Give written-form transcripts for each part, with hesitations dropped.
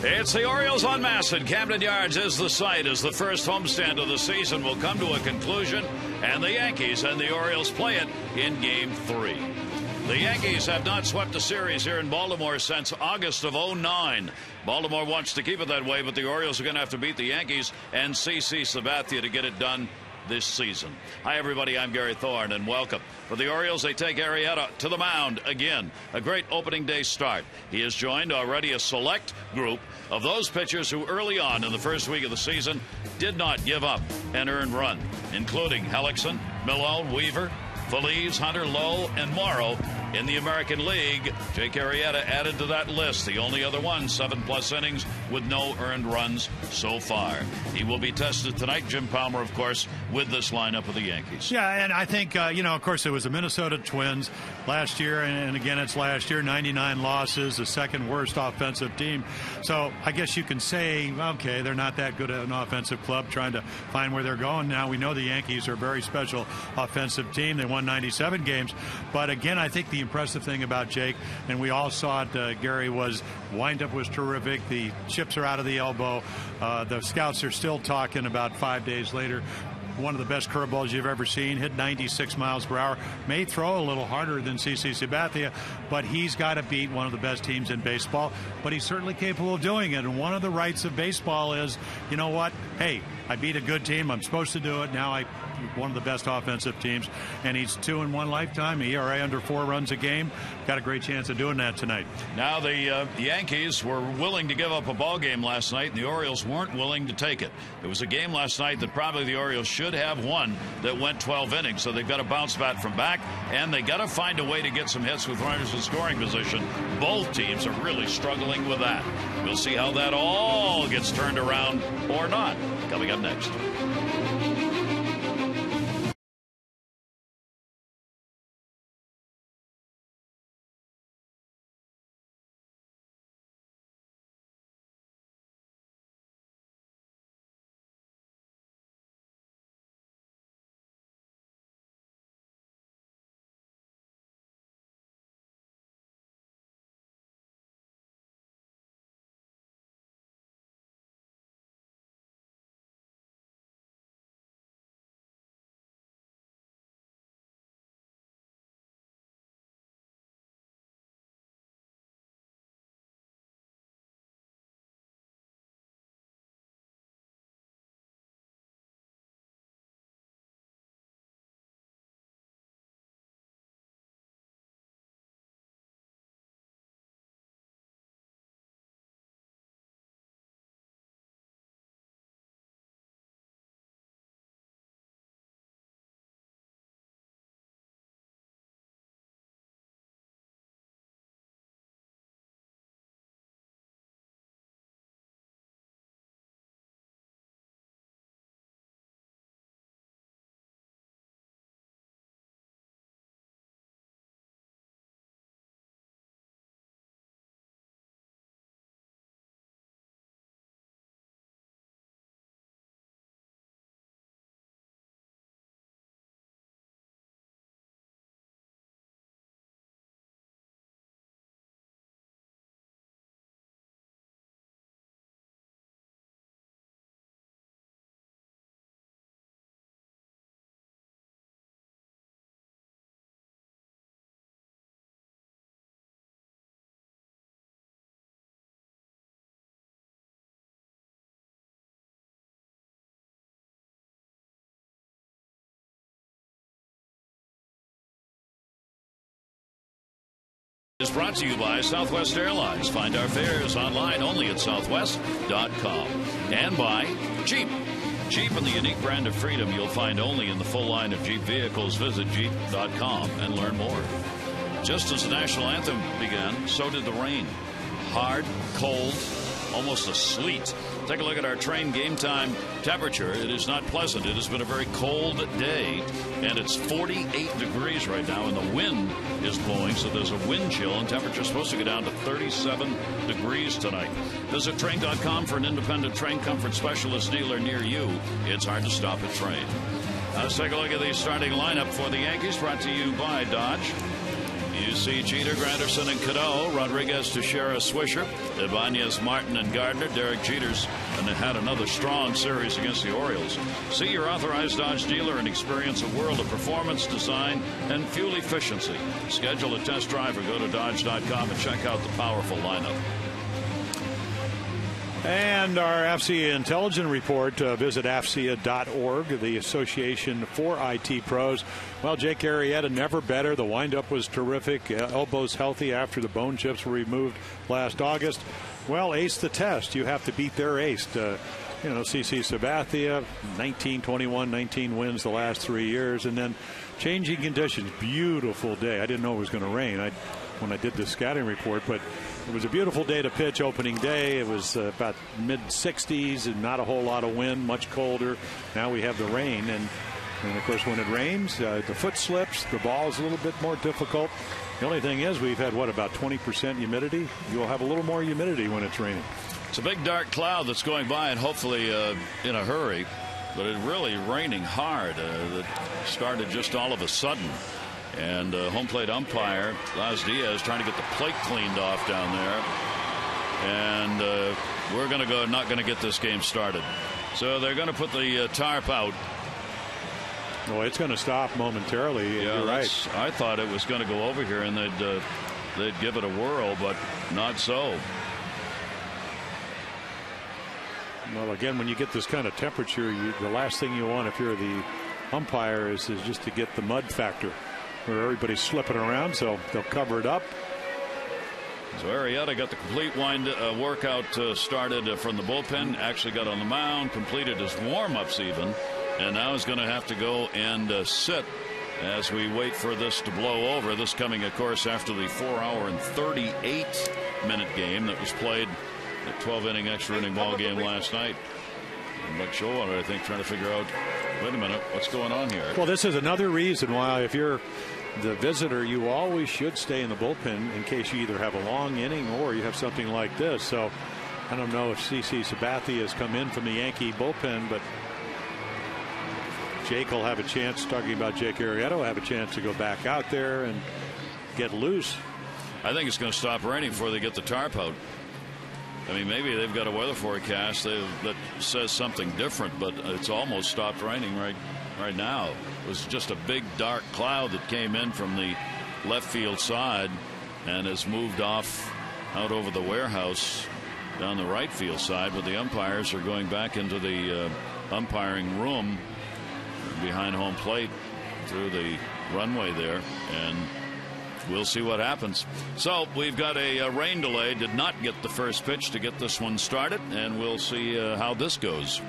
It's the Orioles en masse at Camden Yards is the site as the first homestand of the season will come to a conclusion, and the Yankees and the Orioles play it in Game 3. The Yankees have not swept a series here in Baltimore since August of '09. Baltimore wants to keep it that way, but the Orioles are going to have to beat the Yankees and CC Sabathia to get it done this season. Hi, everybody. I'm Gary Thorne, and welcome. For the Orioles, they take Arrieta to the mound again. A great opening day start. He has joined already a select group of those pitchers who early on in the first week of the season did not give up an earned run, including Hellickson, Milone, Weaver, Feliz, Hunter, Lowe, and Morrow in the American League. Jake Arrieta added to that list. The only other one, 7+ innings with no earned runs so far. He will be tested tonight. Jim Palmer, of course, with this lineup of the Yankees. Yeah, and I think, of course, it was the Minnesota Twins last year, and again, it's last year, 99 losses, the second worst offensive team. So I guess you can say, okay, they're not that good at an offensive club trying to find where they're going. Now we know the Yankees are a very special offensive team. They won 97 games. But again, I think the impressive thing about Jake, and we all saw it, Gary, was windup was terrific. The chips are out of the elbow. The scouts are still talking about 5 days later. One of the best curveballs you've ever seen, hit 96 miles per hour. May throw a little harder than CC Sabathia, but he's got to beat one of the best teams in baseball. But he's certainly capable of doing it. And one of the rights of baseball is, you know what? Hey, I beat a good team. I'm supposed to do it. Now one of the best offensive teams, and he's 2 in 1 lifetime, ERA under 4 runs a game. Got a great chance of doing that tonight. Now the Yankees were willing to give up a ball game last night, and the Orioles weren't willing to take it. There was a game last night that probably the Orioles should have won that went 12 innings, so they've got to bounce back from back, and they got to find a way to get some hits with runners in scoring position. Both teams are really struggling with that. We'll see how that all gets turned around or not. Coming up next. Is brought to you by Southwest Airlines. Find our fares online only at southwest.com. And by Jeep. Jeep and the unique brand of freedom you'll find only in the full line of Jeep vehicles. Visit Jeep.com and learn more. Just as the national anthem began, so did the rain. Hard, cold, almost a sleet. Take a look at our train game time temperature. It is not pleasant. It has been a very cold day, and it's 48 degrees right now, and the wind is blowing, so there's a wind chill, and temperature is supposed to go down to 37 degrees tonight. Visit train.com for an independent train comfort specialist dealer near you. It's hard to stop a train. Let's take a look at the starting lineup for the Yankees, brought to you by Dodge. You see Jeter, Granderson, and Cano, Rodriguez, Teixeira, Swisher, Ibanez, Martin, and Gardner. Derek Jeter's and they had another strong series against the Orioles. See your authorized Dodge dealer and experience a world of performance, design, and fuel efficiency. Schedule a test drive or go to Dodge.com and check out the powerful lineup. And our AFCIA Intelligence Report, visit AFCIA.org, the Association for IT Pros. Well, Jake Arrieta never better. The windup was terrific. Elbows healthy after the bone chips were removed last August. Well, aced the test. You have to beat their ace. CC Sabathia, 19-21, 19 wins the last 3 years. And then changing conditions. Beautiful day. I didn't know it was going to rain when I did the scouting report, but it was a beautiful day to pitch opening day. It was about mid-60s and not a whole lot of wind, much colder. Now we have the rain, and of course when it rains, the foot slips, the ball is a little bit more difficult. The only thing is we've had, about 20% humidity? You'll have a little more humidity when it's raining. It's a big dark cloud that's going by, and hopefully in a hurry, but it's really raining hard. It started just all of a sudden. And home plate umpire Laz Diaz trying to get the plate cleaned off down there, and we're going to go not going to get this game started. So they're going to put the tarp out. Oh, it's going to stop momentarily. Yeah, you're right. I thought it was going to go over here and they'd give it a whirl, but not so. Well, again, when you get this kind of temperature, the last thing you want if you're the umpire is just to get the mud factor, where everybody's slipping around, so they'll cover it up. So Arrieta got the complete workout started from the bullpen, actually got on the mound, completed his warm-ups even, and now he's going to have to go and sit as we wait for this to blow over. This coming, of course, after the 4-hour and 38-minute game that was played, the 12-inning extra-inning ball game last night. Buck Showalter, I think, trying to figure out, wait a minute, what's going on here? Well, this is another reason why, if you're the visitor, you always should stay in the bullpen in case you either have a long inning or you have something like this. So I don't know if CC Sabathia has come in from the Yankee bullpen, but Jake will have a chance, talking about Jake Arrieta, will have a chance to go back out there and get loose. I think it's going to stop raining before they get the tarp out. I mean, maybe they've got a weather forecast that says something different, but it's almost stopped raining right now. It was just a big dark cloud that came in from the left field side and has moved off out over the warehouse down the right field side, but the umpires are going back into the umpiring room behind home plate through the runway there, and we'll see what happens. So we've got a rain delay. Did not get the first pitch to get this one started, and we'll see how this goes.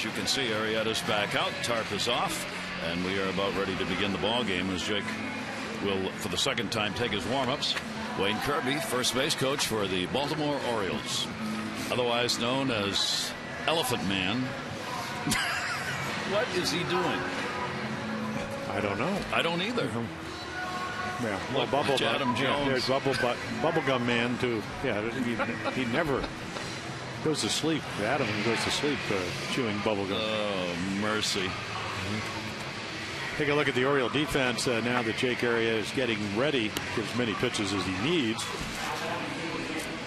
you can see, Arrieta's back out. Tarp is off. And we are about ready to begin the ball game as Jake will, for the second time, take his warm-ups. Wayne Kirby, first base coach for the Baltimore Orioles, otherwise known as Elephant Man. What is he doing? I don't know. I don't either. Yeah, well, Look, Bubble Adam Jones. There's Bubblegum Man too. Yeah, he never goes to sleep. Adam goes to sleep chewing bubblegum. Oh, mercy. Take a look at the Oriole defense now that Jake Arrieta is getting ready, get as many pitches as he needs.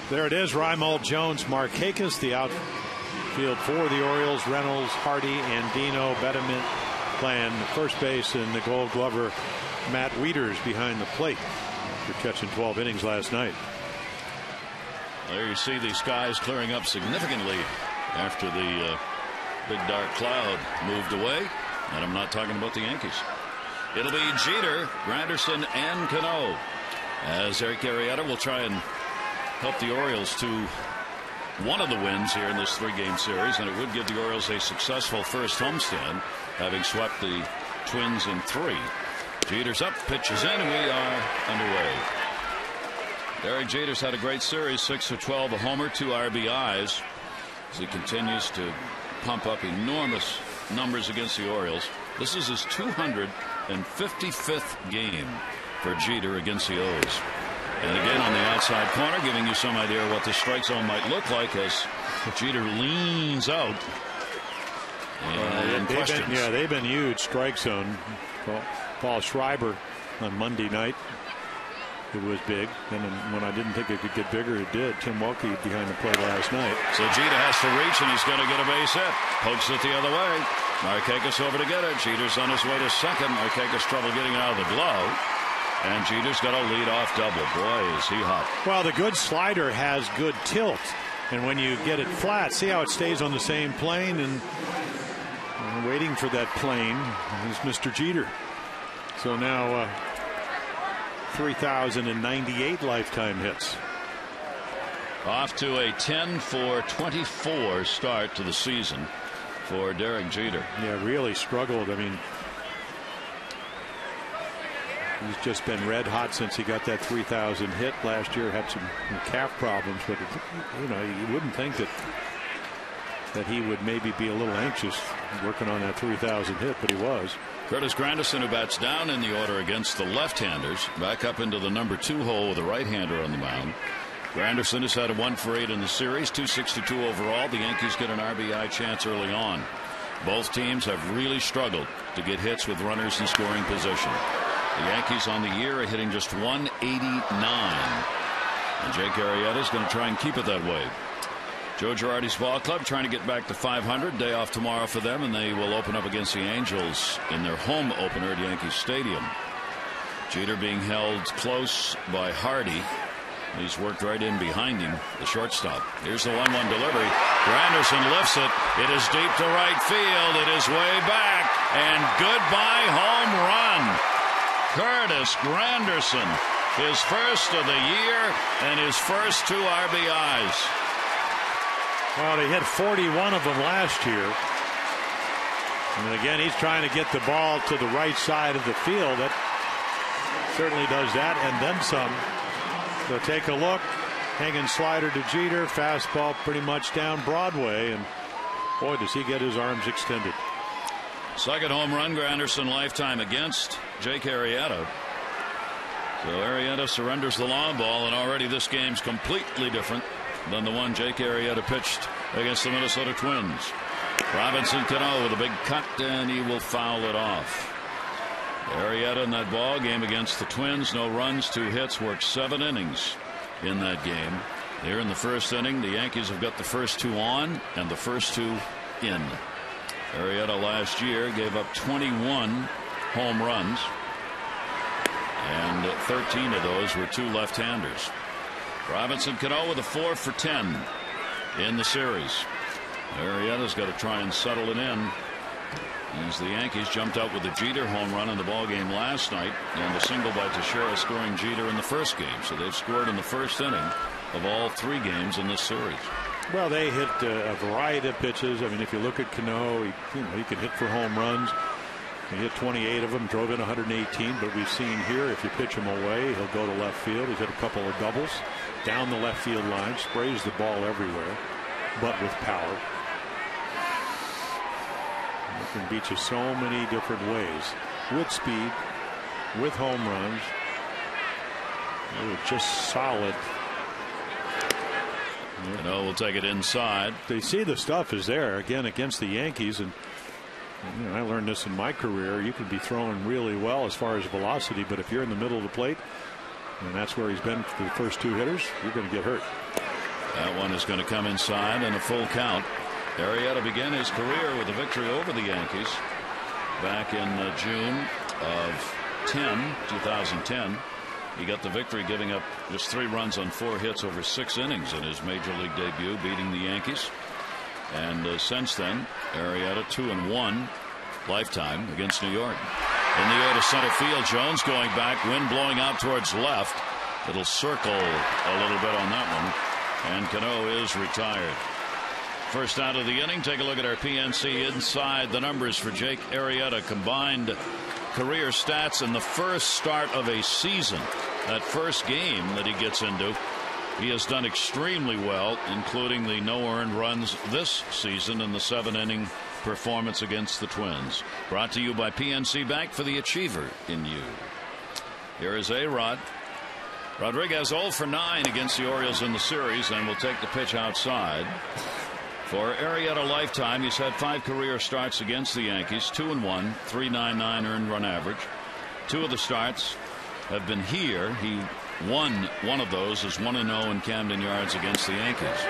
There it is, Reimold, Jones, Markakis, the outfield for the Orioles. Reynolds, Hardy, Andino, Betterman playing first base, and the Gold Glover Matt Wieters behind the plate after catching 12 innings last night. There you see the skies clearing up significantly after the big dark cloud moved away. And I'm not talking about the Yankees. It'll be Jeter, Granderson, and Cano, as Eric Arrieta will try and help the Orioles to one of the wins here in this 3-game series, and it would give the Orioles a successful first homestand, having swept the Twins in 3. Jeter's up, pitches in, and we are underway. Derek Jeter's had a great series, 6 of 12, a homer, 2 RBIs, as he continues to pump up enormous numbers against the Orioles. This is his 255th game for Jeter against the O's. And again on the outside corner, giving you some idea of what the strike zone might look like as Jeter leans out and questions. They've been huge strike zone. Paul Schreiber on Monday night, it was big, and when I didn't think it could get bigger, it did. Tim Wilkie behind the plate last night. So Jeter has to reach, and he's going to get a base hit. Pokes it the other way. Markakis over to get it. Jeter's on his way to second. Markakis trouble getting it out of the glove, and Jeter's got a lead-off double. Boy, is he hot. Well, the good slider has good tilt, and when you get it flat, see how it stays on the same plane, and waiting for that plane is Mr. Jeter. So now 3,098 lifetime hits. Off to a 10-for-24 start to the season for Derek Jeter. Yeah, really struggled. I mean, he's just been red hot since he got that 3,000 hit last year. Had some calf problems, but you wouldn't think that he would maybe be a little anxious working on that 3,000 hit, but he was. Curtis Granderson, who bats down in the order against the left-handers, back up into the number 2 hole with a right-hander on the mound. Granderson has had a 1-for-8 in the series, 262 overall. The Yankees get an RBI chance early on. Both teams have really struggled to get hits with runners in scoring position. The Yankees on the year are hitting just 189. And Jake Arrieta is going to try and keep it that way. Joe Girardi's ball club trying to get back to 500. Day off tomorrow for them, and they will open up against the Angels in their home opener at Yankee Stadium. Jeter being held close by Hardy. He's worked right in behind him, the shortstop. Here's the 1-1 delivery. Granderson lifts it. It is deep to right field. It is way back, and goodbye home run. Curtis Granderson, his first of the year and his first 2 RBIs. Well, he hit 41 of them last year. And again, he's trying to get the ball to the right side of the field. That certainly does that, and then some. So take a look. Hanging slider to Jeter. Fastball pretty much down Broadway. And boy, does he get his arms extended. Second home run, Granderson lifetime against Jake Arrieta. So Arrieta surrenders the long ball, and already this game's completely different than the one Jake Arrieta pitched against the Minnesota Twins. Robinson Cano with a big cut, and he will foul it off. Arrieta in that ball game against the Twins, no runs, 2 hits, worked 7 innings in that game. Here in the first inning, the Yankees have got the first 2 on and the first 2 in. Arrieta last year gave up 21 home runs, and 13 of those were 2 left-handers. Robinson Cano with a 4 for 10 in the series. Arrieta's got to try and settle it in, as the Yankees jumped out with a Jeter home run in the ball game last night, and a single by Teixeira scoring Jeter in the first game. So they've scored in the first inning of all 3 games in this series. Well, they hit a variety of pitches. I mean, if you look at Cano, he can hit for home runs. He hit 28 of them, drove in 118. But we've seen here, if you pitch him away, he'll go to left field. He's hit a couple of doubles down the left field line, sprays the ball everywhere, but with power. He can beat you so many different ways, with speed, with home runs. They're just solid. Cano will take it inside. They see the stuff is there again against the Yankees, and I learned this in my career. You can be throwing really well as far as velocity, but if you're in the middle of the plate, and that's where he's been for the first two hitters, you're going to get hurt. That one is going to come inside and a full count. Arrieta began his career with a victory over the Yankees back in June of 2010. He got the victory, giving up just 3 runs on 4 hits over 6 innings in his major league debut, beating the Yankees. And since then, Arrieta 2-1 lifetime against New York. In the air to center field, Jones going back, wind blowing out towards left. It'll circle a little bit on that one, and Cano is retired. First out of the inning, take a look at our PNC Inside the Numbers for Jake Arrieta. Combined career stats in the first start of a season. That first game that he gets into, he has done extremely well, including the no earned runs this season in the 7-inning performance against the Twins. Brought to you by PNC Bank, for the achiever in you. Here is A-Rod. Rodriguez 0 for 9 against the Orioles in the series, and will take the pitch outside. For Arrieta lifetime, he's had 5 career starts against the Yankees, 2-1, 3.99 earned run average. 2 of the starts have been here. He won one of those as 1-0 in Camden Yards against the Yankees,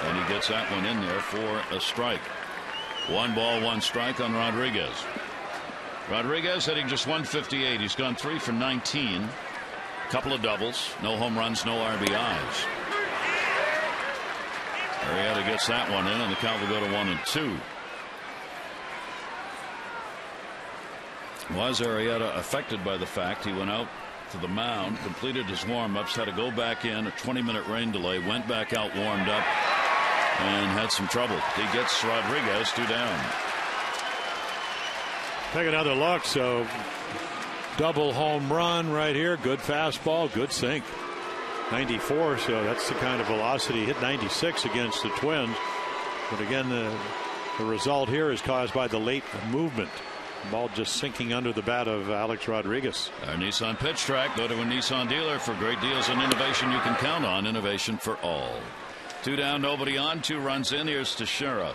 and he gets that one in there for a strike. 1 ball, 1 strike on Rodriguez. Rodriguez hitting just 158. He's gone 3 for 19. Couple of doubles, no home runs, no RBIs. Arrieta gets that one in, and the count will go to 1-2. Was Arrieta affected by the fact he went out to the mound, completed his warm-ups, had to go back in, a 20-minute rain delay, went back out, warmed up, and had some trouble. He gets Rodriguez 2 down. Take another look. So double home run right here. Good fastball, good sink. 94, so that's the kind of velocity. Hit 96 against the Twins, but again, the result here is caused by the late movement. The ball just sinking under the bat of Alex Rodriguez. Our Nissan Pitch Track. Go to a Nissan dealer for great deals and innovation you can count on. Innovation for all. 2 down, nobody on, 2 runs in. Here's Teixeira.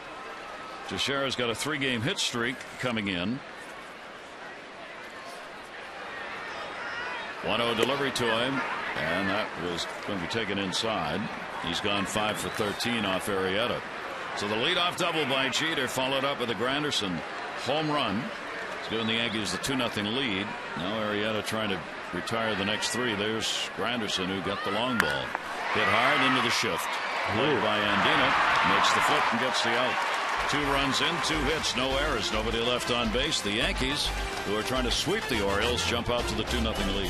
Teixeira's got a 3-game hit streak coming in. 1-0 delivery to him, and that was going to be taken inside. He's gone 5 for 13 off Arrieta. So the leadoff double by Jeter, followed up with a Granderson home run. It's giving the Yankees the 2-0 lead. Now Arrieta trying to retire the next 3. There's Granderson, who got the long ball. Hit hard into the shift. Played by Andino. Makes the flip and gets the out. 2 runs in, 2 hits, no errors, nobody left on base. The Yankees, who are trying to sweep the Orioles, jump out to the 2-0 lead.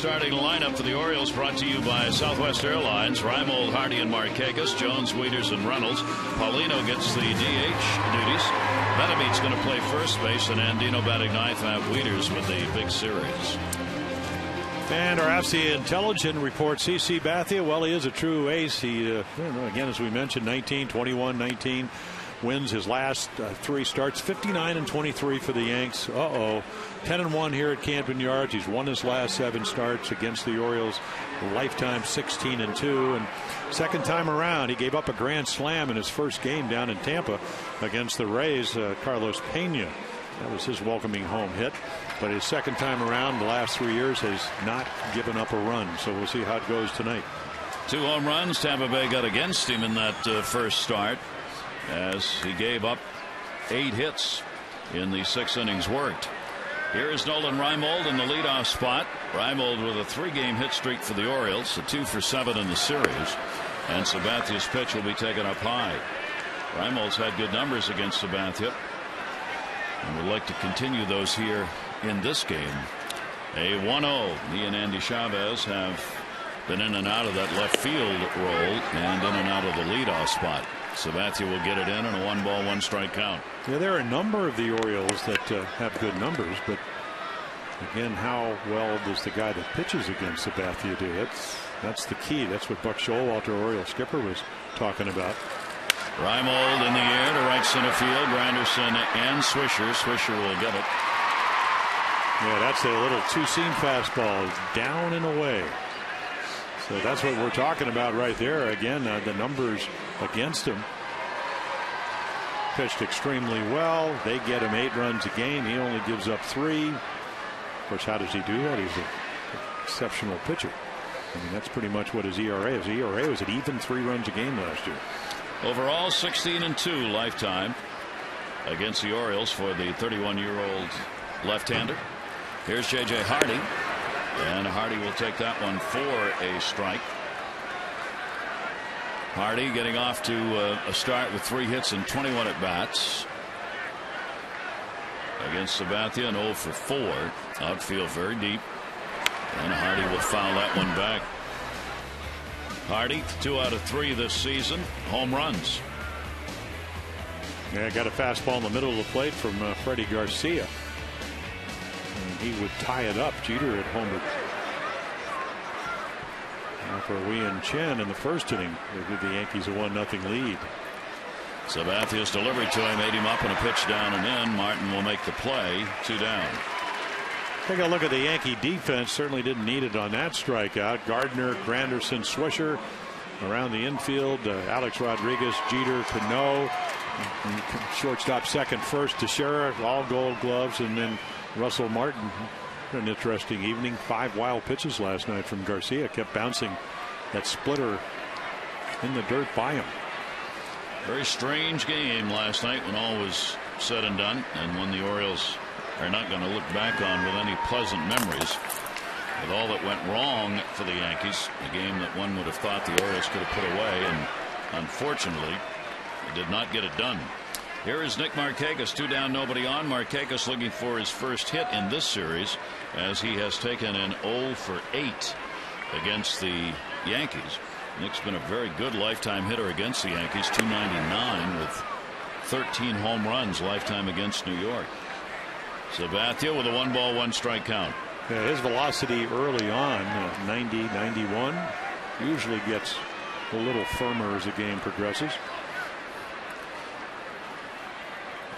starting lineup for the Orioles, brought to you by Southwest Airlines. Reimold, Hardy, and Markakis. Jones, Wieters, and Reynolds. Paulino gets the DH duties. Benavide's going to play first base, and Andino batting ninth. Have Wieters with the big series. And our FC Intelligence reports C.C. Bathia. Well, he is a true ace. He, again, as we mentioned, 19, 21, 19. Wins his last 3 starts, 59-23 for the Yanks. 10-1 here at Camden Yards. He's won his last 7 starts against the Orioles. Lifetime 16-2. And second time around, he gave up a grand slam in his first game down in Tampa against the Rays. Carlos Pena. That was his welcoming home hit. But his second time around, the last 3 years, has not given up a run. So we'll see how it goes tonight. 2 home runs Tampa Bay got against him in that first start, as he gave up 8 hits in the 6 innings worked. Here is Nolan Reimold in the leadoff spot. Reimold with a 3-game hit streak for the Orioles, a 2 for 7 in the series. And Sabathia's pitch will be taken up high. Reimold's had good numbers against Sabathia, and would like to continue those here in this game. A 1-0. He and Andy Chavez have been in and out of that left field role and in and out of the leadoff spot. Sabathia will get it in on a 1-ball, 1-strike count. Yeah, there are a number of the Orioles that have good numbers, but again, how well does the guy that pitches against Sabathia do? That's the key. That's what Buck Showalter, Oriole skipper, was talking about. Reimold in the air to right center field. Granderson and Swisher. Swisher will get it. Yeah, that's a little two-seam fastball, down and away. So that's what we're talking about right there. Again, the numbers against him. Pitched extremely well. They get him 8 runs a game. He only gives up 3. Of course, how does he do that? He's an exceptional pitcher. I mean, that's pretty much what his ERA is. His ERA was at even 3 runs a game last year. Overall, 16-2 lifetime against the Orioles for the 31-year-old left-hander. Here's J.J. Hardy. And Hardy will take that one for a strike. Hardy getting off to a start with 3 hits and 21 at bats against Sabathia, and 0 for 4. Outfield very deep, and Hardy will foul that one back. Hardy 2 out of 3 this season, home runs. Yeah, got a fastball in the middle of the plate from Freddie Garcia. And he would tie it up. Jeter had homered for Wei and Chen in the first inning. They give the Yankees a 1-0 lead. Sabathia's delivery to him ate him up, and a pitch down and in. Martin will make the play. 2 down. Take a look at the Yankee defense. Certainly didn't need it on that strikeout. Gardner, Granderson, Swisher around the infield. Alex Rodriguez, Jeter, Cano, shortstop, second, first to Sheriff, all Gold Gloves, and then Russell Martin. An interesting evening. 5 wild pitches last night from Garcia. Kept bouncing that splitter in the dirt by him. Very strange game last night when all was said and done, and when the Orioles are not going to look back on with any pleasant memories, with all that went wrong for the Yankees. A game that one would have thought the Orioles could have put away, and unfortunately did not get it done. Here is Nick Markakis, 2 down, nobody on. Markakis looking for his first hit in this series, as he has taken an 0 for 8 against the Yankees. Nick's been a very good lifetime hitter against the Yankees, 299 with 13 home runs lifetime against New York. Sabathia with a 1-ball, 1-strike count. Yeah, his velocity early on, 90, 91, usually gets a little firmer as the game progresses.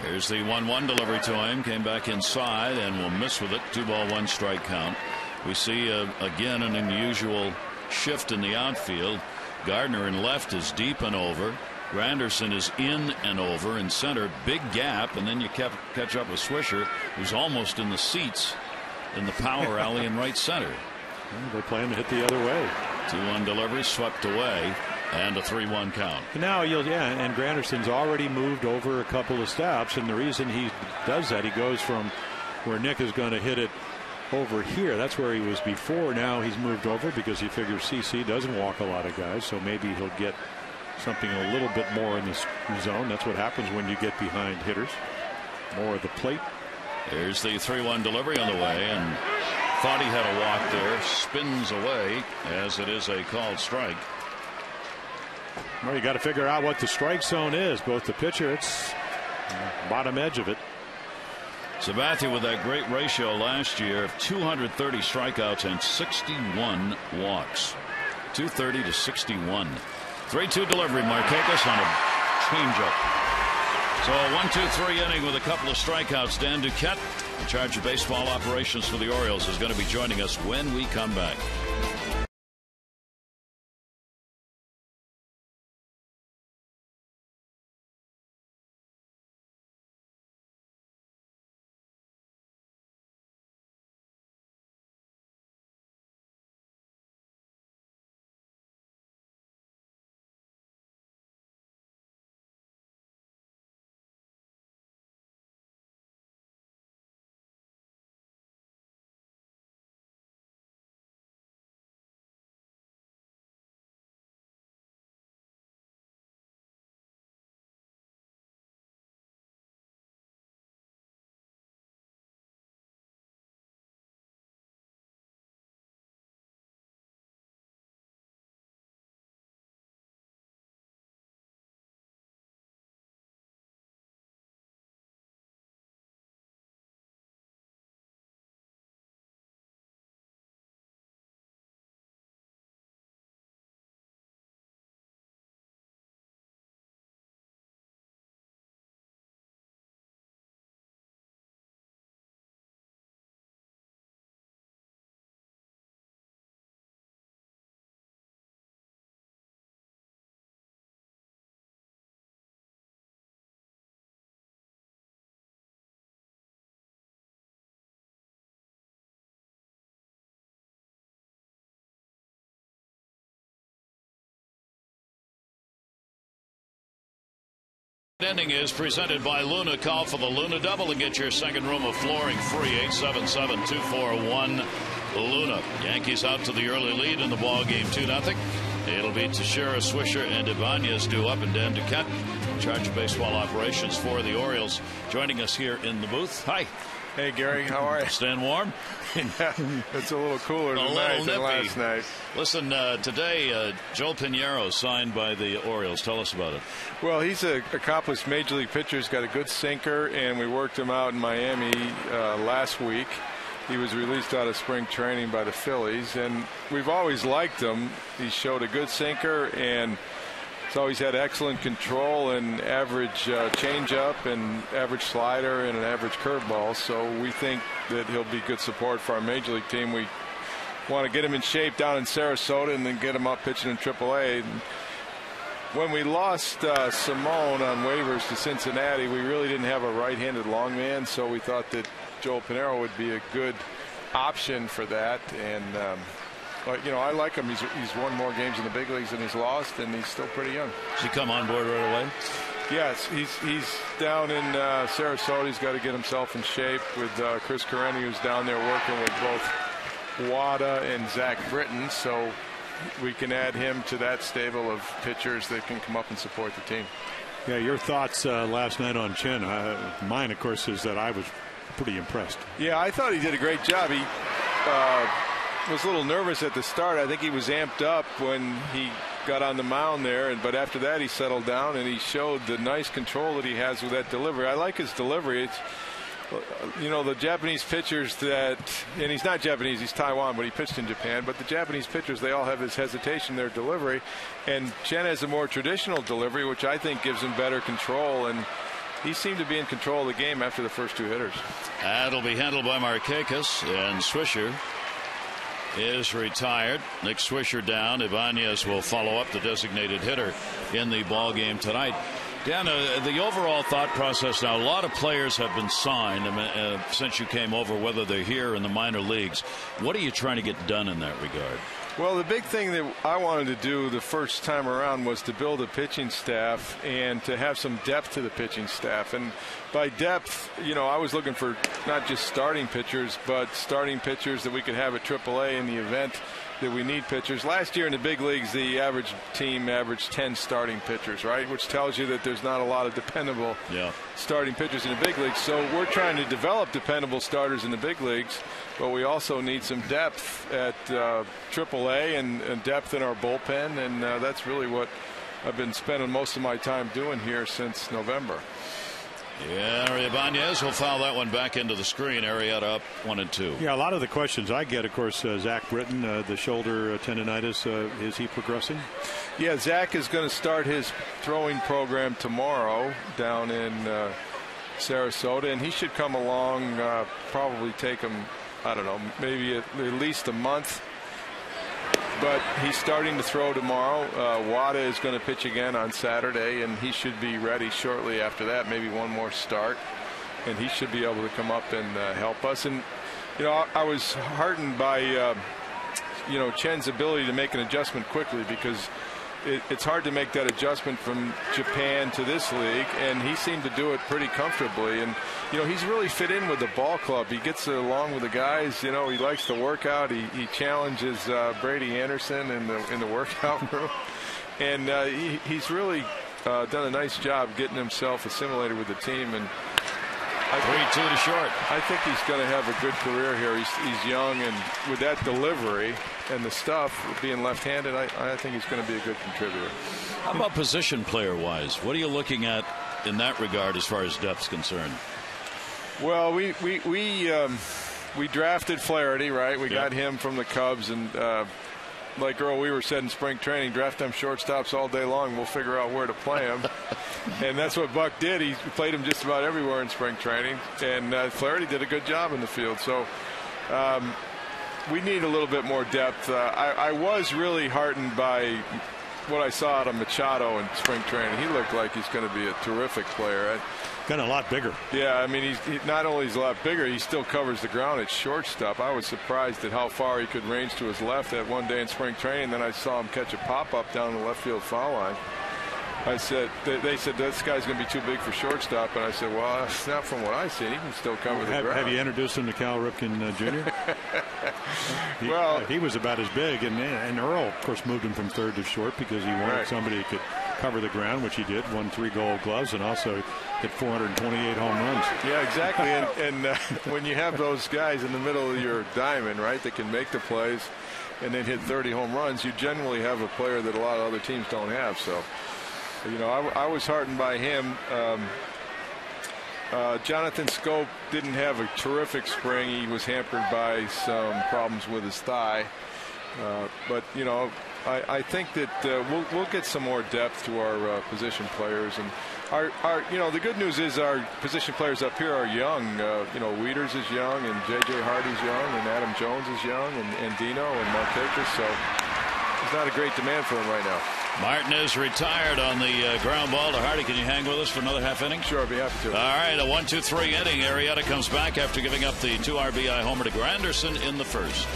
Here's the 1-1 delivery to him. Came back inside and will miss with it. 2-ball, 1-strike count. We see again an unusual shift in the outfield. Gardner in left is deep and over. Granderson is in and over. In center, big gap, and then you catch up with Swisher, who's almost in the seats in the power alley in right center. Well, they plan to hit the other way. 2-1 delivery swept away, and a 3-1 count. Now and Granderson's already moved over a couple of stops, and the reason he does that, he goes from where Nick is going to hit it over here. That's where he was before. Now he's moved over because he figures CC doesn't walk a lot of guys, so maybe he'll get something a little bit more in this zone. That's what happens when you get behind hitters. More of the plate. Here's the 3-1 delivery on the way, and Thought he had a walk there. Spins away as it is a called strike. Well, you got to figure out what the strike zone is. Both the pitcher, it's bottom edge of it. Sabathia with that great ratio last year of 230 strikeouts and 61 walks. 230 to 61. 3-2 delivery. Markakis on a changeup. So a 1-2-3 inning with a couple of strikeouts. Dan Duquette, in charge of baseball operations for the Orioles, is going to be joining us when we come back. Ending is presented by Luna. Call for the Luna Double and get your second room of flooring free. 877-241 Luna. Yankees out to the early lead in the ball game 2-0. It'll be Teixeira, Swisher, and Ibanez due up, and Dan Duquette, in charge of baseball operations for the Orioles, joining us here in the booth. Hi. Hey, Gary, how are you? Staying warm? Yeah, it's a little cooler tonight than last night. Listen, today, Joel Pinheiro signed by the Orioles. Tell us about it. Well, he's an accomplished major league pitcher. He's got a good sinker, and we worked him out in Miami last week. He was released out of spring training by the Phillies, and we've always liked him. He showed a good sinker, and he's always had excellent control and average changeup and average slider and an average curveball. So we think that he'll be good support for our major league team. We want to get him in shape down in Sarasota and then get him up pitching in AAA. And when we lost Simone on waivers to Cincinnati, we really didn't have a right-handed long man, so we thought that Joel Pinheiro would be a good option for that. And but, you know, I like him. He's won more games in the big leagues than he's lost, and he's still pretty young. Does he come on board right away? Yes, he's down in Sarasota. He's got to get himself in shape with Chris Careni, who's down there working with both Wada and Zach Britton. So we can add him to that stable of pitchers that can come up and support the team. Yeah, your thoughts last night on Chen. Mine, of course, is that I was pretty impressed. Yeah, I thought he did a great job. He was a little nervous at the start. I think he was amped up when he got on the mound there, but after that he settled down and he showed the nice control that he has with that delivery. I like his delivery. It's, you know, the Japanese pitchers that, and he's not Japanese, he's Taiwan, but he pitched in Japan, but the Japanese pitchers, they all have this hesitation in their delivery, and Chen has a more traditional delivery, which I think gives him better control, and he seemed to be in control of the game after the first two hitters. That'll be handled by Markakis, and Swisher is retired. Nick Swisher down. Ibanez will follow up, the designated hitter in the ball game tonight. Dan, the overall thought process now, a lot of players have been signed since you came over, whether they're here in the minor leagues. What are you trying to get done in that regard? Well, the big thing that I wanted to do the first time around was to build a pitching staff and to have some depth to the pitching staff. And by depth, you know, I was looking for not just starting pitchers, but starting pitchers that we could have at AAA in the event that we need pitchers. Last year in the big leagues, the average team averaged 10 starting pitchers, right? Which tells you that there's not a lot of dependable starting pitchers in the big leagues. So we're trying to develop dependable starters in the big leagues, but we also need some depth at AAA and depth in our bullpen, and that's really what I've been spending most of my time doing here since November. Yeah, Ibanez will foul that one back into the screen. Arrieta up 1-2. Yeah, a lot of the questions I get, of course, Zach Britton, the shoulder tendonitis, is he progressing? Yeah, Zach is going to start his throwing program tomorrow down in Sarasota, and he should come along, probably take him, I don't know, maybe at least a month. But he's starting to throw tomorrow. Wada is going to pitch again on Saturday, and he should be ready shortly after that, maybe one more start, and he should be able to come up and help us. And I was heartened by Chen's ability to make an adjustment quickly, because it's hard to make that adjustment from Japan to this league, and he seemed to do it pretty comfortably. And he's really fit in with the ball club. He gets along with the guys. He likes to work out. He challenges Brady Anderson in the workout room, and he's really done a nice job getting himself assimilated with the team. And 3-2 to short. I think he's going to have a good career here. He's young, and with that delivery and the stuff, being left-handed, I think he's going to be a good contributor. How about position player-wise? What are you looking at in that regard as far as depth's concerned? Well, we drafted Flaherty, right? We got him from the Cubs, and like Earl Weaver said in spring training, draft them shortstops all day long. We'll figure out where to play them. And that's what Buck did. He played him just about everywhere in spring training. And Flaherty did a good job in the field. So we need a little bit more depth. I was really heartened by what I saw out of Machado in spring training. He looked like he's going to be a terrific player. Kind of a lot bigger. Yeah, I mean, he not only is a lot bigger, he still covers the ground at shortstop. I was surprised at how far he could range to his left that one day in spring training. Then I saw him catch a pop-up down the left field foul line. They said this guy's going to be too big for shortstop, and I said, well, that's not from what I see. He can still cover the ground. Have you introduced him to Cal Ripken Jr.? Well, he was about as big, and Earl, of course, moved him from third to short because he wanted somebody who could cover the ground, which he did. Won 3 Gold Gloves, and also hit 428 home runs. Yeah, exactly. and when you have those guys in the middle of your diamond, right, that can make the plays and then hit 30 home runs, you generally have a player that a lot of other teams don't have. So, I was heartened by him. Jonathan Scope didn't have a terrific spring. He was hampered by some problems with his thigh. But I think that we'll get some more depth to our position players, and our the good news is our position players up here are young. Wieters is young, and J.J. Hardy's young, and Adam Jones is young, and Dino and Markakis. So there's not a great demand for him right now. Martin is retired on the ground ball to Hardy. Can you hang with us for another half inning? Sure, I'd be happy to. All right, a 1-2-3 inning. Arrieta comes back after giving up the 2 RBI homer to Granderson in the first.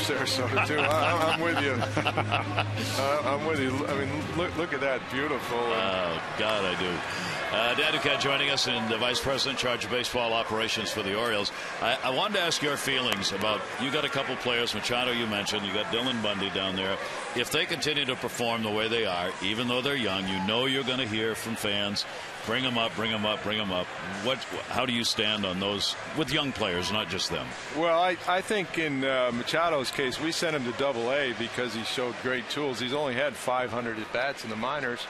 Sarasota too. I'm with you. I'm with you. I mean, look at that, beautiful. Oh God, I do. Dan Duquette joining us, and the Vice President in charge of baseball operations for the Orioles. I wanted to ask your feelings about, you got a couple players, Machado you mentioned, you got Dylan Bundy down there. If they continue to perform the way they are, even though they're young, you know you're going to hear from fans, bring them up, bring them up, bring them up. How do you stand on those with young players, not just them? Well, I think in Machado's case, we sent him to Double-A because he showed great tools. He's only had 500 at-bats in the minors.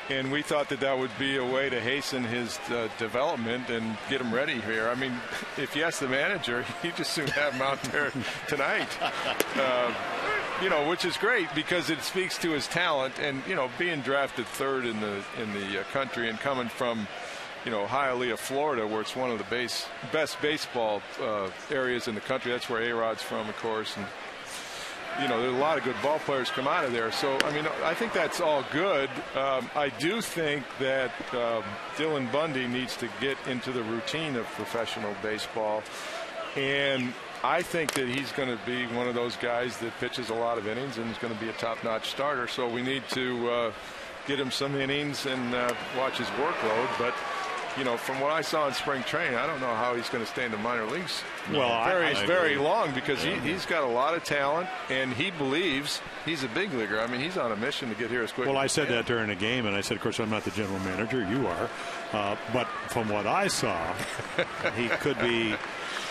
And we thought that would be a way to hasten his development and get him ready here. I mean, if you ask the manager, he just soon have him out there tonight. Which is great because it speaks to his talent. And being drafted third in the country and coming from Hialeah, Florida, where it's one of the best baseball areas in the country. That's where A-Rod's from, of course. And there's a lot of good ball players come out of there. So, I mean, I think that's all good. I do think that Dylan Bundy needs to get into the routine of professional baseball. And I think that he's going to be one of those guys that pitches a lot of innings and is going to be a top-notch starter. So we need to get him some innings and watch his workload. But from what I saw in spring training, I don't know how he's going to stay in the minor leagues very long because he's got a lot of talent and he believes he's a big leaguer. I mean, he's on a mission to get here as quick as he can. Well, I said that during the game, and I said, of course, I'm not the general manager. You are. But from what I saw, he could be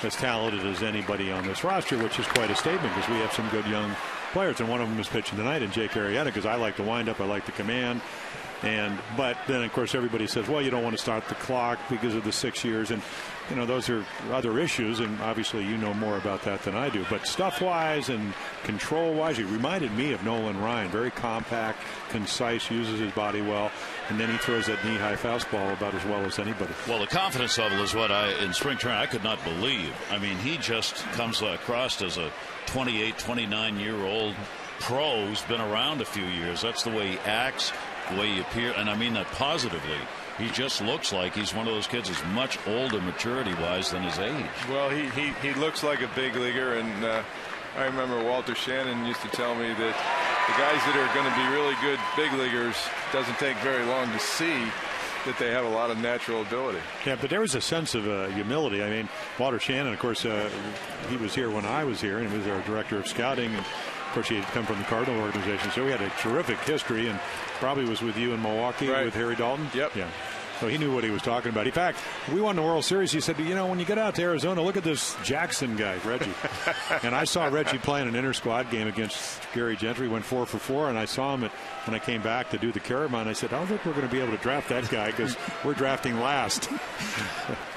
as talented as anybody on this roster, which is quite a statement because we have some good young players, and one of them is pitching tonight, and Jake Arrieta, because I like the windup, I like the command. But then, of course, everybody says, well, you don't want to start the clock because of the 6 years. And, those are other issues. And obviously, you know more about that than I do. But stuff-wise and control-wise, he reminded me of Nolan Ryan. Very compact, concise, uses his body well. And then he throws that knee-high fastball about as well as anybody. Well, the confidence level is what in spring training, I could not believe. I mean, he just comes across as a 28, 29-year-old pro who's been around a few years. That's the way he acts, the way he appears, and I mean that positively. He just looks like he's one of those kids who's much older maturity-wise than his age. Well, he looks like a big leaguer, and I remember Walter Shannon used to tell me that the guys that are going to be really good big leaguers doesn't take very long to see that they have a lot of natural ability. Yeah, but there was a sense of humility. I mean, Walter Shannon, of course, he was here when I was here, and he was our director of scouting. And of course, he had come from the Cardinal organization, so he had a terrific history, and probably was with you in Milwaukee with Harry Dalton. Yep. Yeah. So he knew what he was talking about. In fact, we won the World Series. He said, when you get out to Arizona, look at this Jackson guy, Reggie. And I saw Reggie playing an inter-squad game against Gary Gentry. Went 4 for 4, and I saw him when I came back to do the Caramon. I said, I don't think we're going to be able to draft that guy because we're drafting last.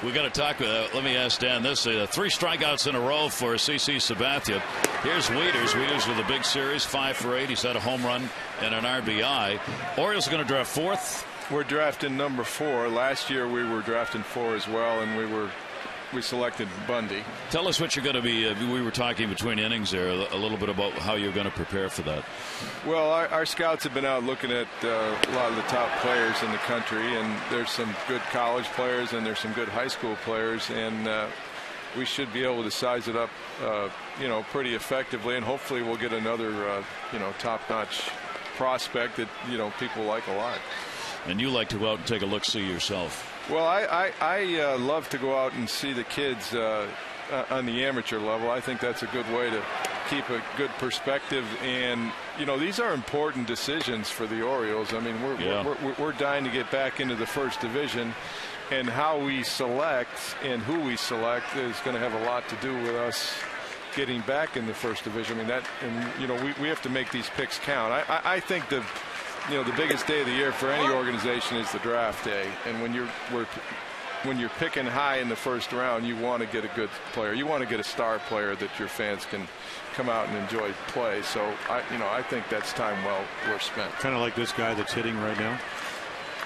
We got to talk. Let me ask Dan this: 3 strikeouts in a row for CC Sabathia. Here's Wieters. Wieters with a big series, 5 for 8. He's had a home run and an RBI. Orioles are going to draft 4th. We're drafting number 4. Last year we were drafting 4 as well, and we selected Bundy. Tell us what you're going to be. We were talking between innings there a little bit about how you're going to prepare for that. Well, our scouts have been out looking at a lot of the top players in the country, and there's some good college players and there's some good high school players, and we should be able to size it up, pretty effectively, and hopefully we'll get another, top-notch prospect that people like a lot. And you like to go out and take a look-see yourself. Well, I love to go out and see the kids on the amateur level. I think that's a good way to keep a good perspective. And these are important decisions for the Orioles. I mean, we're dying to get back into the first division, and how we select and who we select is going to have a lot to do with us getting back in the first division. I mean, we have to make these picks count. I think the biggest day of the year for any organization is the draft day, and when you're picking high in the first round, you want to get a good player. You want to get a star player that your fans can come out and enjoy play. So I think that's time well spent. Kind of like this guy that's hitting right now,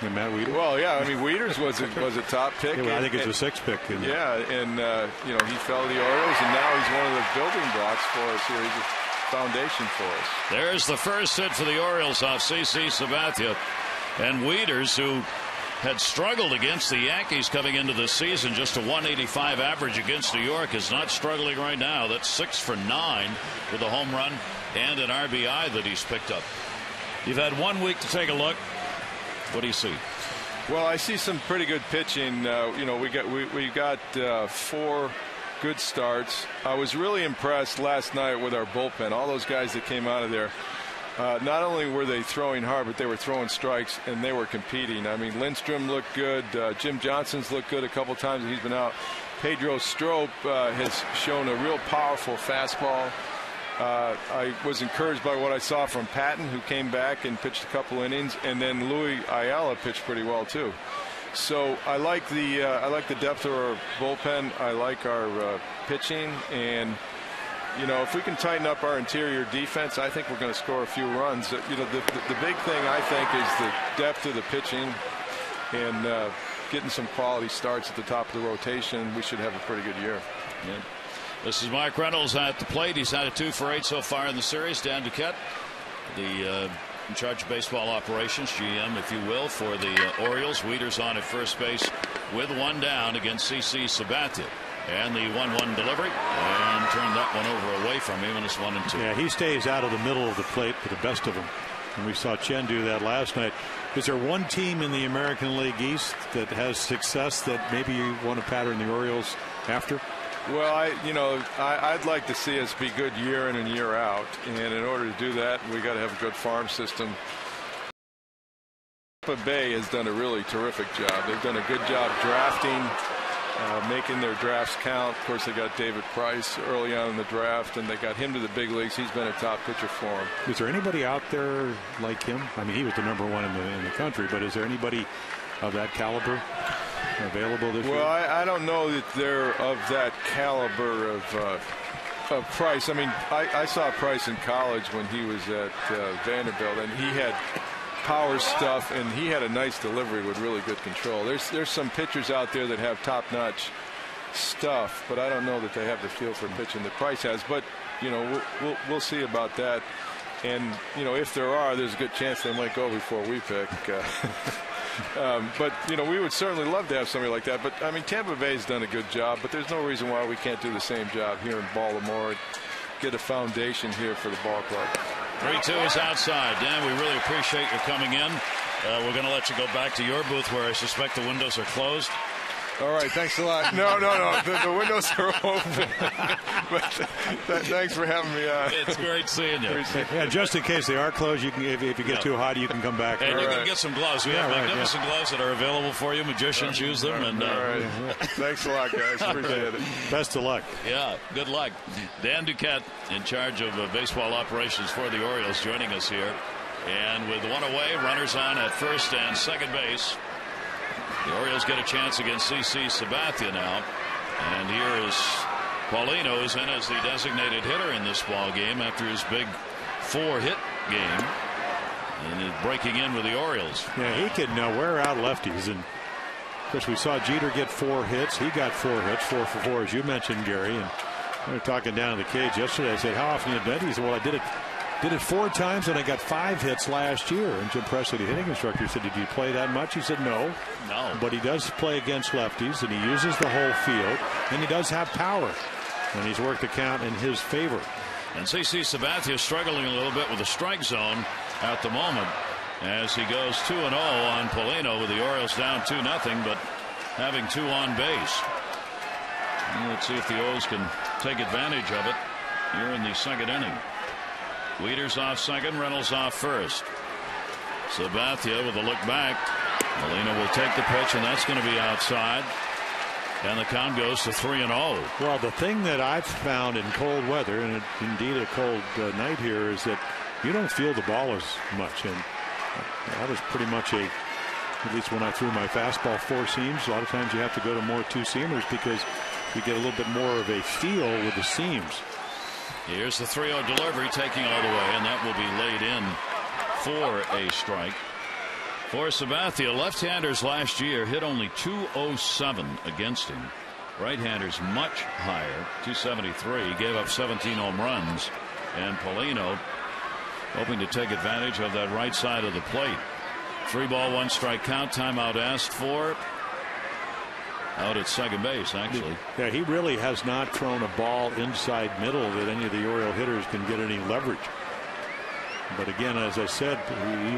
Matt Wieters. Well, yeah, I mean, Wieters was a top pick. Yeah, I think it's a 6th pick. He fell to the Orioles, and now he's one of the building blocks for us here. He's a foundation for us. There's the first hit for the Orioles off CC Sabathia. And Wieters, who had struggled against the Yankees coming into the season. Just a 185 average against New York. Is not struggling right now. That's 6 for 9 with a home run and an RBI that he's picked up. You've had 1 week to take a look. What do you see? Well, I see some pretty good pitching. We got 4 good starts. I was really impressed last night with our bullpen. All those guys that came out of there. Not only were they throwing hard, but they were throwing strikes, and they were competing. I mean, Lindstrom looked good. Jim Johnson's looked good a couple times that he's been out. Pedro Strop has shown a real powerful fastball. I was encouraged by what I saw from Patton, who came back and pitched a couple innings, and then Louis Ayala pitched pretty well too. So I like the depth of our bullpen. I like our pitching, and if we can tighten up our interior defense, I think we're going to score a few runs. The big thing I think is the depth of the pitching and getting some quality starts at the top of the rotation. We should have a pretty good year. Yeah. This is Mark Reynolds at the plate. He's had a 2 for 8 so far in the series. Dan Duquette, in charge of baseball operations, GM, if you will, for the Orioles. Wieters on at first base with 1 down against CC Sabathia. And the 1-1 delivery, and turned that one over away from him, and it's 1-2. Yeah, he stays out of the middle of the plate for the best of them. And we saw Chen do that last night. Is there one team in the American League East that has success that maybe you want to pattern the Orioles after? Well, I'd like to see us be good year in and year out. And in order to do that, we got to have a good farm system. Tampa Bay has done a really terrific job. They've done a good job drafting. Making their drafts count. Of course, they got David Price early on in the draft, and they got him to the big leagues. He's been a top pitcher for them. Is there anybody out there like him? I mean, he was the #1 in the country, but is there anybody of that caliber available this year? Well, I don't know that they're of that caliber of Price. I mean, I saw Price in college when he was at Vanderbilt, and he had power stuff, and he had a nice delivery with really good control. There's some pitchers out there that have top-notch stuff, but I don't know that they have the feel for pitching that Price has. But we'll see about that. And if there's a good chance they might go before we pick. But we would certainly love to have somebody like that. But I mean, Tampa Bay's done a good job, but there's no reason why we can't do the same job here in Baltimore. Get a foundation here for the ball club. 3-2 is outside. Dan, we really appreciate your coming in. We're going to let you go back to your booth where I suspect the windows are closed. All right, thanks a lot. No. The windows are open. But thanks for having me on. It's great seeing you. Yeah, just in case they are closed, you can, if you get too hot, you can come back. And you can get some gloves. We have magnificent gloves that are available for you. Magicians use them. And all right. Thanks a lot, guys. Appreciate it. Best of luck. Yeah, good luck. Dan Duquette, in charge of baseball operations for the Orioles, joining us here. And with 1 away, runners on at first and second base. The Orioles get a chance against CC Sabathia now. And here is Paulino, is in as the designated hitter in this ball game after his big 4-hit game. And is breaking in with the Orioles. Yeah, he can wear out lefties. And of course, we saw Jeter get 4 hits. He got 4 hits, 4 for 4, as you mentioned, Gary. And we were talking down in the cage yesterday. I said, how often have you done it? He said, well, I did it 4 times, and I got 5 hits last year. And Jim Presley, the hitting instructor, said, did you play that much? He said, no. But he does play against lefties, and he uses the whole field, and he does have power. And he's worked the count in his favor. And CC Sabathia is struggling a little bit with the strike zone at the moment as he goes 2-0 on Paulino with the Orioles down 2-0, but having 2 on base. And let's see if the O's can take advantage of it here in the second inning. Wieters off second, Reynolds off first. Sabathia with a look back. Molina will take the pitch, and that's going to be outside. And the count goes to 3-0. Well, the thing that I've found in cold weather, and indeed a cold night here, is that you don't feel the ball as much. And that was pretty much at least when I threw my fastball 4 seams, a lot of times you have to go to more 2-seamers because you get a little bit more of a feel with the seams. Here's the 3-0 delivery, taking all the way, and that will be laid in for a strike. For Sabathia, left-handers last year hit only .207 against him. Right-handers much higher, .273. Gave up 17 home runs. And Paulino hoping to take advantage of that right side of the plate. 3-ball, 1-strike count. Timeout asked for. Out at second base, actually. Yeah, he really has not thrown a ball inside middle that any of the Oriole hitters can get any leverage. But again, as I said,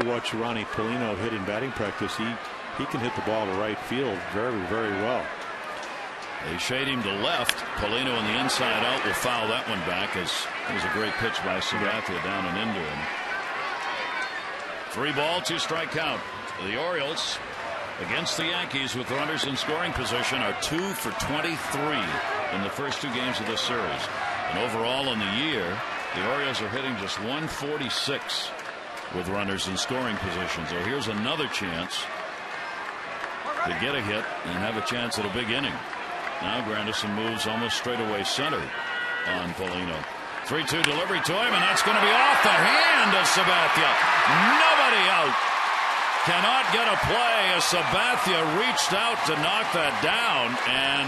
you watch Ronnie Polino hit in batting practice. He can hit the ball to right field very, very well. They shade him to left. Polino on the inside out will foul that one back, as it was a great pitch by Sabathia down and into him. 3-ball, 2-strike count. The Orioles against the Yankees with runners in scoring position are 2 for 23 in the first 2 games of this series. And overall in the year, the Orioles are hitting just 146 with runners in scoring position. So here's another chance to get a hit and have a chance at a big inning. Now Granderson moves almost straight away center on Polino. 3-2 delivery to him, and that's going to be off the hand of Sabathia. Nobody out. Cannot get a play as Sabathia reached out to knock that down and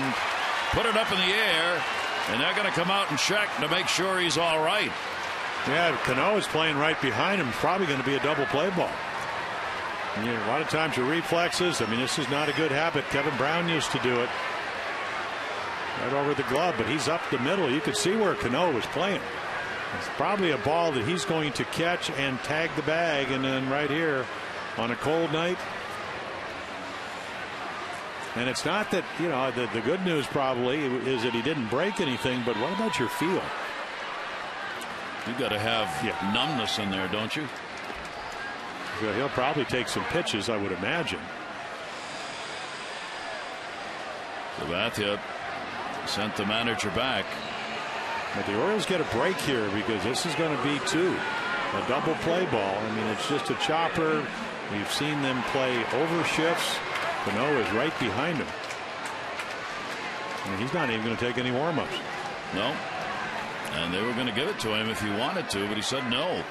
put it up in the air, and they're going to come out and check to make sure he's all right. Yeah, Cano is playing right behind him. Probably going to be a double play ball. And, a lot of times your reflexes, I mean, this is not a good habit. Kevin Brown used to do it. Right over the glove, but he's up the middle. You could see where Cano was playing. It's probably a ball that he's going to catch and tag the bag, and then right here on a cold night. And it's not that, the good news probably is that he didn't break anything, but what about your feel? You've got to have numbness in there, don't you? So he'll probably take some pitches, I would imagine. Sabathia sent the manager back. But the Orioles get a break here because this is going to be 2. A double play ball. I mean, it's just a chopper. We've seen them play over shifts. Cano is right behind him. And he's not even going to take any warm-ups. No. And they were going to give it to him if he wanted to, but he said no.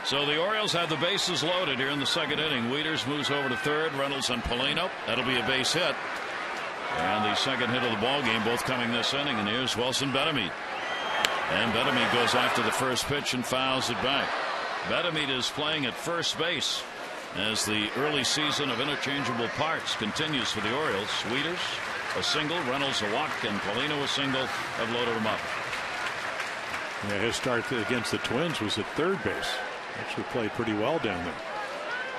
So the Orioles have the bases loaded here in the second inning. Wieters moves over to third. Reynolds and Polino. That'll be a base hit. And the second hit of the ball game, both coming this inning. And here's Wilson Betemit. And Betemit goes after the first pitch and fouls it back. Betemit is playing at first base as the early season of interchangeable parts continues for the Orioles. Wieters a single, Reynolds a walk, and Polino a single have loaded him up. Yeah, his start against the Twins was at third base. Actually played pretty well down there.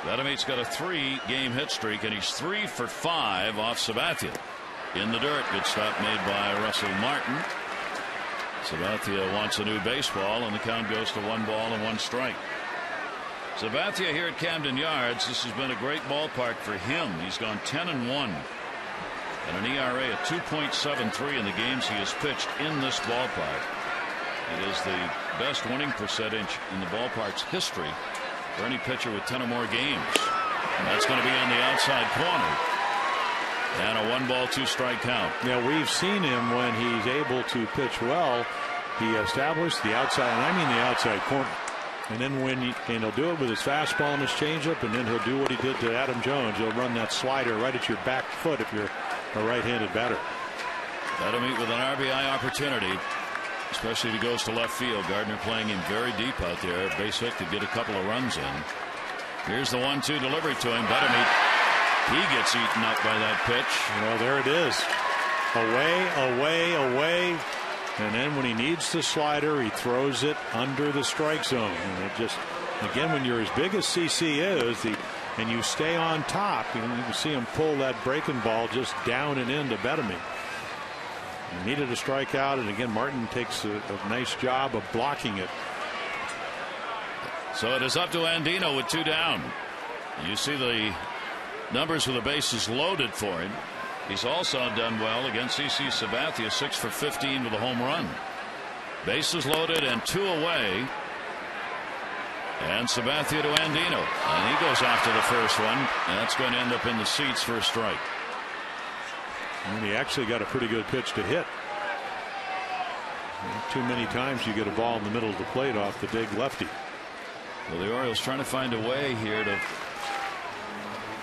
Betemit's got a 3-game hit streak, and he's 3 for 5 off Sabathia. In the dirt, good stop made by Russell Martin. Sabathia wants a new baseball, and the count goes to 1 ball and 1 strike. Sabathia here at Camden Yards. This has been a great ballpark for him. He's gone 10-1 and an ERA at 2.73 in the games he has pitched in this ballpark. It is the best winning percentage in the ballpark's history for any pitcher with 10 or more games. And that's going to be on the outside corner. And a 1-ball, 2-strike count. Yeah, we've seen him when he's able to pitch well. He established the outside, and I mean the outside corner. And then and he'll do it with his fastball and his changeup, and then he'll do what he did to Adam Jones. He'll run that slider right at your back foot if you're a right-handed batter. Betemit with an RBI opportunity, especially if he goes to left field. Gardner playing him very deep out there. Base hit could get a couple of runs in. Here's the 1-2 delivery to him. Betemit, he gets eaten up by that pitch. Well, there it is. Away. And then when he needs the slider, he throws it under the strike zone. And it just, again, when you're as big as CC is, and you stay on top, you can see him pull that breaking ball just down and into Betemit. He needed a strikeout, and again, Martin takes a nice job of blocking it. So it is up to Andino with 2 down. You see the numbers with the bases loaded for him. He's also done well against CC Sabathia, 6 for 15 with a home run. Bases loaded and 2 away. And Sabathia to Andino. And he goes after the first one. And that's going to end up in the seats for a strike. And he actually got a pretty good pitch to hit. Too many times you get a ball in the middle of the plate off the big lefty. Well, the Orioles trying to find a way here to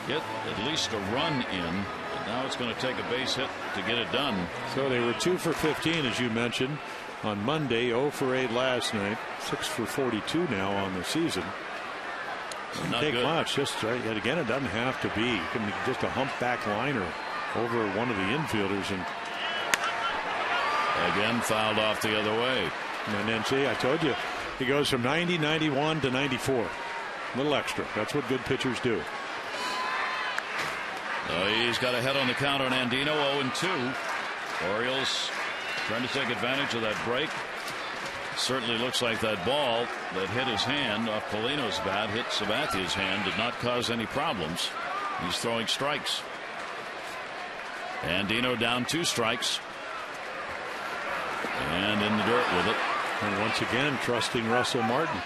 get at least a run in. But now it's going to take a base hit to get it done. So they were 2 for 15, as you mentioned, on Monday. 0 for 8 last night. 6 for 42 now on the season. Not take good. much. Just again, it doesn't have to be. It can be just a humpback liner over one of the infielders, and again fouled off the other way. And then see, I told you, he goes from 90, 91 to 94. A little extra. That's what good pitchers do. He's got a head on the count on Andino, 0-2. Orioles trying to take advantage of that break. Certainly looks like that ball that hit his hand off Polino's bat, hit Sabathia's hand, did not cause any problems. He's throwing strikes. Andino down 2 strikes. And in the dirt with it. And once again, trusting Russell Martin.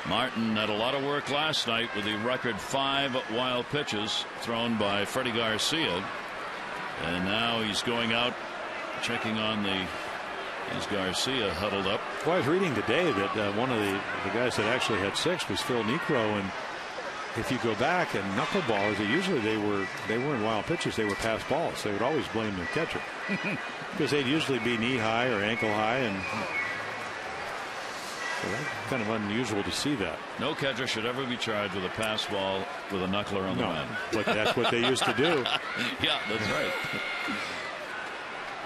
Martin had a lot of work last night with the record 5 wild pitches thrown by Freddie Garcia. And now he's going out checking on is Garcia huddled up. Well, I was reading today that one of the guys that actually had 6 was Phil Niekro, and if you go back and knuckleballers, they weren't wild pitches, they were pass balls. They would always blame the catcher because they'd usually be knee high or ankle high, and so that's kind of unusual to see that. No catcher should ever be charged with a pass ball with a knuckler on the bat. But that's what they used to do. Yeah, that's right.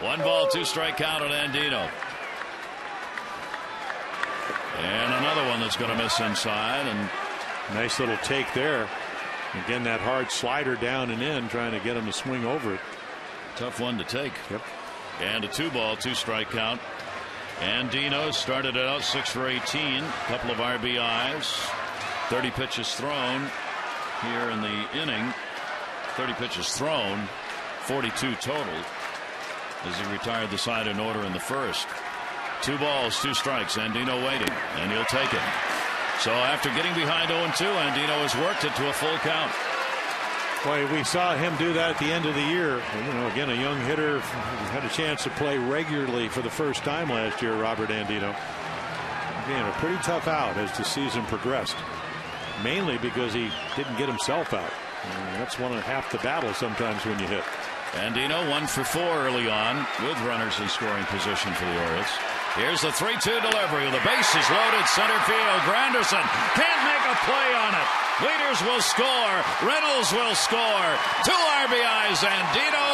1 ball, 2 strike count on Andino. And another one that's going to miss inside. And nice little take there. Again, that hard slider down and in, trying to get him to swing over it. Tough one to take. Yep. And a 2 ball, 2 strike count. Andino started it out 6 for 18. Couple of RBIs. 30 pitches thrown here in the inning. 30 pitches thrown. 42 total. As he retired the side in order in the first. 2 balls, 2 strikes. Andino waiting, and he'll take it. So after getting behind 0-2, Andino has worked it to a full count. Boy, we saw him do that at the end of the year. You know, again, a young hitter had a chance to play regularly for the first time last year, Robert Andino. Again, a pretty tough out as the season progressed, mainly because he didn't get himself out. And that's half the battle sometimes when you hit. Andino 1 for 4 early on with runners in scoring position for the Orioles. Here's the 3-2 delivery. The base is loaded. Center field. Granderson can't make a play on it. Leaders will score. Reynolds will score. 2 RBIs. Andino,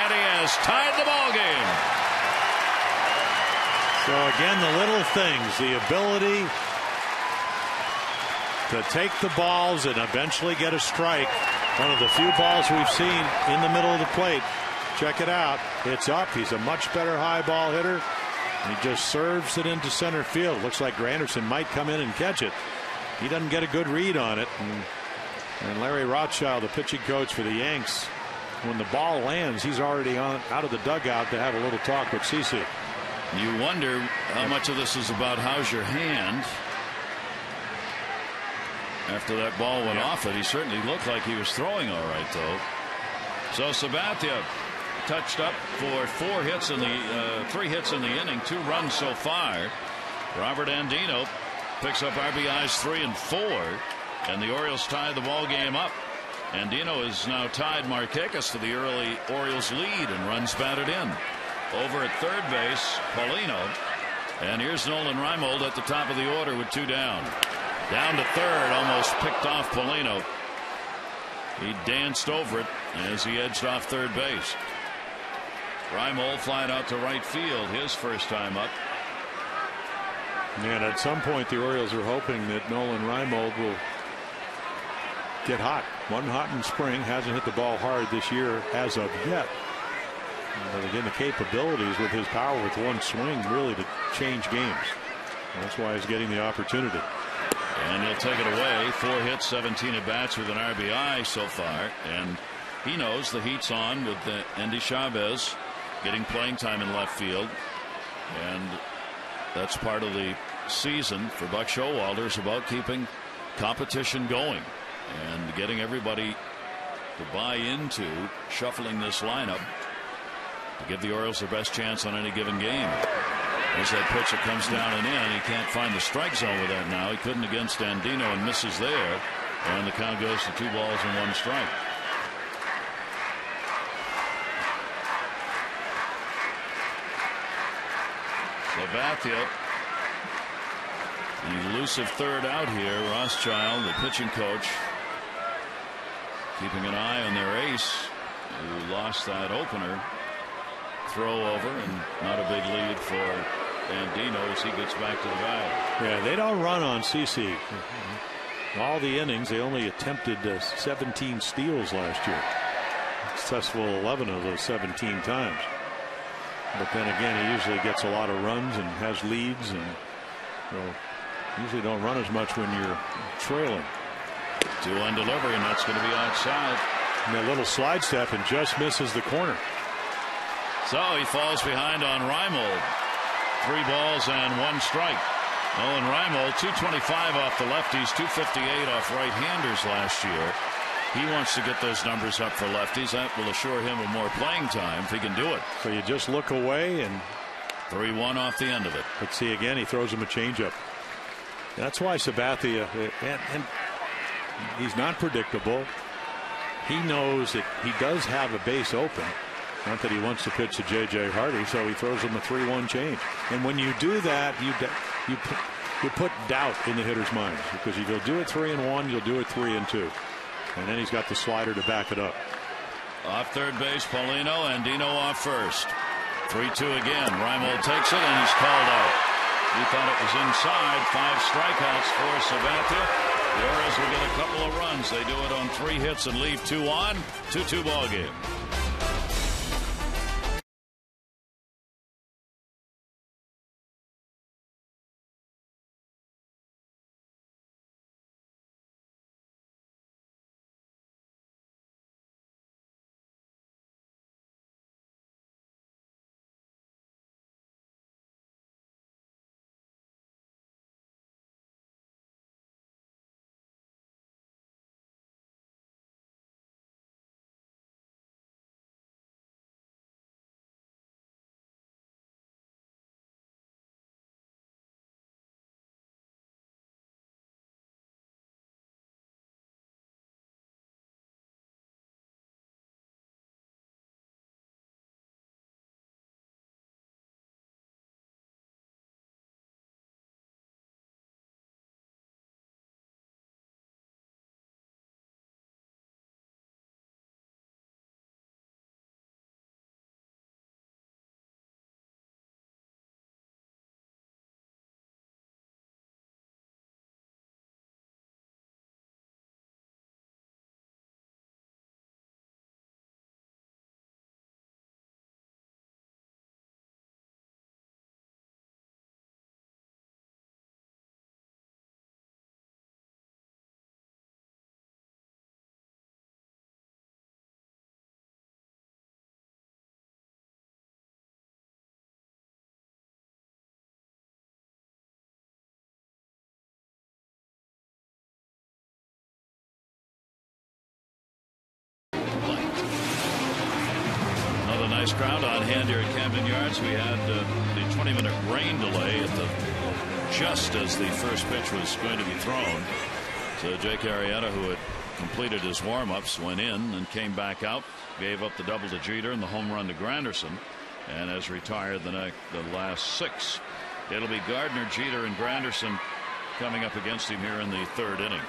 and he has tied the ball game. So again, the little things, the ability to take the balls and eventually get a strike. One of the few balls we've seen in the middle of the plate. Check it out. It's up. He's a much better high ball hitter. He just serves it into center field. Looks like Granderson might come in and catch it. He doesn't get a good read on it. And Larry Rothschild, the pitching coach for the Yanks, when the ball lands, he's already out of the dugout to have a little talk with CC. You wonder how much of this is about how's your hand. After that ball went off it, he certainly looked like he was throwing all right, though. So Sabathia touched up for 4 hits in the 3 hits in the inning, 2 runs so far. Robert Andino picks up RBIs 3 and 4, and the Orioles tie the ball game up. Andino has now tied Markakis to the early Orioles lead and runs batted in. Over at third base, Paulino, and here's Nolan Reimold at the top of the order with 2 down. Down to third, almost picked off Paulino. He danced over it as he edged off third base. Reimold flying out to right field, his first time up. And at some point, the Orioles are hoping that Nolan Reimold will get hot. Wasn't hot in spring, hasn't hit the ball hard this year as of yet. But again, the capabilities with his power with one swing really to change games. That's why he's getting the opportunity. And he'll take it away. 4 hits, 17 at bats with an RBI so far. And he knows the heat's on with Endy Chavez getting playing time in left field. And that's part of the season for Buck Showalter, is about keeping competition going and getting everybody to buy into shuffling this lineup to give the Orioles their best chance on any given game. There's that pitch that comes down and in. He can't find the strike zone with that now. He couldn't against Andino and misses there. And the count goes to 2 balls and 1 strike. Sabathia The elusive third out here. Rothschild, the pitching coach, keeping an eye on their ace, who lost that opener. Throw over, and not a big lead for Andino as he gets back to the bag. Yeah, they don't run on CC. All the innings, they only attempted 17 steals last year. Successful 11 of those 17 times. But then again, he usually gets a lot of runs and has leads, and usually don't run as much when you're trailing. 2-1 delivery, and that's going to be outside. And a little slide step and just misses the corner. So he falls behind on Reimold. 3 balls and 1 strike. Owen Reimold, 225 off the lefties, 258 off right-handers last year. He wants to get those numbers up for lefties. That will assure him of more playing time if he can do it. So you just look away, and 3-1 off the end of it. Let's see again. He throws him a changeup. That's why Sabathia, and he's not predictable. He knows that he does have a base open. Not that he wants to pitch to J.J. Hardy, so he throws him a 3-1 change. And when you do that, you put doubt in the hitter's minds, because if you'll do it 3-1, you'll do it 3-2. And then he's got the slider to back it up. Off third base, Paulino, and Dino off first. 3-2 again. Reimold takes it, and he's called out. He thought it was inside. 5 strikeouts for Sabathia. The Orioles will get a couple of runs. They do it on 3 hits and leave 2 on. 2-2 ball game. Nice crowd on hand here at Camden Yards. We had the 20-minute rain delay just as the first pitch was going to be thrown. So Jake Arrieta, who had completed his warm-ups, went in and came back out, gave up the double to Jeter and the home run to Granderson, and has retired the last 6. It'll be Gardner, Jeter, and Granderson coming up against him here in the 3rd inning.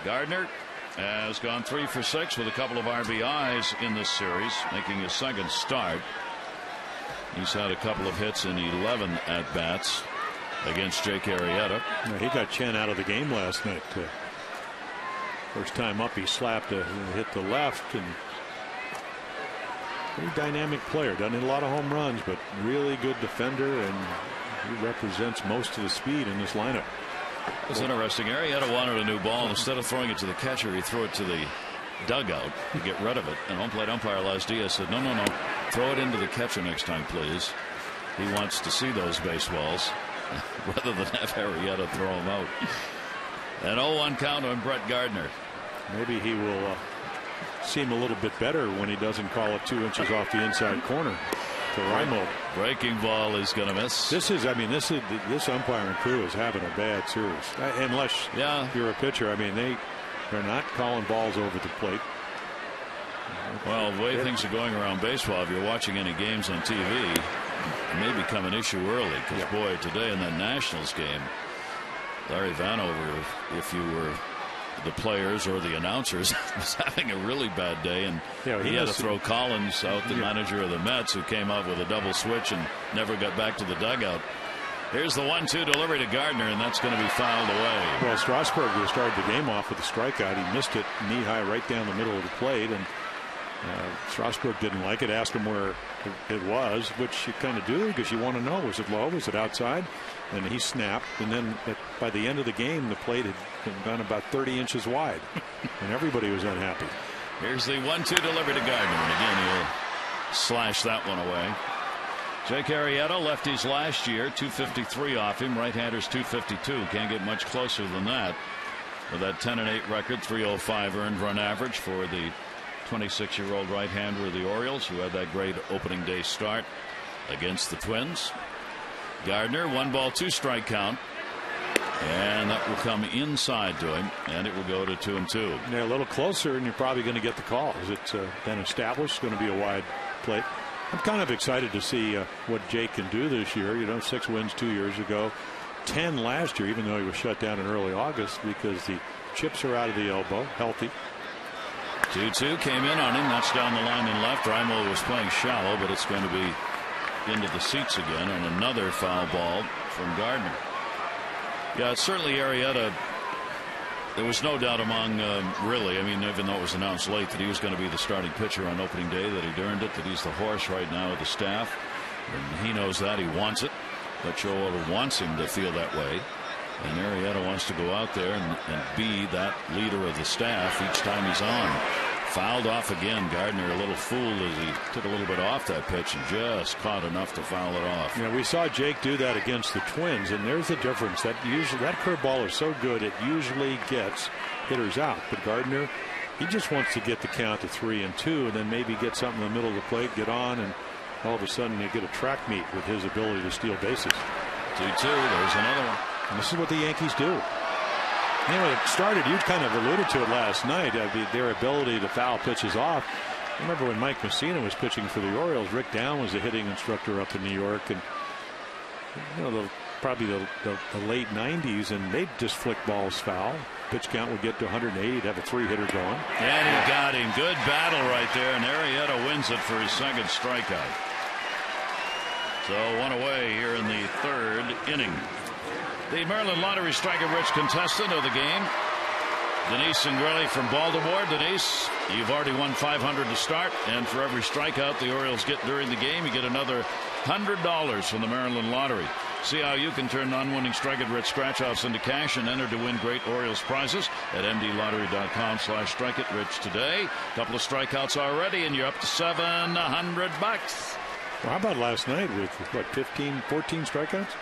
Gardner has gone 3 for 6 with a couple of RBIs in this series, making his 2nd start. He's had a couple of hits in 11 at-bats against Jake Arrieta. He got Chen out of the game last night. First time up, he slapped hit the left, and pretty dynamic player. Doesn't hit a lot of home runs, but really good defender, and he represents most of the speed in this lineup. It's interesting. Arrieta wanted a new ball. Instead of throwing it to the catcher, he threw it to the dugout to get rid of it. And home plate umpire Les Diaz said, no, throw it into the catcher next time, please. He wants to see those baseballs rather than have Arrieta throw them out. An 0-1 count on Brett Gardner. Maybe he will seem a little bit better when he doesn't call it 2 inches off the inside corner to Reimold. Breaking ball is going to miss. This umpiring crew is having a bad series. Unless you're a pitcher. I mean, they're not calling balls over the plate. Well, the way things are going around baseball, if you're watching any games on TV, may become an issue early because, boy, today in that Nationals game, Larry Vanover, if you were the players or the announcers, was having a really bad day, and he had to throw Collins out, the manager of the Mets, who came out with a double switch and never got back to the dugout. Here's the 1-2 delivery to Gardner, and that's going to be fouled away. Well, Strasburg started the game off with a strikeout. He missed it knee high right down the middle of the plate, and Strasburg didn't like it. Asked him where it was, which you kind of do because you want to know, was it low, was it outside? And he snapped, and then by the end of the game, the plate had gone about 30 inches wide, and everybody was unhappy. Here's the 1-2 delivery to Gardner, and again he'll slash that one away. Jake Arrieta, lefties last year, 253 off him. Right-handers 252. Can't get much closer than that. With that 10-8 record, 305 earned run average for the 26-year-old right-hander of the Orioles, who had that great opening day start against the Twins. Gardner, 1-2 count, and that will come inside to him, and it will go to 2-2. Yeah, a little closer, and you're probably going to get the call. Is it been established? It's going to be a wide plate. I'm kind of excited to see what Jake can do this year. 6 wins 2 years ago, 10 last year, even though he was shut down in early August because the chips are out of the elbow, healthy. 2-2 came in on him. That's down the line in left. Reimold was playing shallow, but it's going to be into the seats again on another foul ball from Gardner. Yeah, it's certainly Arrieta. There was no doubt among really, I mean, even though it was announced late that he was going to be the starting pitcher on opening day, that he'd earned it, that he's the horse right now of the staff, and he knows that. He wants it. But Joe Order wants him to feel that way, and Arrieta wants to go out there and be that leader of the staff each time he's on. Fouled off again. Gardner a little fooled as he took a little bit off that pitch and just caught enough to foul it off. Yeah, we saw Jake do that against the Twins, and there's the difference. That curveball is so good it usually gets hitters out. But Gardner, he just wants to get the count to 3-2, and then maybe get something in the middle of the plate, get on, and all of a sudden you get a track meet with his ability to steal bases. 2-2. There's another one. And this is what the Yankees do. It started, you kind of alluded to it last night, their ability to foul pitches off. I remember when Mike Messina was pitching for the Orioles, Rick Down was the hitting instructor up in New York, and probably the late 90s, and they'd just flick balls foul. Pitch count would get to 180, to have a 3-hitter going. And he got him. Good battle right there, and Arrieta wins it for his second strikeout. So one away here in the third inning. The Maryland Lottery striker-rich contestant of the game, Denise Ingrelli from Baltimore. Denise, you've already won $500 to start, and for every strikeout the Orioles get during the game, you get another $100 from the Maryland Lottery. See how you can turn non-winning strike-it-rich scratch-offs into cash and enter to win great Orioles prizes at mdlottery.com/strike-it-rich today. Couple of strikeouts already, and you're up to $700. Well, how about last night with, 14 strikeouts?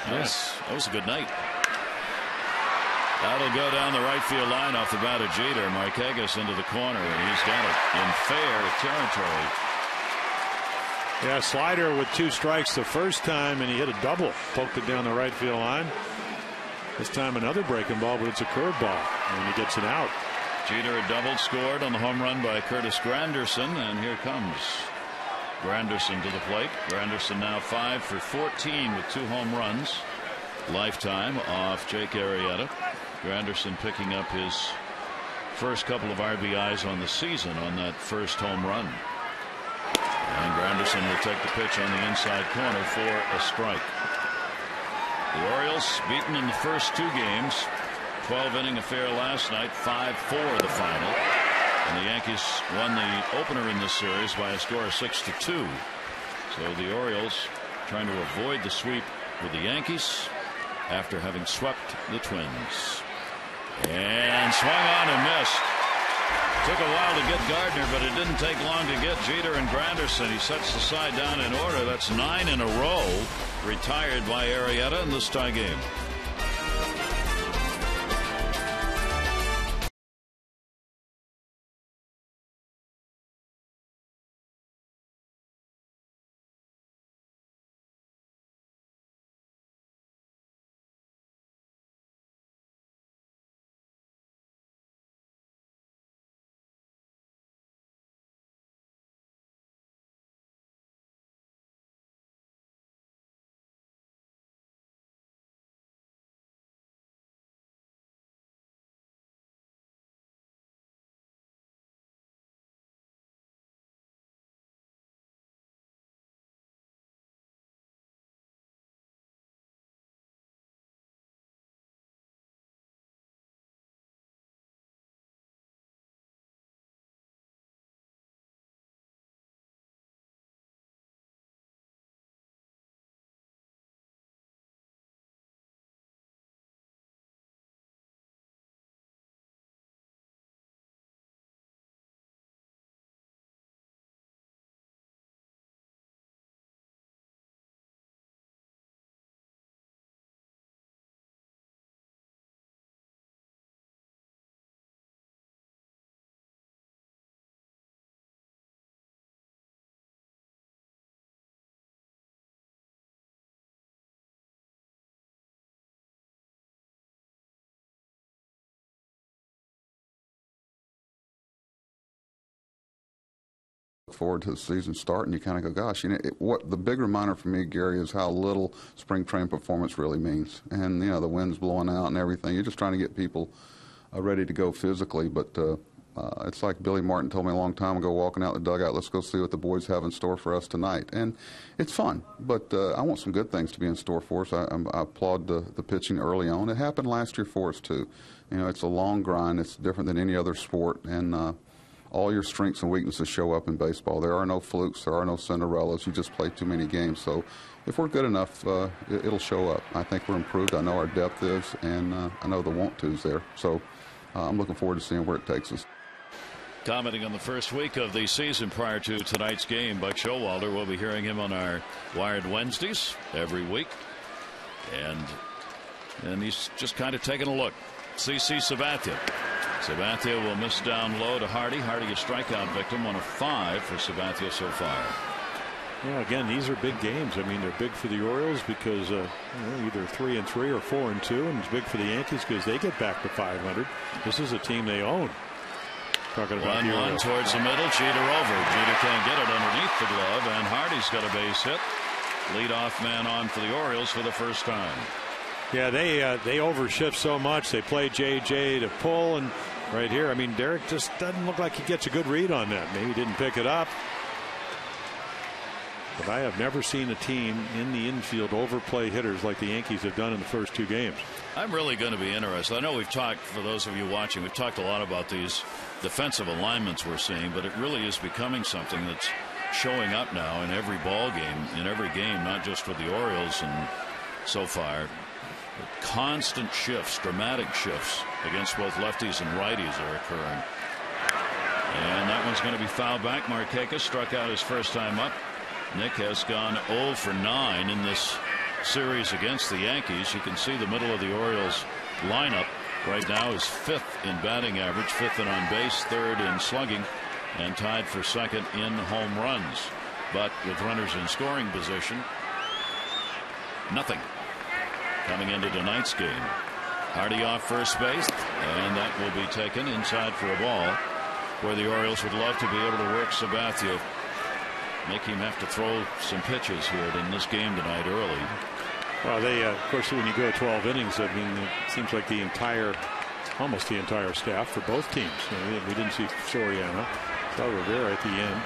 Yes, that was a good night. That'll go down the right field line off the bat of Jeter. Marquez into the corner, and he's got it in fair territory. Yeah, slider with 2 strikes the first time, and he hit a double, poked it down the right field line. This time another breaking ball, but it's a curveball, and he gets it out. Jeter a double scored on the home run by Curtis Granderson, and here comes Granderson to the plate. Granderson now 5 for 14 with 2 home runs lifetime off Jake Arrieta. Granderson picking up his first couple of RBIs on the season on that first home run. And Granderson will take the pitch on the inside corner for a strike. The Orioles beaten in the first 2 games. 12-inning affair last night, 5-4 the final. And the Yankees won the opener in this series by a score of 6-2. So the Orioles trying to avoid the sweep with the Yankees after having swept the Twins. And swung on and missed. Took a while to get Gardner, but it didn't take long to get Jeter and Granderson. He sets the side down in order. That's 9 in a row retired by Arrieta in this tie game. Forward to the season starting, you kind of go, gosh, what the big reminder for me, Gary, is how little spring training performance really means. And the wind's blowing out and everything. You're just trying to get people ready to go physically. But it's like Billy Martin told me a long time ago, walking out the dugout, let's go see what the boys have in store for us tonight. And it's fun, but I want some good things to be in store for us. I applaud the pitching early on. It happened last year for us too. It's a long grind. It's different than any other sport, and all your strengths and weaknesses show up in baseball. There are no flukes. There are no Cinderellas. You just play too many games. So if we're good enough, it'll show up. I think we're improved. I know our depth is, and I know the want-to's there. So I'm looking forward to seeing where it takes us. Commenting on the first week of the season prior to tonight's game, Buck Showalter. We'll be hearing him on our Wired Wednesdays every week. And he's just kind of taking a look. CC Sabathia. Sabathia will miss down low to Hardy. Hardy a strikeout victim, 1 of 5 for Sabathia so far. Yeah, again, these are big games. I mean, they're big for the Orioles because either 3-3 or 4-2, and it's big for the Yankees because they get back to 500. This is a team they own. Talking about 1-1 towards the middle. Jeter over. Jeter can't get it underneath the glove, and Hardy's got a base hit. Leadoff man on for the Orioles for the first time. Yeah, they overshift so much. They play JJ to pull, and right here, I mean, Derek just doesn't look like he gets a good read on that. Maybe he didn't pick it up. But I have never seen a team in the infield overplay hitters like the Yankees have done in the first 2 games. I'm really going to be interested. I know we've talked, for those of you watching, we've talked a lot about these defensive alignments we're seeing, but it really is becoming something that's showing up now in every ball game, in every game, not just for the Orioles and so far. Constant shifts, dramatic shifts against both lefties and righties are occurring. And that one's going to be fouled back. Markakis struck out his first time up. Nick has gone 0 for 9 in this series against the Yankees. You can see the middle of the Orioles lineup right now is 5th in batting average, 5th in on base, 3rd in slugging, and tied for 2nd in home runs. But with runners in scoring position, nothing coming into tonight's game. Hardy off first base, and that will be taken inside for a ball, where the Orioles would love to be able to work Sabathia, make him have to throw some pitches here in this game tonight early. Well, they of course, when you go 12 innings, I mean, it seems like almost the entire staff for both teams. We didn't see Soriano. Saw Rivera at the end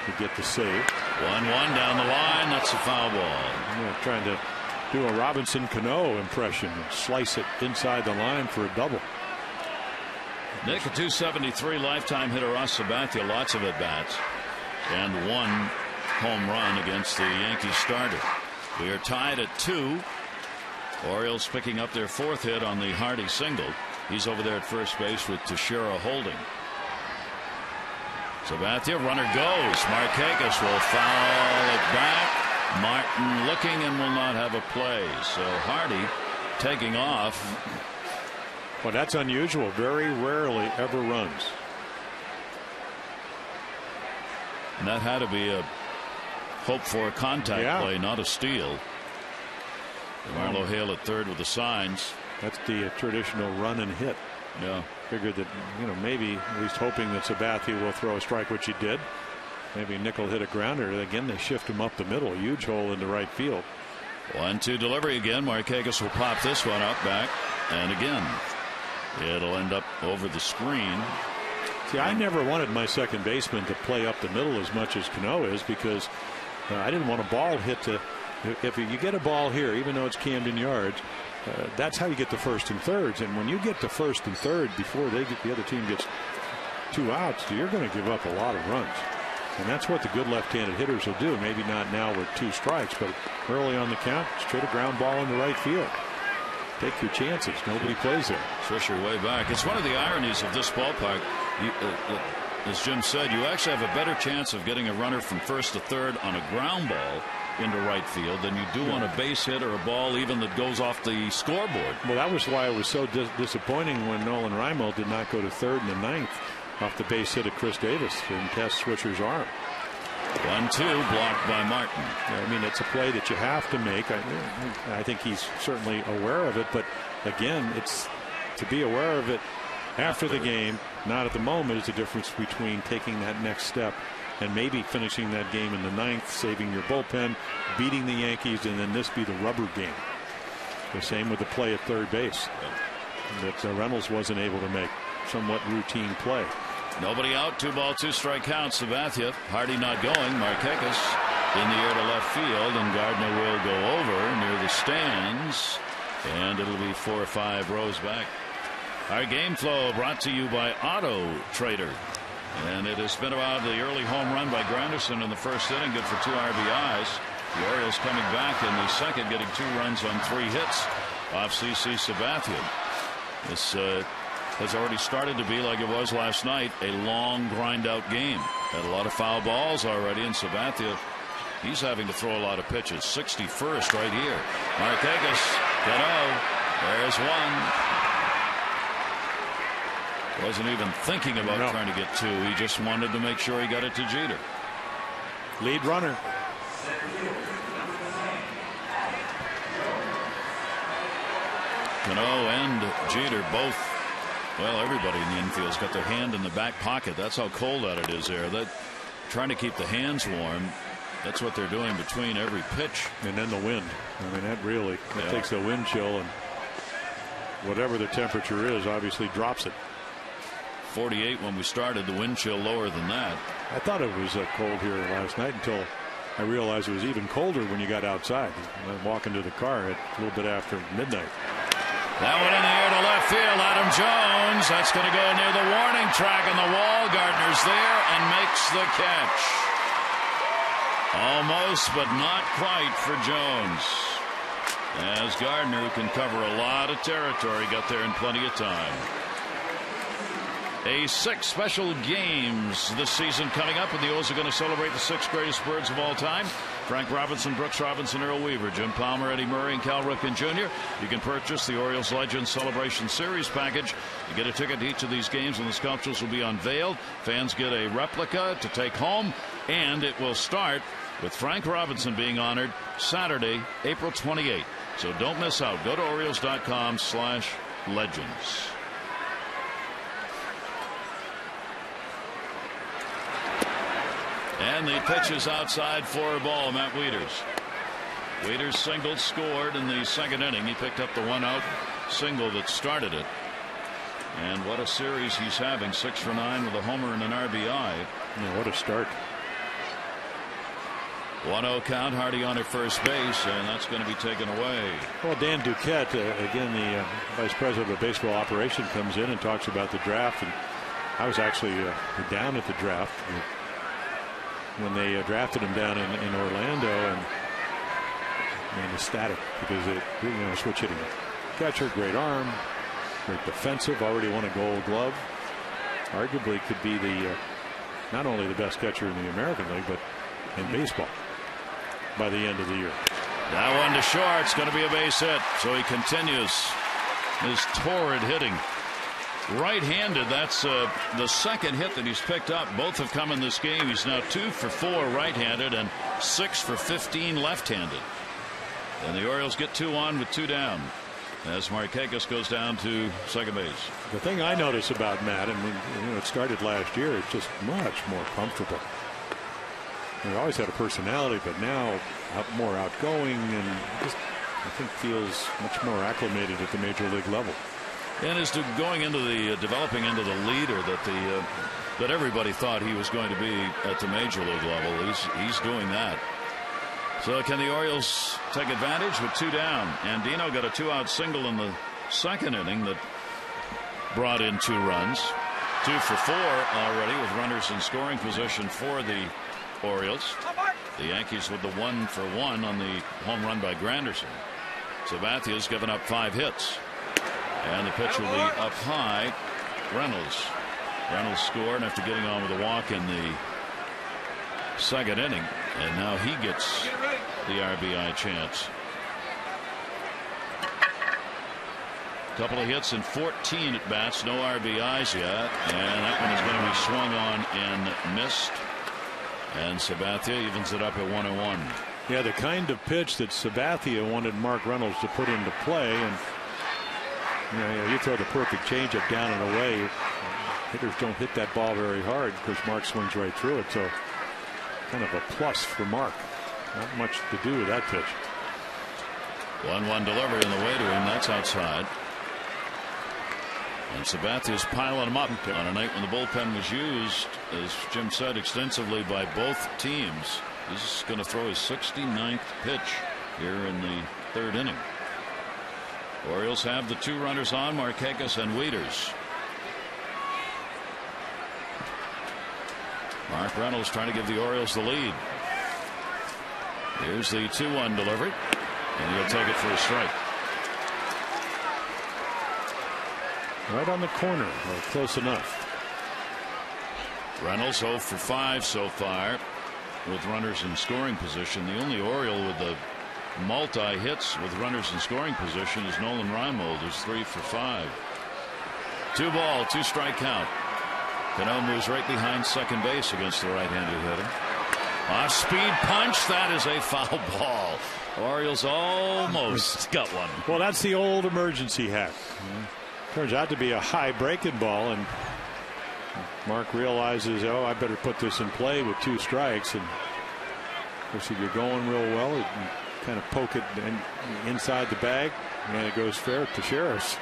to get the save. 1-1 down the line. That's a foul ball. Trying to do a Robinson Cano impression and slice it inside the line for a double. Nick, a .273 lifetime hitter off Sabathia, lots of at bats, and 1 home run against the Yankees starter. We are tied at 2. Orioles picking up their 4th hit on the Hardy single. He's over there at first base with Teixeira holding. Sabathia, runner goes. Markakis will foul it back. Martin looking and will not have a play. So Hardy taking off. Well, that's unusual. Very rarely ever runs. And that had to be a hope for a contact play, not a steal. Marlo Hale at 3rd with the signs. That's the traditional run and hit. Yeah. Figured that, maybe at least hoping that Sabathia will throw a strike, which he did. Maybe Nickel hit a grounder. Again, they shift him up the middle. A huge hole into right field. 1-2 delivery again. Markakis will pop this one up back. And again, it'll end up over the screen. See, I never wanted my second baseman to play up the middle as much as Cano is, because I didn't want a ball hit to. If you get a ball here, even though it's Camden Yards, that's how you get to first and thirds. And when you get to first and third before the other team gets 2 outs, you're going to give up a lot of runs. And that's what the good left-handed hitters will do. Maybe not now with 2 strikes, but early on the count, straight a ground ball into right field. Take your chances. Nobody plays there. Swisher way back. It's one of the ironies of this ballpark. As Jim said, you actually have a better chance of getting a runner from first to third on a ground ball into right field than you do on a base hit or a ball even that goes off the scoreboard. Well, that was why it was so disappointing when Nolan Reimold did not go to third in the 9th off the base hit of Chris Davis and test Swisher's arm. 1-2 blocked by Martin. I mean, it's a play that you have to make. I think he's certainly aware of it, but again, it's to be aware of it after the game, not at the moment, is the difference between taking that next step and maybe finishing that game in the 9th, saving your bullpen, beating the Yankees, and then this be the rubber game. The same with the play at third base that Reynolds wasn't able to make. Somewhat routine play. Nobody out, 2 ball, 2 strike count. Sabathia, Hardy not going. Markakis in the air to left field, and Gardner will go over near the stands, and it'll be 4 or 5 rows back. Our game flow brought to you by Auto Trader, and it has been about the early home run by Granderson in the first inning, good for 2 RBIs. The Orioles coming back in the second, getting 2 runs on 3 hits off CC Sabathia. This has already started to be, like it was last night, a long grind out game. Had a lot of foul balls already, and Sabathia, he's having to throw a lot of pitches. 61st right here. Markakis, there's one. Wasn't even thinking about trying to get 2. He just wanted to make sure he got it to Jeter. Lead runner. Cano and Jeter both, well, everybody in the infield's got their hand in the back pocket. That's how cold out it is there. That trying to keep the hands warm. That's what they're doing between every pitch. And then the wind. I mean, that really takes the wind chill, and whatever the temperature is, obviously drops it. 48 when we started. The wind chill lower than that. I thought it was cold here last night until I realized it was even colder when you got outside. Walking to the car at a little bit after midnight. That one in the air to left field. Adam Jones. That's going to go near the warning track on the wall. Gardner's there and makes the catch. Almost, but not quite for Jones. As Gardner, who can cover a lot of territory, got there in plenty of time. 6 special games this season coming up, and the O's are going to celebrate the 6 greatest birds of all time. Frank Robinson, Brooks Robinson, Earl Weaver, Jim Palmer, Eddie Murray, and Cal Ripken Jr. You can purchase the Orioles Legends Celebration Series package. You get a ticket to each of these games, and the sculptures will be unveiled. Fans get a replica to take home, and it will start with Frank Robinson being honored Saturday, April 28th. So don't miss out. Go to Orioles.com/legends. And the pitch is outside for a ball. Matt Wieters. Wieters singled, scored in the second inning. He picked up the 1-out single that started it. And what a series he's having. 6 for 9 with a homer and an RBI. Yeah, what a start. 1-0 count. Hardy on at first base, and that's going to be taken away. Well, Dan Duquette, again, the vice president of baseball operation, comes in and talks about the draft. And I was actually down at the draft when they drafted him down in Orlando, and ecstatic because it, switch hitting catcher, great arm, great defensive, already won a Gold Glove, arguably could be the not only the best catcher in the American League but in baseball by the end of the year. That one to short. It's going to be a base hit, so he continues his torrid hitting. Right-handed, that's the second hit that he's picked up. Both have come in this game. He's now 2 for 4 right-handed and 6 for 15 left-handed. And the Orioles get 2 on with 2 down as Markakis goes down to second base. The thing I notice about Matt, and it started last year, it's just much more comfortable. He always had a personality, but now more outgoing and just, I think, feels much more acclimated at the major league level. And is going into the developing into the leader that everybody thought he was going to be at the major league level. He's doing that. So can the Orioles take advantage with 2 down? And Dino got a 2-out single in the second inning that brought in 2 runs. 2 for 4 already with runners in scoring position for the Orioles. The Yankees with the 1 for 1 on the home run by Granderson. Sabathia's given up 5 hits. And the pitch will be up high. Reynolds scored after getting on with a walk in the second inning. And now he gets the RBI chance. Couple of hits and 14 at bats. No RBIs yet. And that one is going to be swung on and missed. And Sabathia evens it up at 1-1. Yeah, the kind of pitch that Sabathia wanted Mark Reynolds to put into play. And you throw the perfect changeup down and away. Hitters don't hit that ball very hard because Mark swings right through it. So kind of a plus for Mark. Not much to do with that pitch. 1-1 delivery on the way to him. That's outside. And Sabathia's piling him up on a night when the bullpen was used, as Jim said, extensively by both teams. He's going to throw his 69th pitch here in the third inning. Orioles have the 2 runners on, Markakis and Wieters. Mark Reynolds trying to give the Orioles the lead. Here's the 2-1 delivery, and he'll take it for a strike. Right on the corner, or close enough. Reynolds 0 for 5 so far with runners in scoring position. The only Oriole with the multi-hits with runners in scoring position is Nolan Reimold, who's 3 for 5. 2 ball, 2 strike count. Cano moves right behind second base against the right-handed hitter. Off speed punch. That is a foul ball. Orioles almost got one. Well, that's the old emergency hack. Turns out to be a high breaking ball, and Mark realizes, oh, I better put this in play with 2 strikes. And of course, if you're going real well, you can kind of poke it inside the bag, and it goes fair to Sheriff's.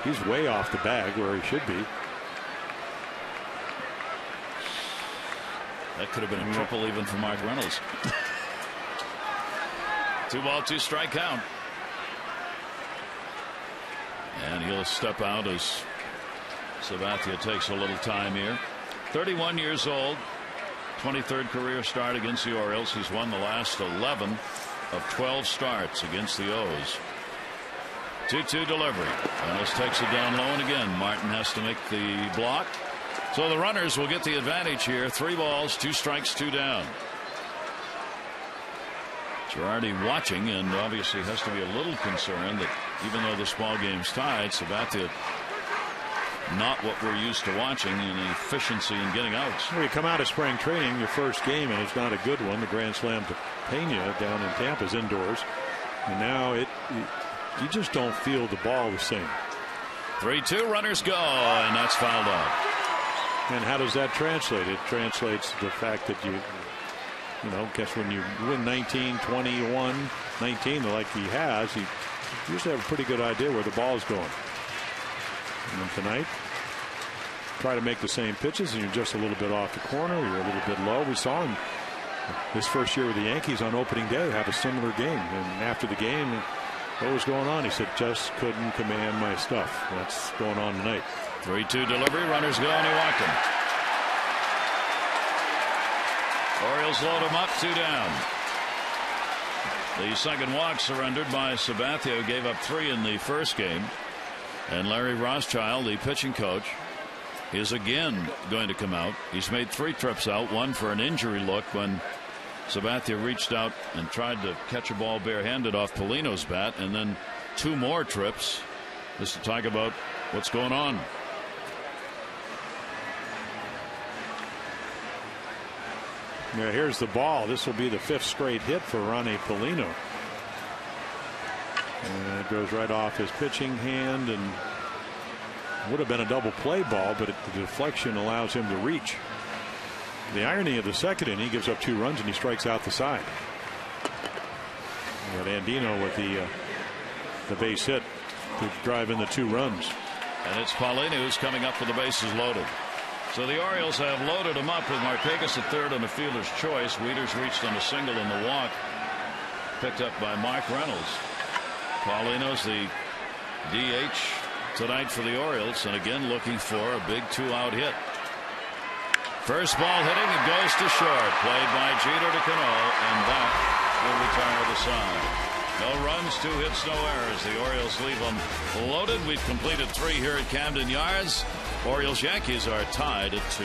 He's way off the bag where he should be. That could have been a triple even for Mark Reynolds. 2 ball, 2 strike count. And he'll step out as Sabathia takes a little time here. 31 years old, 23rd career start against the Orioles. He's won the last 11 of 12 starts against the O's. 2-2 delivery. Reynolds takes it down low, and again Martin has to make the block. So the runners will get the advantage here. 3 balls, 2 strikes, 2 down. Girardi watching, and obviously has to be a little concerned that even though this ball game's tied, Sabathia not what we're used to watching in efficiency in getting outs. Well, you come out of spring training, your first game, and it's not a good one. The grand slam to Pena down in Tampa's indoors, and now you just don't feel the ball the same. 3-2, runners go, and that's fouled off. And how does that translate? It translates to the fact that you guess when you win 19, 21, 19 like he has, you usually have a pretty good idea where the ball is going. And then tonight, try to make the same pitches, and you're just a little bit off the corner, you're a little bit low. We saw him his first year with the Yankees on opening day have a similar game, and after the game, what was going on? He said, just couldn't command my stuff. That's going on tonight. 3-2 delivery, runners go, and he walked him. Orioles load him up, 2 down. The second walk surrendered by Sabathia, who gave up 3 in the first game. And Larry Rothschild, the pitching coach, is again going to come out. He's made 3 trips out, 1 for an injury look when Sabathia reached out and tried to catch a ball barehanded off Polino's bat, and then 2 more trips just to talk about what's going on. Yeah, here's the ball. This will be the 5th straight hit for Ronnie Polino. And it goes right off his pitching hand, and would have been a double play ball, but the deflection allows him to reach. The irony of the second inning, he gives up 2 runs and he strikes out the side. You got Andino with the base hit to drive in the 2 runs. And it's Paulino who's coming up with the bases loaded. So the Orioles have loaded him up with Markakis at third on a fielder's choice. Wieters reached on a single in the walk, picked up by Mark Reynolds. Paulino's the DH tonight for the Orioles, and again looking for a big 2-out hit. First ball hitting, it goes to short. Played by Jeter to Cano, and that will retire the side. No runs, 2 hits, no errors. The Orioles leave them loaded. We've completed 3 here at Camden Yards. Orioles Yankees are tied at 2.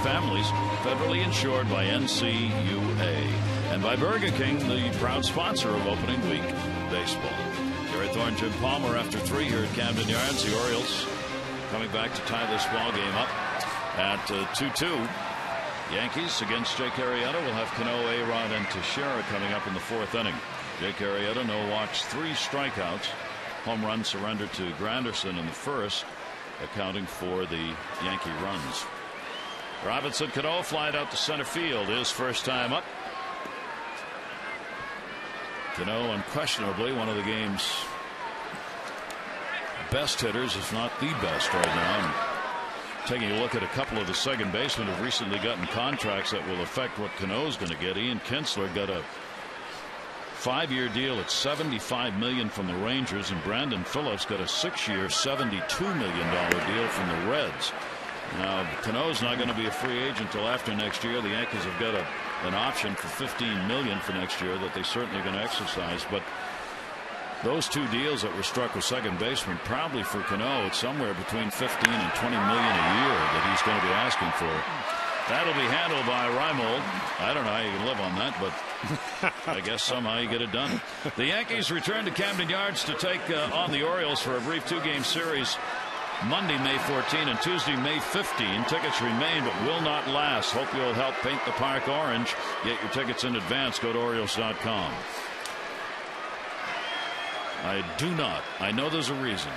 families, federally insured by NCUA. And by Burger King, the proud sponsor of opening week baseball. Gary Thorne, Jim Palmer after 3 here at Camden Yards. The Orioles coming back to tie this ball game up at 2-2. Yankees against Jake Arrieta will have Cano, A-Rod, and Teixeira coming up in the 4th inning. Jake Arrieta, no walks, 3 strikeouts. Home run surrendered to Granderson in the 1st, accounting for the Yankee runs. Robinson Cano flied out to center field, his first time up. Cano unquestionably one of the game's best hitters, if not the best right now. And taking a look at a couple of the second basemen who've recently gotten contracts that will affect what Cano's going to get. Ian Kinsler got a 5-year deal at $75 million from the Rangers, and Brandon Phillips got a 6-year $72 million deal from the Reds. Now Cano's not going to be a free agent until after next year. The Yankees have got an option for $15 million for next year that they certainly are going to exercise. But those 2 deals that were struck with second baseman, probably for Cano, it's somewhere between $15 and $20 million a year that he's going to be asking for. That'll be handled by Reimold. I don't know how you can live on that, but I guess somehow you get it done. The Yankees return to Camden Yards to take on the Orioles for a brief 2-game series Monday, May 14 and Tuesday, May 15. Tickets remain but will not last. Hope you'll help paint the park orange. Get your tickets in advance. Go to Orioles.com. I know there's a reason.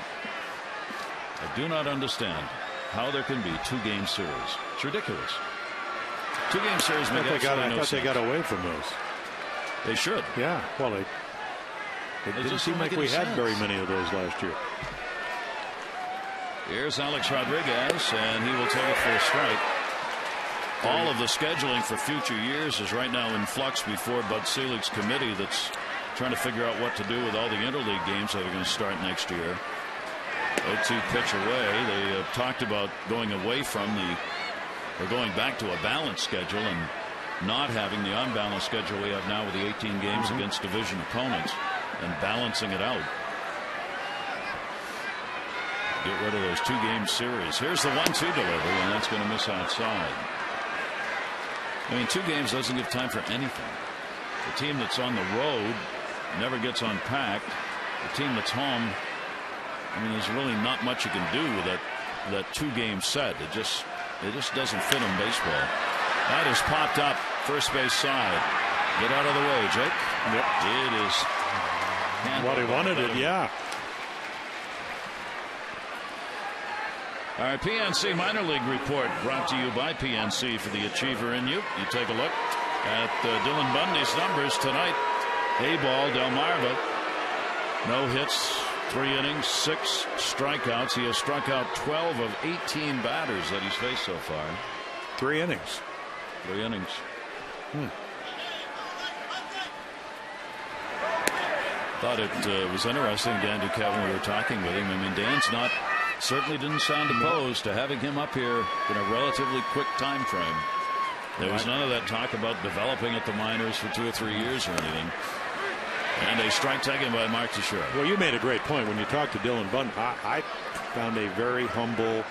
I do not understand how there can be 2-game series. It's ridiculous. 2-game series make absolutely no sense. They got away from those. They should. Yeah. Well, it didn't seem like we had very many of those last year. Here's Alex Rodriguez, and he will take it for a strike. All of the scheduling for future years is right now in flux before Bud Selig's committee that's trying to figure out what to do with all the interleague games that are going to start next year. 0-2 pitch away. They talked about going away from going back to a balanced schedule and not having the unbalanced schedule we have now with the 18 games against division opponents and balancing it out. Get rid of those 2-game series. Here's the 1-2 delivery, and that's going to miss outside. I mean, 2 games doesn't give time for anything. The team that's on the road never gets unpacked. The team that's home, I mean, there's really not much you can do with that 2-game set. It just doesn't fit in baseball. That is popped up first base side. Get out of the way, Jake. Yep. It is what he wanted it, yeah. All right, PNC Minor League Report brought to you by PNC for the Achiever in you. You take a look at Dylan Bundy's numbers tonight. A ball, Delmarva. No hits, 3 innings, 6 strikeouts. He has struck out 12 of 18 batters that he's faced so far. 3 innings. 3 innings. Thought it was interesting, Dan Duquette, when we were talking with him. I mean, Dan's certainly didn't sound opposed to having him up here in a relatively quick time frame. There was none of that talk about developing at the minors for 2 or 3 years or anything. And a strike taken by Mark Teixeira. Well, you made a great point when you talked to Dylan Bundy. I found a very humble,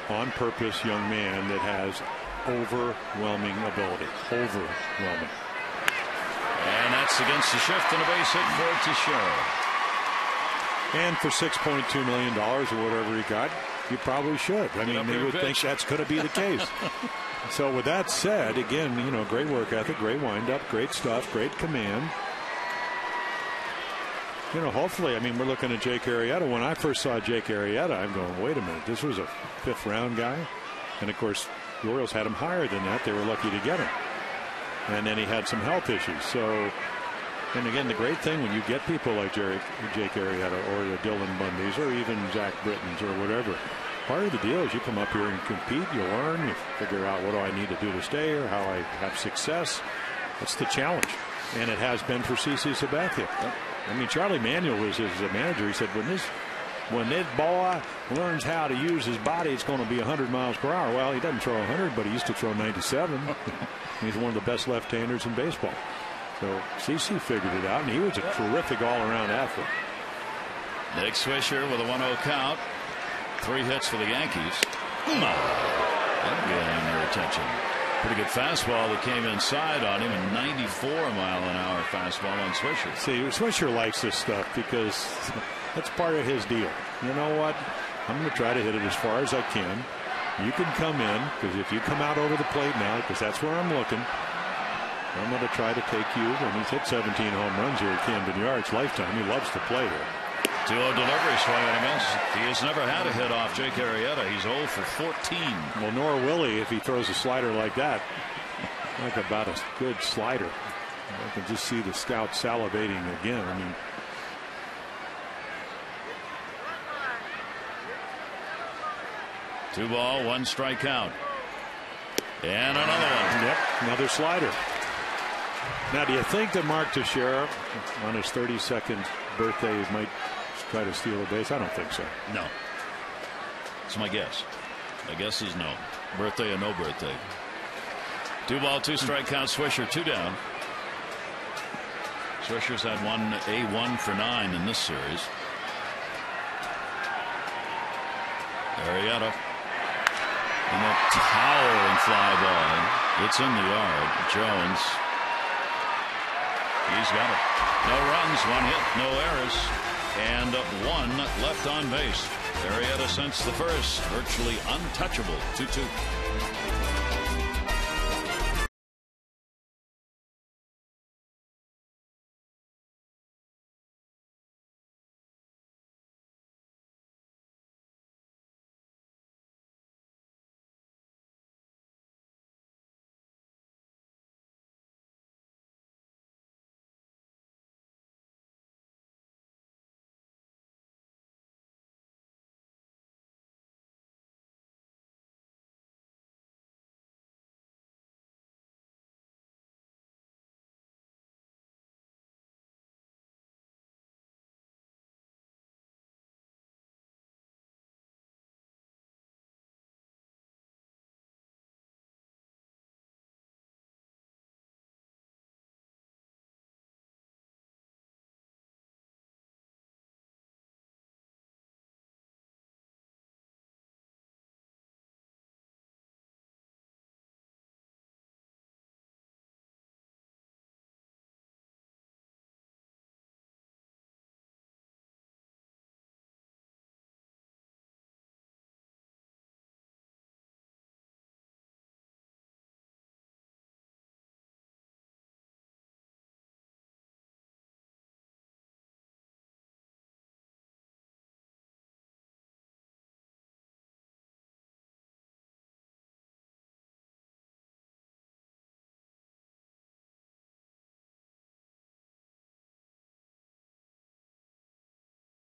on-purpose young man that has overwhelming ability. Overwhelming. And that's against the shift and a base hit for Teixeira. And for $6.2 million or whatever he got, you probably should. I mean, they would think that's going to be the case. So with that said, again, great work ethic, great windup, great stuff, great command. Hopefully, I mean, we're looking at Jake Arrieta. When I first saw Jake Arrieta, I'm going, wait a minute, this was a 5th round guy. And of course, the Orioles had him higher than that. They were lucky to get him. And then he had some health issues. So, and again, the great thing when you get people like Jake Arrieta or the Dylan Bundys or even Zach Britton's or whatever, part of the deal is you come up here and compete, you learn, you figure out what do I need to do to stay here, how I have success. That's the challenge. And it has been for CC Sabathia. I mean, Charlie Manuel was his manager. He said, when this boy learns how to use his body, it's going to be 100 miles per hour. Well, he doesn't throw 100, but he used to throw 97. He's one of the best left-handers in baseball. So CC figured it out, and he was a terrific all-around athlete. Nick Swisher with a 1-0 count. 3 hits for the Yankees. That'll get your attention. Pretty good fastball that came inside on him, and 94-mile-an-hour fastball on Swisher. See, Swisher likes this stuff because that's part of his deal. You know what? I'm going to try to hit it as far as I can. You can come in, because if you come out over the plate now, because that's where I'm looking, I'm going to try to take you. And he's hit 17 home runs here at Camden Yards lifetime. He loves to play here. 2-0 delivery, swing and a miss. He has never had a hit off Jake Arrieta. He's 0 for 14. Well, nor will he if he throws a slider like that. Like about a good slider. I can just see the scout salivating again. I mean, two ball, one strike count. And another one. Yep, another slider. Now, do you think that Mark Teixeira, on his 32nd birthday, might try to steal a base? I don't think so. No. It's my guess. My guess is no. Birthday or no birthday. 2 ball, 2 strike count. Swisher 2 down. Swisher's had a 1 for 9 in this series. Arrieta. And a towering fly ball. It's in the yard. Jones. He's got it. No runs, 1 hit, no errors, and 1 left on base. Arrieta since the first, virtually untouchable. 2-2.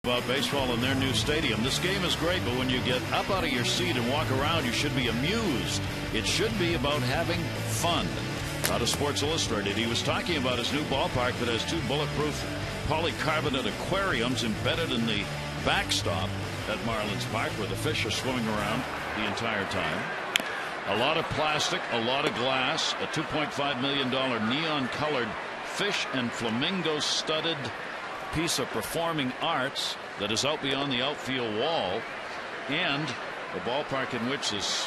About baseball in their new stadium. This game is great, but when you get up out of your seat and walk around, you should be amused. It should be about having fun. Out of Sports Illustrated, he was talking about his new ballpark that has 2 bulletproof polycarbonate aquariums embedded in the backstop at Marlins Park, where the fish are swimming around the entire time. A lot of plastic, a lot of glass, a $2.5 million neon colored fish and flamingo studded piece of performing arts that is out beyond the outfield wall, and a ballpark in which is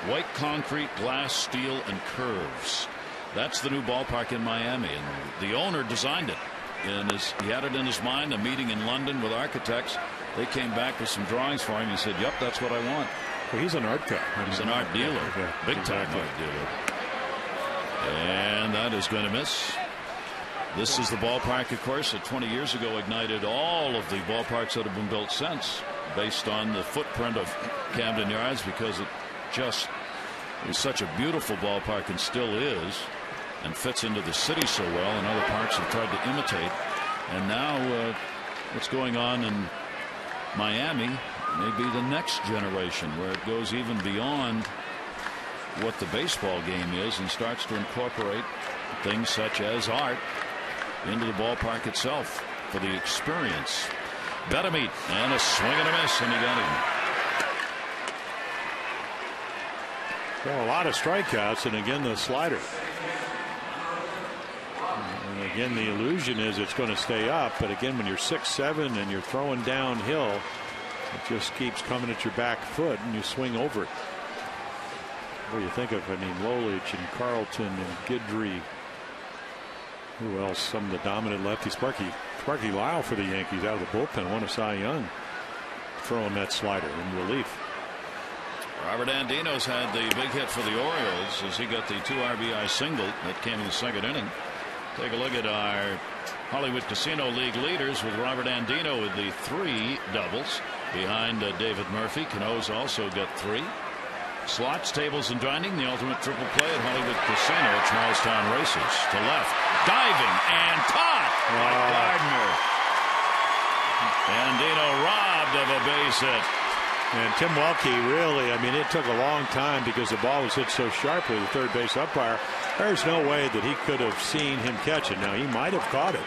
white concrete, glass, steel, and curves. That's the new ballpark in Miami, and the owner designed it. And he had it in his mind, a meeting in London with architects. They came back with some drawings for him. He said, yep, that's what I want. Well, he's an art guy. He's an art dealer. Yeah, big time art dealer. And that is going to miss. This is the ballpark, of course, that 20 years ago ignited all of the ballparks that have been built since, based on the footprint of Camden Yards, because it just is such a beautiful ballpark and still is, and fits into the city so well, and other parks have tried to imitate. And now what's going on in Miami may be the next generation, where it goes even beyond what the baseball game is and starts to incorporate things such as art into the ballpark itself for the experience. Betamete, and a swing and a miss, and he got him. Well, a lot of strikeouts, and again the slider. And again, the illusion is it's going to stay up, but again, when you're 6'7" and you're throwing downhill, it just keeps coming at your back foot and you swing over it. Well, you think of, Lolich and Carlton and Guidry. Who else? Some of the dominant lefties. Sparky Lyle for the Yankees out of the bullpen. Won a Cy Young. Throwing that slider in relief. Robert Andino's had the big hit for the Orioles as he got the 2 RBI single that came in the 2nd inning. Take a look at our Hollywood Casino League leaders with Robert Andino with the 3 doubles behind David Murphy. Cano's also got 3. Slots, tables, and dining, the ultimate triple play at Hollywood Casino at Charlestown Races. To left, diving, and caught by Gardner. Andino robbed of a base hit. And Tim Welke really, it took a long time because the ball was hit so sharply. The third base umpire, there's no way that he could have seen him catch it. Now, he might have caught it,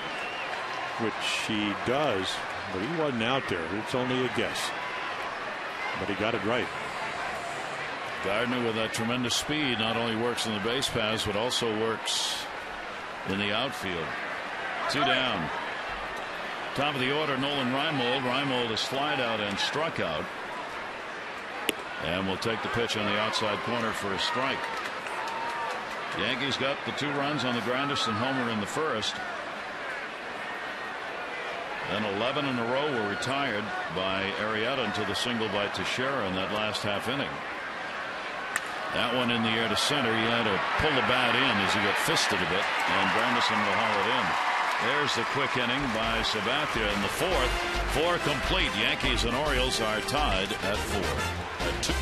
which he does, but he wasn't out there. It's only a guess. But he got it right. Gardner with that tremendous speed not only works in the base paths but also works in the outfield. 2 down. Top of the order, Nolan Reimold. Reimold is flied out and struck out. And will take the pitch on the outside corner for a strike. Yankees got the 2 runs on the Granderson homer in the first. Then 11 in a row were retired by Arrieta until the single by Teixeira in that last half inning. That one in the air to center. He had to pull the bat in as he got fisted a bit, and Granderson will haul it in. There's the quick inning by Sabathia in the 4th. 4 complete. Yankees and Orioles are tied at 4. At 2.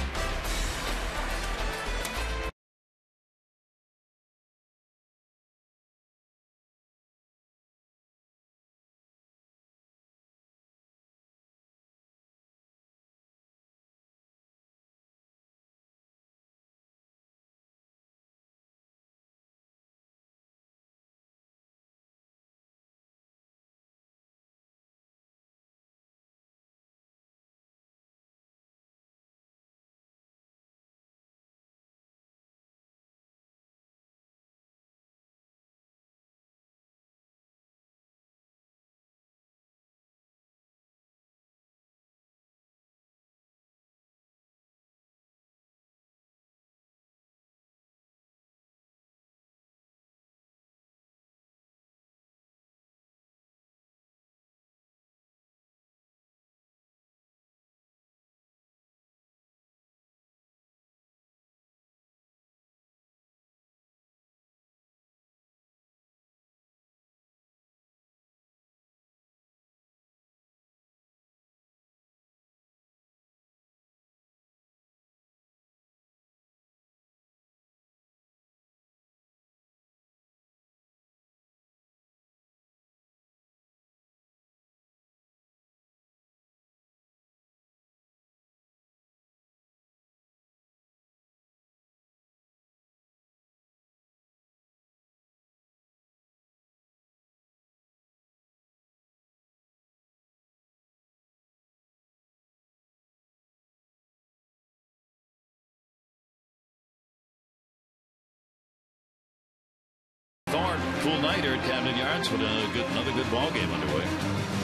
Cool night here at Camden Yards with another good ball game underway.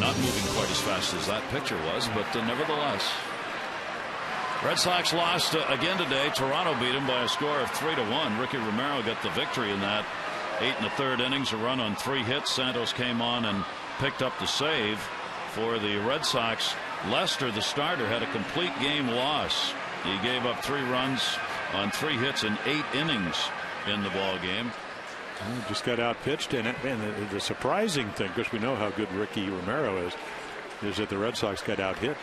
Not moving quite as fast as that pitcher was, but nevertheless. Red Sox lost again today. Toronto beat them by a score of 3-1. Ricky Romero got the victory in that 8 1/3 innings, a run on 3 hits. Santos came on and picked up the save for the Red Sox. Lester, the starter, had a complete game loss. He gave up 3 runs on 3 hits in 8 innings in the ball game. Just got outpitched, and the surprising thing, because we know how good Ricky Romero is that the Red Sox got out hit.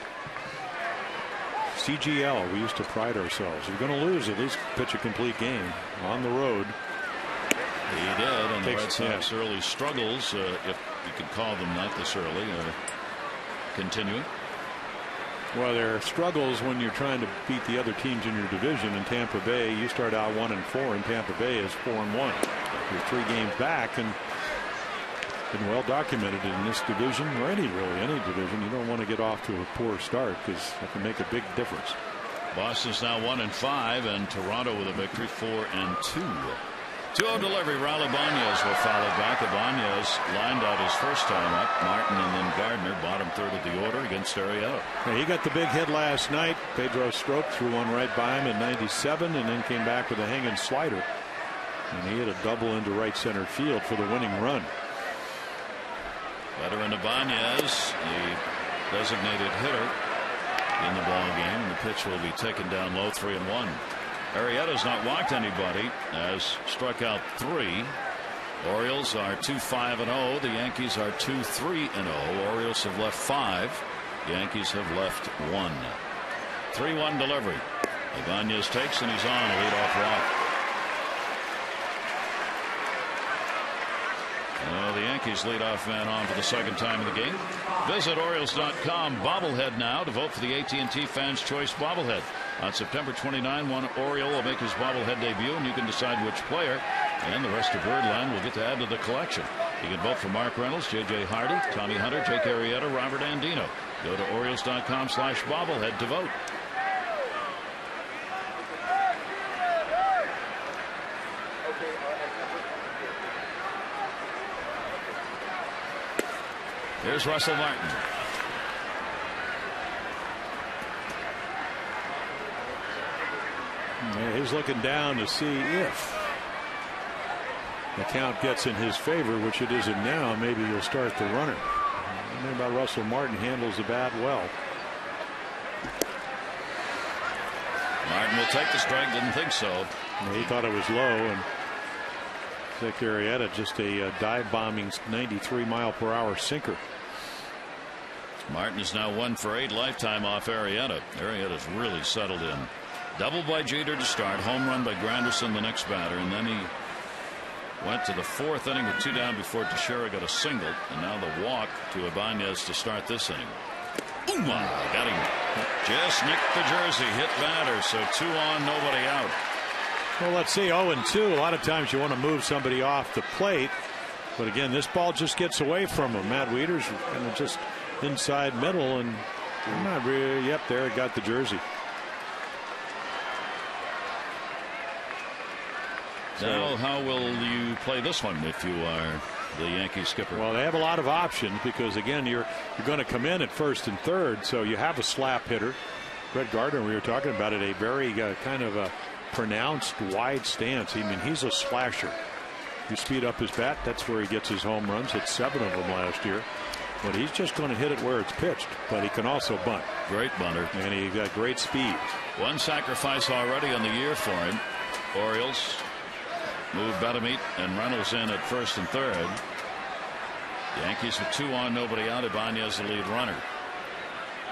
CGL, we used to pride ourselves. If you're going to lose, at least pitch a complete game on the road. He did, and the Red Sox early struggles, if you could call them that this early, continuing. Well, there are struggles when you're trying to beat the other teams in your division. In Tampa Bay, you start out 1-4, and Tampa Bay is 4-1. You're 3 games back, and been well documented in this division, or any division. You don't want to get off to a poor start because that can make a big difference. Boston's now 1-5, and Toronto with a victory 4-2. 2-0 delivery. Raul Ibanez will follow back. Ibanez lined out his first time up. Martin and then Gardner, bottom third of the order against Arrieta. Yeah, he got the big hit last night. Pedro Strop threw one right by him in 97 and then came back with a hanging slider. And he hit a double into right center field for the winning run. Veteran Ibanez, the designated hitter in the ball game, and the pitch will be taken down low, 3-1. Arrieta's not walked anybody, has struck out 3. Orioles are 2-5-0. The Yankees are 2-3-0. Orioles have left 5. Yankees have left 1. 3-1 delivery. Ibanez takes and he's on a leadoff walk. The Yankees leadoff man on for the second time in the game. Visit Orioles.com bobblehead now to vote for the AT&T Fans Choice bobblehead. On September 29, one Oriole will make his bobblehead debut, and you can decide which player and the rest of Birdland will get to add to the collection. You can vote for Mark Reynolds, J.J. Hardy, Tommy Hunter, Jake Arrieta, Robert Andino. Go to Orioles.com/bobblehead to vote. Here's Russell Martin. Yeah, he's looking down to see if the count gets in his favor, which it isn't now. Maybe he'll start the runner. I don't know about Russell Martin. Handles the bat well. Martin will take the strike. Didn't think so. Yeah, he thought it was low, and Jake Arrieta just a dive bombing 93-mile-per-hour sinker. Martin is now 1 for 8 lifetime off Arrieta. Arrieta's really settled in. Double by Jeter to start. Home run by Granderson, the next batter, and then he went to the 4th inning with 2 down before Teixeira got a single, and now the walk to Ibanez to start this inning. Got him. Just nicked the jersey. Hit batter. So 2 on, nobody out. Well, let's see. 0-2. A lot of times you want to move somebody off the plate, but again, this ball just gets away from him. Matt Wieters kind of just inside middle, and not really. Yep, there it got the jersey. Now, how will you play this one if you are the Yankee skipper? Well, they have a lot of options because, again, you're going to come in at first and third, so you have a slap hitter. Brett Gardner, we were talking about it, a very kind of a pronounced wide stance. I mean, he's a slasher. You speed up his bat, that's where he gets his home runs. Hit 7 of them last year. But he's just going to hit it where it's pitched. But he can also bunt. Great bunter. And he got great speed. 1 sacrifice already on the year for him. Orioles move Betemeat and Reynolds in at first and third. Yankees with 2 on, nobody out. Ibanez the lead runner.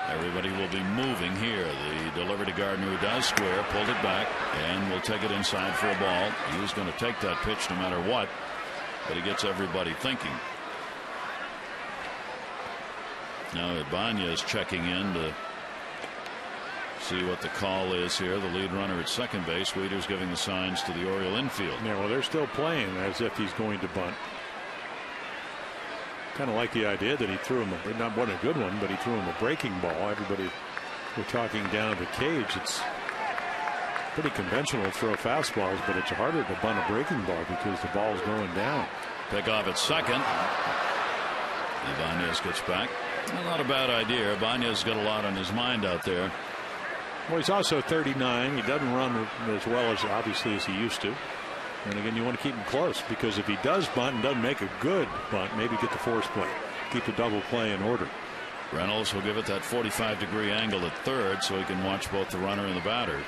Everybody will be moving here. The delivery to Gardner, who does square, pulled it back, and will take it inside for a ball. He was going to take that pitch no matter what, but he gets everybody thinking. Now Ibanez checking in to see what the call is here. The lead runner at second base. Wieters giving the signs to the Oriole infield. Yeah, well, they're still playing as if he's going to bunt. Kind of like the idea that he threw him not one a good one, but he threw him a breaking ball. Everybody, we're talking down at the cage. It's pretty conventional to throw fastballs, but it's harder to bunt a breaking ball because the ball's going down. Pick off at second. Ibanez gets back. Not a bad idea. Ibanez got a lot on his mind out there. Well, he's also 39. He doesn't run as well as obviously as he used to. And again, you want to keep him close because if he does bunt and doesn't make a good bunt, maybe get the force play. Keep the double play in order. Reynolds will give it that 45-degree angle at third so he can watch both the runner and the batter.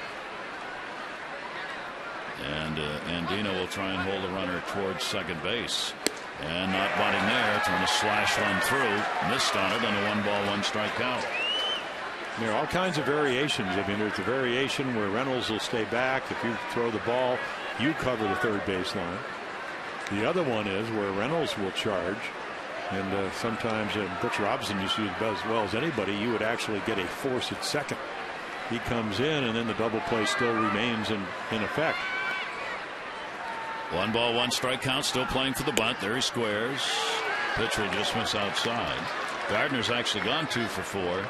And Andino will try and hold the runner towards second base. And not bunting there. Trying to slash one through. Missed on it on a 1-ball, 1-strike count. There are all kinds of variations. I mean, there's a variation where Reynolds will stay back. If you throw the ball, you cover the third base line. The other one is where Reynolds will charge. And sometimes Butch Robinson, you see as well as anybody, you would actually get a force at second. He comes in and then the double play still remains in effect. 1-ball, 1-strike count, still playing for the bunt. There he squares. Pitch will just miss outside. Gardner's actually gone 2 for 4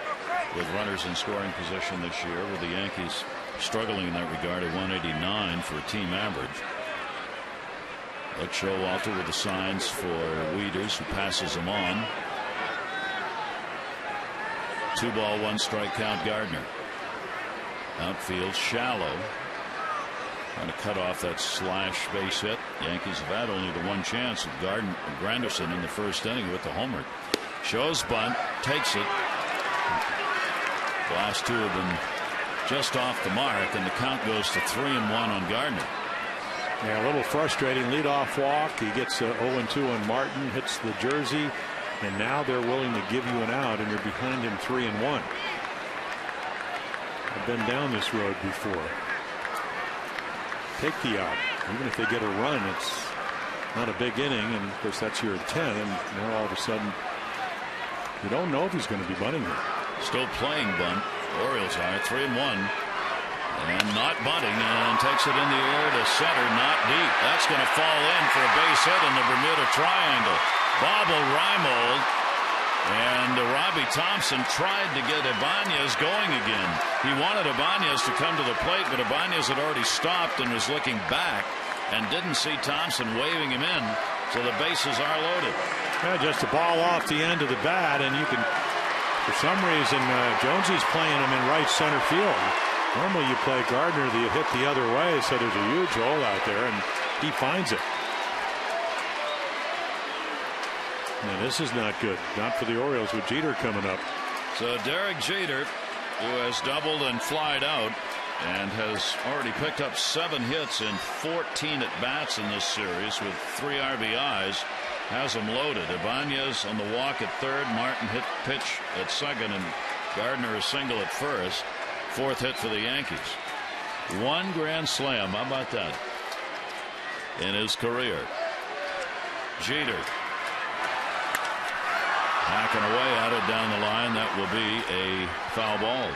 with runners in scoring position this year, with the Yankees struggling in that regard at 189 for a team average. Let's show Walter with the signs for Wieters, who passes him on. 2 ball, 1 strike count. Gardner. Outfield shallow. Trying to cut off that slash base hit. Yankees have had only the 1 chance of Granderson in the first inning with the homer. Shows bunt, takes it. The last 2 have been just off the mark, and the count goes to 3-1 on Gardner. Yeah, a little frustrating leadoff walk. He gets 0-2 on Martin, hits the jersey, and now they're willing to give you an out, and you're behind him 3-1. I've been down this road before. Take the out. Even if they get a run, it's not a big inning, and of course that's your intent, and now all of a sudden you don't know if he's going to be bunting it. Still playing bunt. Orioles are 3-1. And not bunting, and takes it in the air to center, not deep. That's going to fall in for a base hit in the Bermuda Triangle. Bobble Reimold, and Robbie Thompson tried to get Ibanez going again. He wanted Ibanez to come to the plate, but Ibanez had already stopped and was looking back and didn't see Thompson waving him in, so the bases are loaded. Yeah, just a ball off the end of the bat, and you can, for some reason, Jonesy's playing him in right center field. Normally you play Gardner, you hit the other way, so there's a huge hole out there, and he finds it. And this is not good. Not for the Orioles with Jeter coming up. So Derek Jeter, who has doubled and flied out and has already picked up 7 hits in 14 at-bats in this series with 3 RBIs, has them loaded. Ibanez on the walk at third, Martin hit pitch at second, and Gardner a single at first. 4th hit for the Yankees. 1 grand slam. How about that? In his career. Jeter hacking away at it down the line. That will be a foul ball.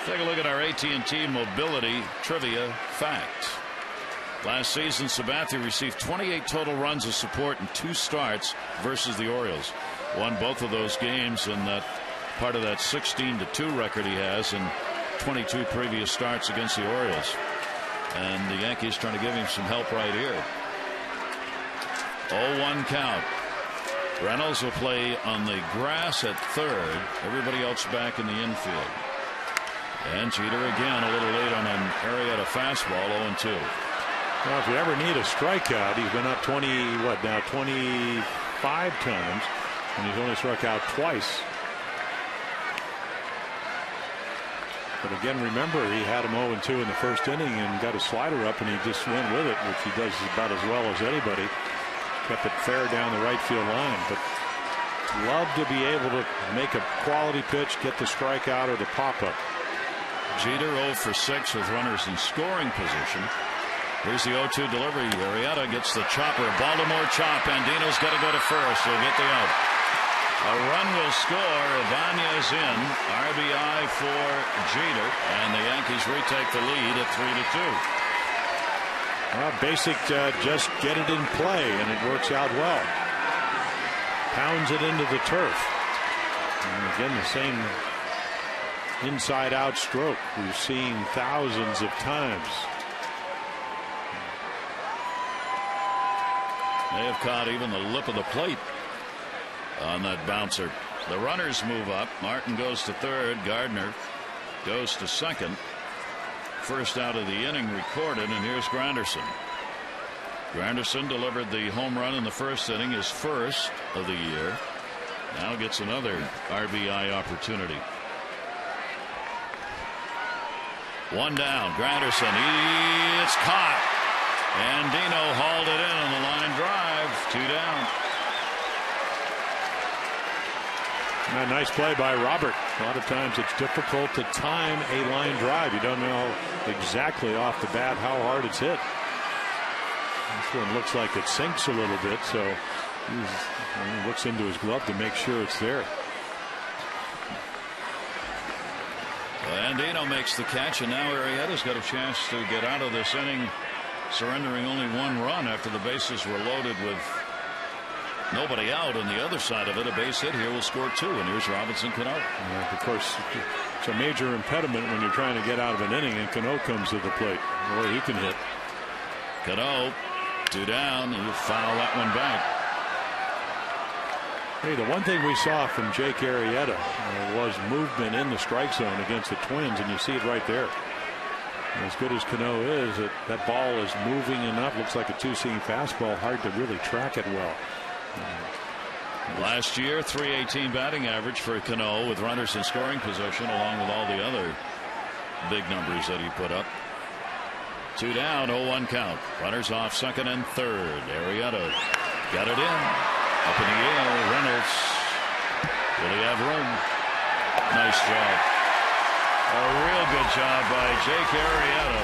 Take a look at our AT&T mobility trivia fact. Last season, Sabathia received 28 total runs of support in 2 starts versus the Orioles. Won both of those games, and that part of that 16-2 record he has in 22 previous starts against the Orioles. And the Yankees trying to give him some help right here. 0-1 count. Reynolds will play on the grass at third. Everybody else back in the infield. And Jeter again a little late on an Arrieta fastball. 0-2. Well, if you ever need a strikeout, he's been up 25 times, and he's only struck out twice. But again, remember, he had him 0-2 in the first inning and got a slider up, and he just went with it, which he does about as well as anybody. Kept it fair down the right field line, but love to be able to make a quality pitch, get the strikeout or the pop-up. Jeter 0 for 6 with runners in scoring position. Here's the 0-2 delivery. Arrieta gets the chopper. Baltimore chop. Andino's got to go to first. He'll get the out. A run will score. Ibanez in. RBI for Jeter. And the Yankees retake the lead at 3-2. Well, basic, just get it in play, and it works out well. Pounds it into the turf. And again, the same inside-out stroke we've seen thousands of times. May have caught even the lip of the plate on that bouncer. The runners move up. Martin goes to third. Gardner goes to second. First out of the inning recorded, and here's Granderson. Granderson delivered the home run in the first inning, his first of the year. Now gets another RBI opportunity. 1 down. Granderson. It's caught. And Dino hauled it in on the line drive. 2 down. A nice play by Robert. A lot of times it's difficult to time a line drive. You don't know exactly off the bat how hard it's hit. This one looks like it sinks a little bit, so he looks into his glove to make sure it's there. Andino makes the catch, and now Arrieta's got a chance to get out of this inning, surrendering only 1 run after the bases were loaded with nobody out. On the other side of it, a base hit here will score 2, and here's Robinson Cano. Of course, it's a major impediment when you're trying to get out of an inning, and Cano comes to the plate. Boy, he can hit. Cano 2 down. You foul that one back. Hey, the one thing we saw from Jake Arrieta was movement in the strike zone against the Twins, and you see it right there. As good as Cano is, that ball is moving enough. Looks like a two-seam fastball. Hard to really track it well. Last year, .318 batting average for Cano with runners in scoring position, along with all the other big numbers that he put up. 2 down, 0-1 count. Runners off second and third. Arrieta got it in. Up in the air, Reynolds. Will he have room? Nice job. A real good job by Jake Arrieta.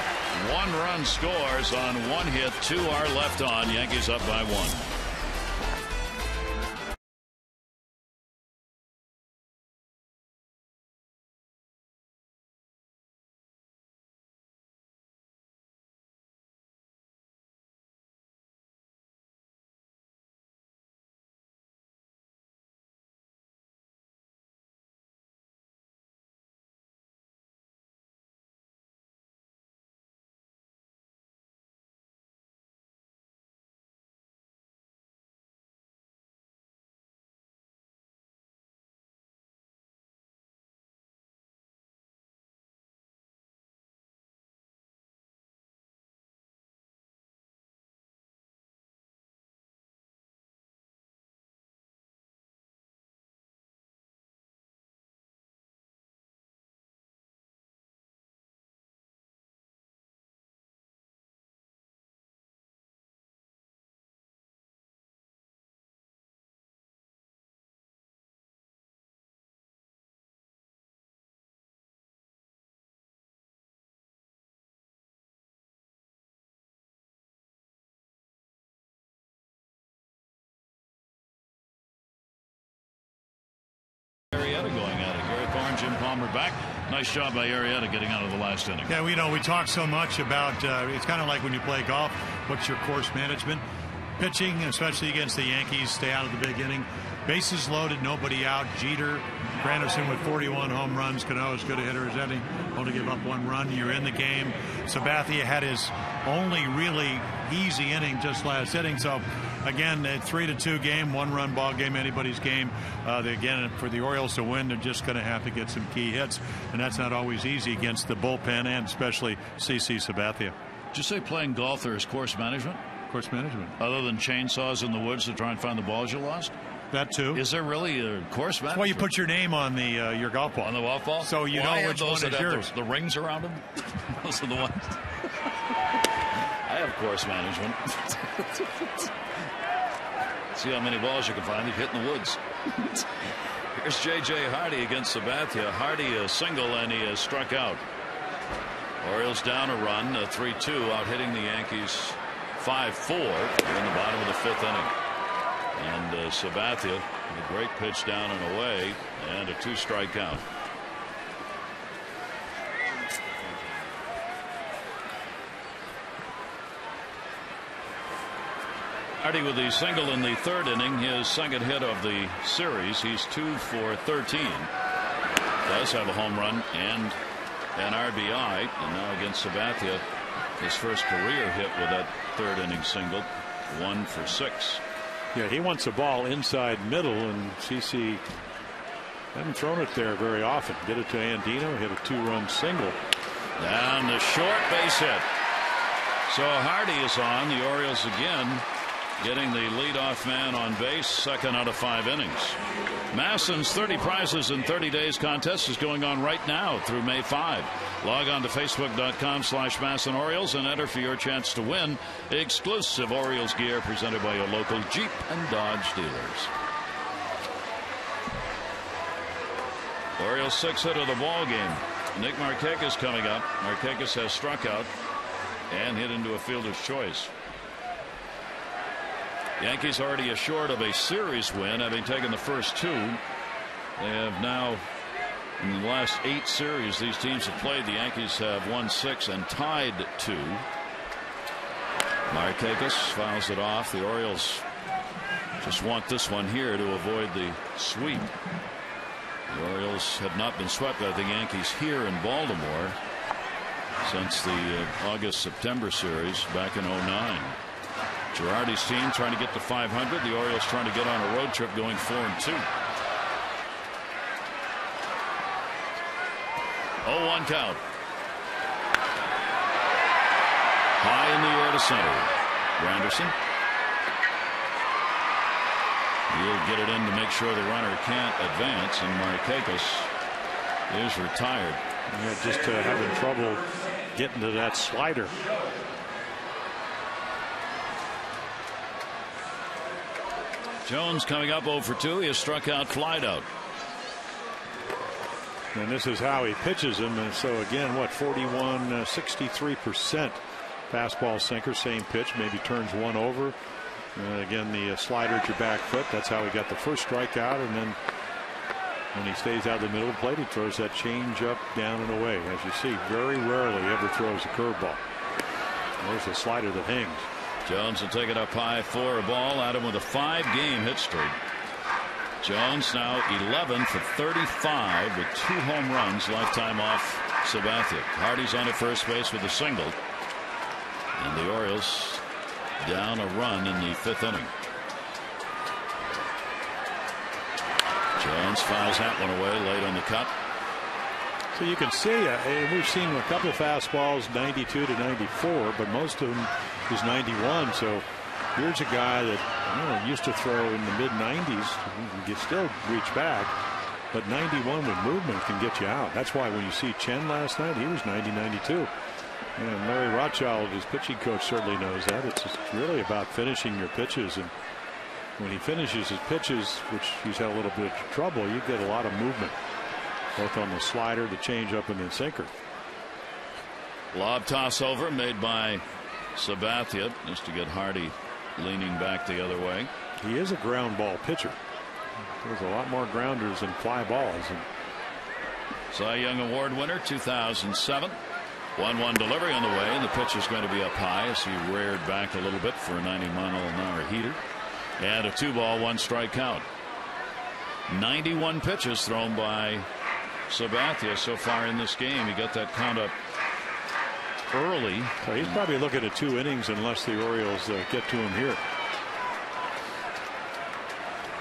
1 run scores on 1 hit. 2 are left on. Yankees up by 1. Arrieta going at it. Gary Thorne, Jim Palmer back. Nice job by Arrieta getting out of the last inning. Yeah, we talk so much about it's kind of like when you play golf. What's your course management? Pitching, especially against the Yankees, stay out of the big inning. Bases loaded, nobody out. Jeter, Granderson with 41 home runs. Cano as good a hitter as any. Only give up 1 run. You're in the game. Sabathia had his only really easy inning just last inning. So, again, a 3-2 game, 1-run ball game, anybody's game. Again, for the Orioles to win, they're just going to have to get some key hits. And that's not always easy against the bullpen and especially CC Sabathia. Did you say playing golf there is course management? Course management. Other than chainsaws in the woods to try and find the balls you lost? That too. Is there really a course management? Well, you put your name on the your golf ball. On the golf ball? So you know which one is yours. The rings around them? Those are the ones. I have course management. See how many balls you can find if you hit in the woods. Here's J.J. Hardy against Sabathia. Hardy a single and he has struck out. Orioles down a run, 3-2, out hitting the Yankees 5-4 in the bottom of the 5th inning. And Sabathia, a great pitch down and away, and a 2-strike count. Hardy with the single in the 3rd inning, his 2nd hit of the series. He's 2 for 13. Does have a home run and an RBI, and now against Sabathia, his first career hit with that 3rd inning single, 1 for 6. Yeah, he wants the ball inside middle, and CC hadn't thrown it there very often. Get it to Andino, hit a 2-run single. Down the short, base hit. So Hardy is on. The Orioles again getting the leadoff man on base, 2nd out of 5 innings. Masson's 30 prizes in 30 days contest is going on right now through May 5. Log on to Facebook.com/Masson Orioles and enter for your chance to win exclusive Orioles gear presented by your local Jeep and Dodge dealers. Orioles 6th hit of the ball game. Nick Markakis coming up. Markakis has struck out and hit into a fielder's choice. Yankees already assured of a series win, having taken the first 2. They have now, in the last 8 series these teams have played, the Yankees have won 6 and tied 2. Markakis fouls it off. The Orioles just want this one here to avoid the sweep. The Orioles have not been swept by the Yankees here in Baltimore since the August-September series back in 09. Girardi's team trying to get to 500. The Orioles trying to get on a road trip going 4-2. 0-1 count. High in the air to center. Granderson. He'll get it in to make sure the runner can't advance, and Markakis is retired. Yeah, just having trouble getting to that slider. Jones coming up 0 for 2. He has struck out, flied out. And this is how he pitches him. And so again, what, 63% fastball sinker, same pitch, maybe turns one over. Again, the slider at your back foot. That's how he got the first strikeout. And then when he stays out of the middle of the plate, he throws that change up, down, and away. As you see, very rarely ever throws a curveball. There's the slider that hangs. Jones will take it up high for a ball. Adam with a 5-game hit streak. Jones now 11 for 35 with 2 home runs, lifetime off Sabathia. Hardy's on at first base with a single. And the Orioles down a run in the 5th inning. Jones fouls that one away late on the cut. So you can see we've seen a couple of fastballs 92 to 94, but most of them is 91. So here's a guy that used to throw in the mid-90s. You can still reach back, but 91 with movement can get you out. That's why when you see Chen last night, he was 90-92. And Larry Rothschild, his pitching coach, certainly knows that. It's really about finishing your pitches. And when he finishes his pitches, which he's had a little bit of trouble, you get a lot of movement, both on the slider, the changeup, and the sinker. Lob toss over made by Sabathia, just to get Hardy leaning back the other way. He is a ground ball pitcher. There's a lot more grounders than fly balls. Cy Young Award winner 2007. 1-1 delivery on the way, and the pitch is going to be up high as he reared back a little bit for a 90-mile-an-hour heater. And a 2-ball, 1-strike count. 91 pitches thrown by Sabathia so far in this game. He got that count up early. So he's probably looking at 2 innings unless the Orioles get to him here.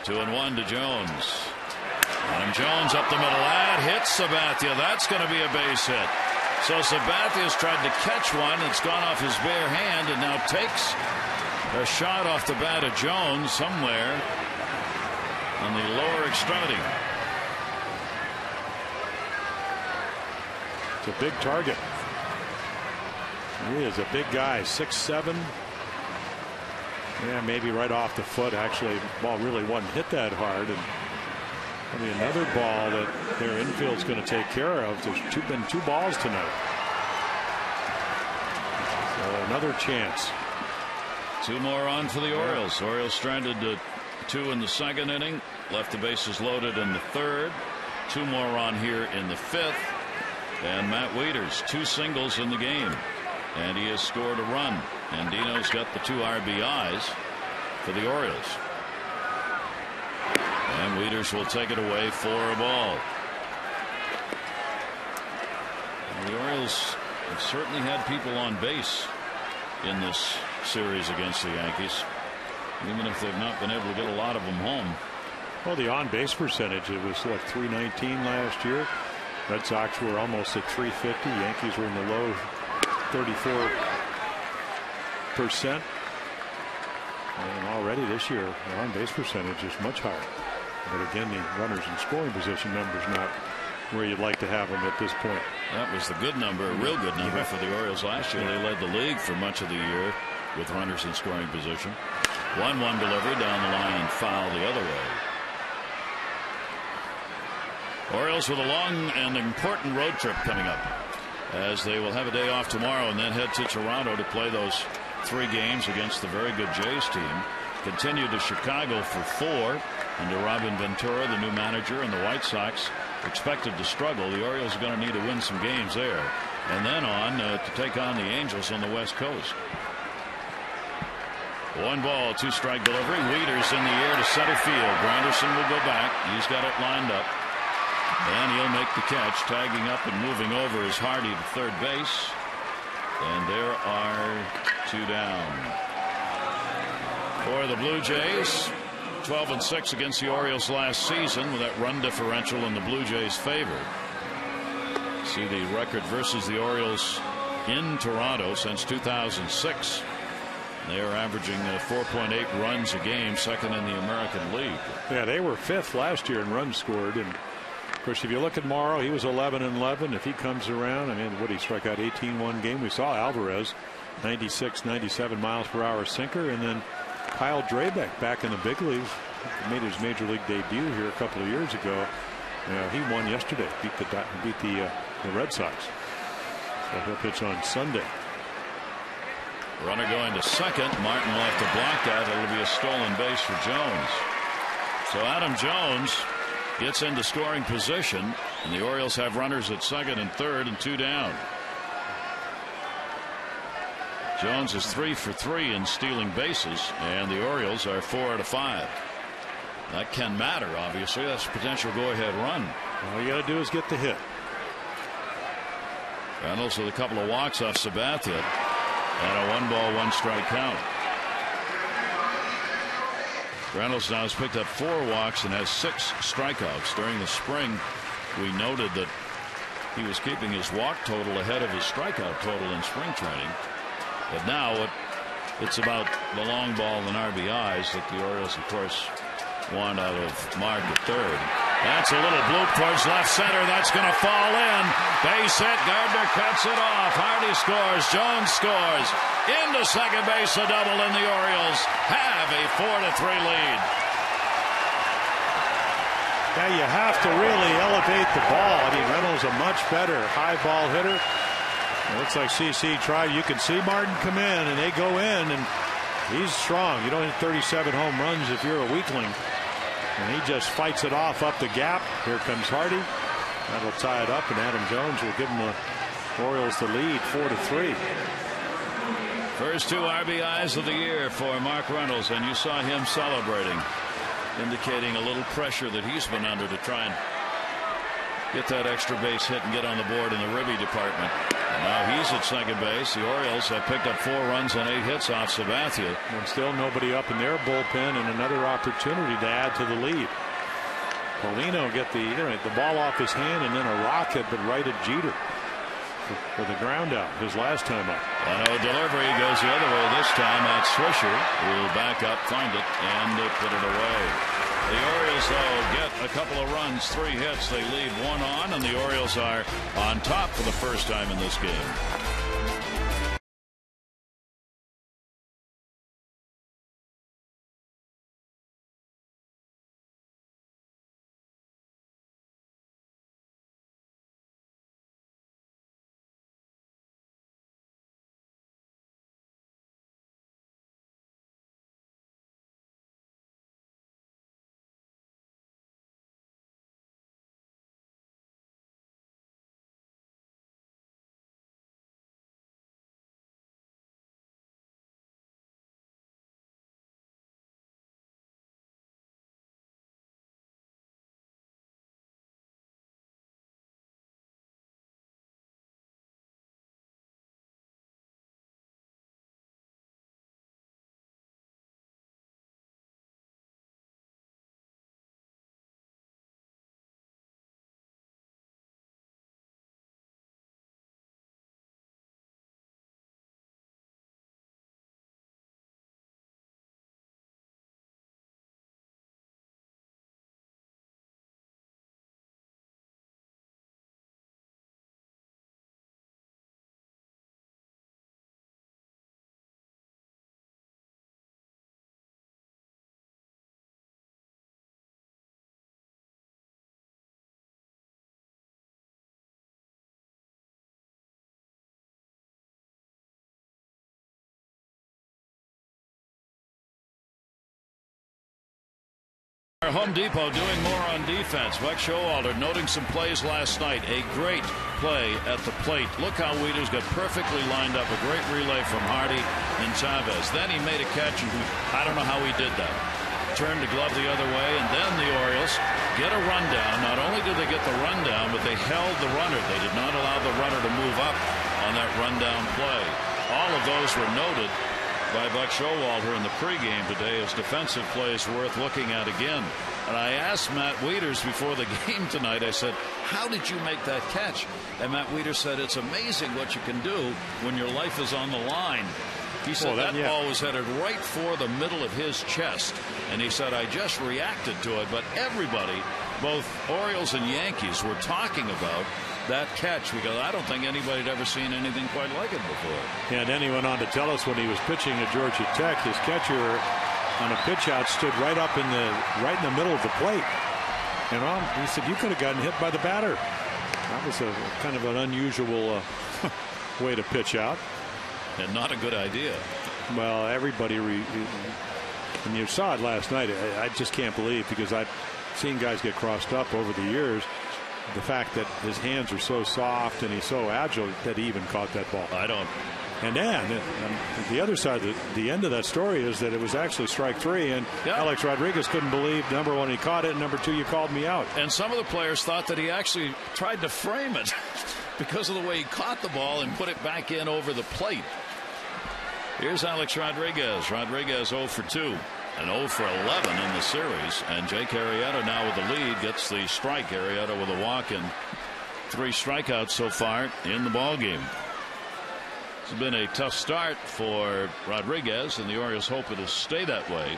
2-1 to Jones. Adam Jones up the middle. That hits Sabathia. That's going to be a base hit. So Sabathia's tried to catch one. It's gone off his bare hand and now takes a shot off the bat of Jones somewhere on the lower extremity. It's a big target. He is a big guy, 6'7". Yeah, maybe right off the foot. Actually, the ball really wasn't hit that hard. And probably another ball that their infield's going to take care of. There's been 2 balls tonight. So another chance. 2 more on for the Orioles. Orioles stranded to 2 in the 2nd inning. Left the bases loaded in the 3rd. 2 more on here in the 5th. And Matt Wieters, 2 singles in the game. And he has scored a run. And Dino's got the 2 RBIs for the Orioles. And Wieters will take it away for a ball. And the Orioles have certainly had people on base in this series against the Yankees, even if they've not been able to get a lot of them home. Well, the on-base percentage, it was like .319 last year. Red Sox were almost at .350. Yankees were in the low 34%. And already this year, the on-base percentage is much higher. But again, the runners in scoring position numbers not where you'd like to have them at this point. That was the good number, a real good number for the Orioles last year. They led the league for much of the year with runners in scoring position. 1-1 delivery down the line and foul the other way. Orioles with a long and important road trip coming up, as they will have a day off tomorrow and then head to Toronto to play those 3 games against the very good Jays team. Continue to Chicago for 4 under Robin Ventura, the new manager, and the White Sox expected to struggle. The Orioles are going to need to win some games there, and then on to take on the Angels on the West Coast. 1 ball, 2-strike delivery. Wieters in the air to center field. Granderson will go back. He's got it lined up, and he'll make the catch. Tagging up and moving over is Hardy to third base, and there are 2 down. For the Blue Jays, 12-6 against the Orioles last season, with that run differential in the Blue Jays' favor. See the record versus the Orioles in Toronto since 2006. They are averaging 4.8 runs a game, second in the American League. Yeah, they were 5th last year in runs scored. And of course, if you look at Morrow, he was 11-11. If he comes around, I mean, what, he struck out 18 one game. We saw Alvarez, 96, 97 miles per hour sinker. And then Kyle Drabek back in the big leagues, made his major league debut here a couple of years ago. He won yesterday, beat the Red Sox. So he'll pitch on Sunday. Runner going to second. Martin will have to block that. It'll be a stolen base for Jones. So Adam Jones gets into scoring position, and the Orioles have runners at second and third and 2 down. Jones is 3 for 3 in stealing bases, and the Orioles are 4 out of 5. That can matter, obviously. That's a potential go-ahead run. All you got to do is get the hit. Reynolds with a couple of walks off Sabathia, and a 1-ball 1-strike count. Reynolds now has picked up 4 walks and has 6 strikeouts. During the spring, we noted that he was keeping his walk total ahead of his strikeout total in spring training. But now it's about the long ball and RBIs that the Orioles, of course, want out of Mark at third. That's a little bloop towards left center. That's going to fall in. Base hit. Gardner cuts it off. Hardy scores. Jones scores. Into second base, a double, and the Orioles have a 4-3 lead. Yeah, you have to really elevate the ball. I mean, Reynolds a much better high ball hitter. It looks like CC tried. You can see Martin come in, and they go in, and he's strong. You don't hit 37 home runs if you're a weakling. And he just fights it off up the gap. Here comes Hardy. That'll tie it up, and Adam Jones will give them the Orioles the lead, 4-3. First 2 RBIs of the year for Mark Reynolds, and you saw him celebrating, indicating a little pressure that he's been under to try and get that extra base hit and get on the board in the ribby department. And now he's at second base. The Orioles have picked up 4 runs and 8 hits off Sabathia. And still nobody up in their bullpen, and another opportunity to add to the lead. Paulino get the ball off his hand, and then a rocket, but right at Jeter for the ground out his last time up. And a delivery goes the other way this time. That's Swisher, who will back up, find it, and put it away. The Orioles, though, get a couple of runs, 3 hits. They leave 1 on, and the Orioles are on top for the first time in this game. Home Depot doing more on defense. Buck Showalter noting some plays last night. A great play at the plate. Look how Wieters got perfectly lined up. A great relay from Hardy and Chavez. Then he made a catch, and I don't know how he did that. Turned the glove the other way, and then the Orioles get a rundown. Not only did they get the rundown, but they held the runner. They did not allow the runner to move up on that rundown play. All of those were noted by Buck Showalter in the pregame today as defensive plays worth looking at again. And I asked Matt Wieters before the game tonight, I said, how did you make that catch? And Matt Wieters said, it's amazing what you can do when your life is on the line. He said that ball was headed right for the middle of his chest. And he said, I just reacted to it. But everybody, both Orioles and Yankees, were talking about that catch because I don't think anybody had ever seen anything quite like it before. And then he went on to tell us when he was pitching at Georgia Tech, his catcher on a pitch out stood right in the middle of the plate. And he said, you could have gotten hit by the batter. That was a kind of an unusual way to pitch out. And not a good idea. Well, everybody, and you saw it last night. I just can't believe, because I've seen guys get crossed up over the years, the fact that his hands are so soft and he's so agile that he even caught that ball. I don't. And then the other side, the end of that story is that it was actually strike 3, and Alex Rodriguez couldn't believe, number one, he caught it, and number 2, you called me out. And some of the players thought that he actually tried to frame it because of the way he caught the ball and put it back in over the plate. Here's Alex Rodriguez. Rodriguez 0 for 2 and 0 for 11 in the series. And Jake Arrieta now with the lead gets the strike. Arrieta with a walk and 3 strikeouts so far in the ball game. It's been a tough start for Rodriguez, and the Orioles hope it'll stay that way.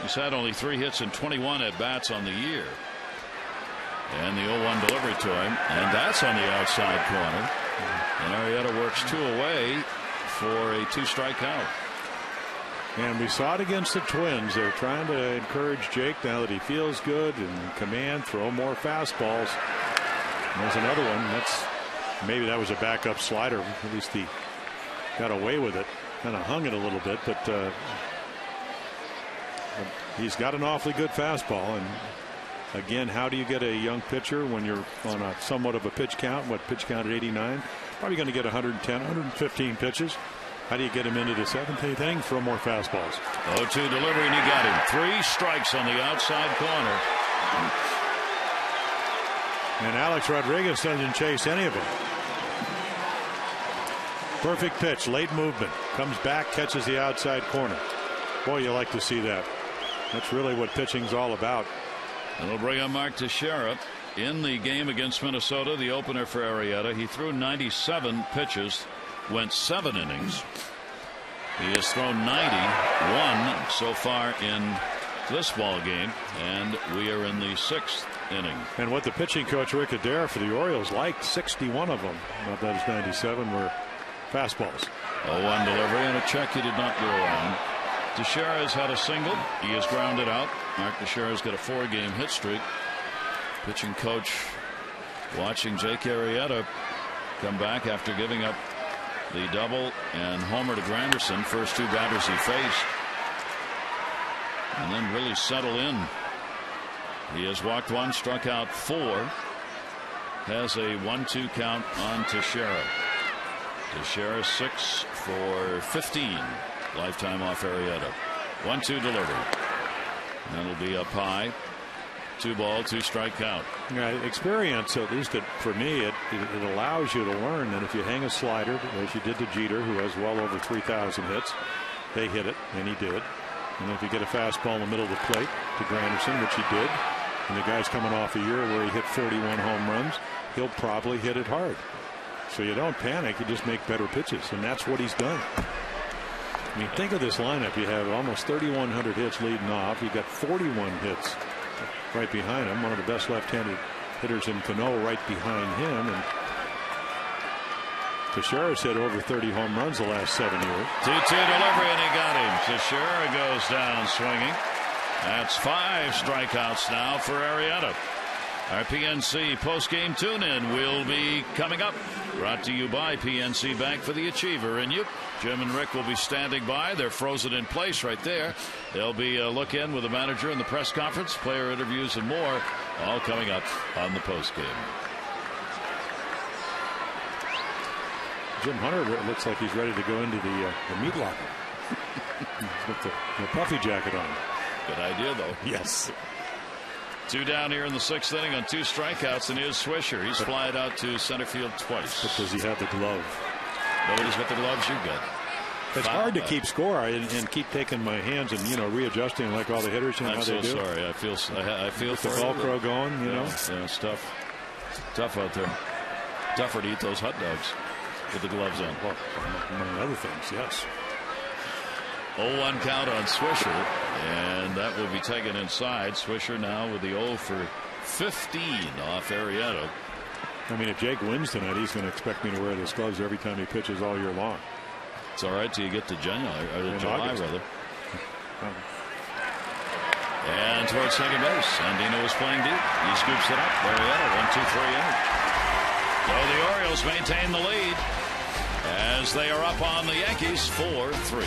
He's had only 3 hits and 21 at bats on the year. And the 0-1 delivery to him, and that's on the outside corner. And Arrieta works 2 away for a 2-strike count. And we saw it against the Twins. They're trying to encourage Jake now that he feels good and command, throw more fastballs. And there's another one. Maybe that was a backup slider. At least he got away with it, kind of hung it a little bit, but he's got an awfully good fastball. And again, how do you get a young pitcher when you're on a somewhat of a pitch count? What pitch count at 89? Probably going to get 110, 115 pitches. How do you get him into the 7th, 8th inning? Throw more fastballs. 0-2 delivery, and he got him. 3 strikes on the outside corner. And Alex Rodriguez doesn't chase any of them. Perfect pitch, late movement, comes back, catches the outside corner. Boy, you like to see that. That's really what pitching's all about. And we'll bring on Mark Teixeira. In the game against Minnesota, the opener for Arrieta, he threw 97 pitches, went 7 innings. He has thrown 91 so far in this ball game, and we are in the 6th inning. And what the pitching coach Rick Adair for the Orioles liked, 61 of them of those 97 were fastballs. 0-1 delivery and a check he did not go around. Teixeira has had a single. He is grounded out. Mark Teixeira's got a 4-game hit streak. Pitching coach watching Jake Arrieta come back after giving up the double and homer to Granderson, first 2 batters he faced, and then really settle in. He has walked 1, struck out 4, has a 1-2 count on Teixeira. Teixeira 6 for 15 lifetime off Arrieta. 1-2 delivery. That'll be up high. 2-ball, 2-strike count. Yeah, experience, at least for me, it allows you to learn that if you hang a slider, as you did to Jeter, who has well over 3,000 hits, they hit it, and he did. And if you get a fastball in the middle of the plate to Granderson, which he did, and the guy's coming off a year where he hit 41 home runs, he'll probably hit it hard. So you don't panic, you just make better pitches, and that's what he's done. I mean, think of this lineup. You have almost 3,100 hits leading off. You got 41 hits right behind him. One of the best left-handed hitters in Cano right behind him. And Teixeira's hit over 30 home runs the last 7 years. 2-2 delivery, and he got him. Teixeira goes down swinging. That's 5 strikeouts now for Arrieta. Our PNC post-game tune-in will be coming up. Brought to you by PNC Bank for the Achiever. And Jim and Rick will be standing by. They're frozen in place right there. There'll be a look in with the manager in the press conference, player interviews, and more, all coming up on the post-game. Jim Hunter looks like he's ready to go into the meat locker. With the puffy jacket on. Good idea, though. Yes. 2 down here in the 6th inning on 2 strikeouts, and here's Swisher. He's flied out to center field twice. But does he have the glove? Nobody's got the gloves you got. It's hard to keep score and keep taking my hands and readjusting like all the hitters. I'm so sorry. I feel the Velcro going. It's tough. Tough out there. Tougher to eat those hot dogs with the gloves on. Well, among other things, yes. 0-1 count on Swisher, and that will be taken inside. Swisher now with the 0 for 15 off Arrieta. I mean, if Jake wins tonight, he's going to expect me to wear those gloves every time he pitches all year long. It's all right till you get to January, or July, rather. And towards second base, Andino is playing deep. He scoops it up. Arrieta, 1-2-3 inning. So the Orioles maintain the lead as they are up on the Yankees 4-3.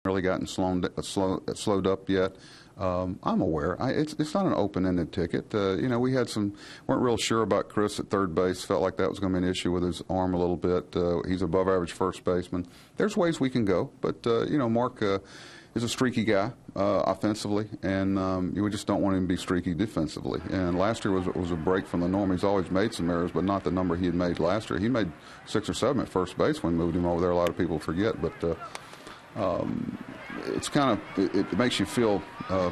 Really gotten slowed up yet. I'm aware. It's not an open-ended ticket. We weren't real sure about Chris at third base. Felt like that was going to be an issue with his arm a little bit. He's above average first baseman. There's ways we can go, but Mark is a streaky guy offensively, and we just don't want him to be streaky defensively. And last year was a break from the norm. He's always made some errors, but not the number he had made last year. He made 6 or 7 at first base when we moved him over there. A lot of people forget, but. It's it makes you feel a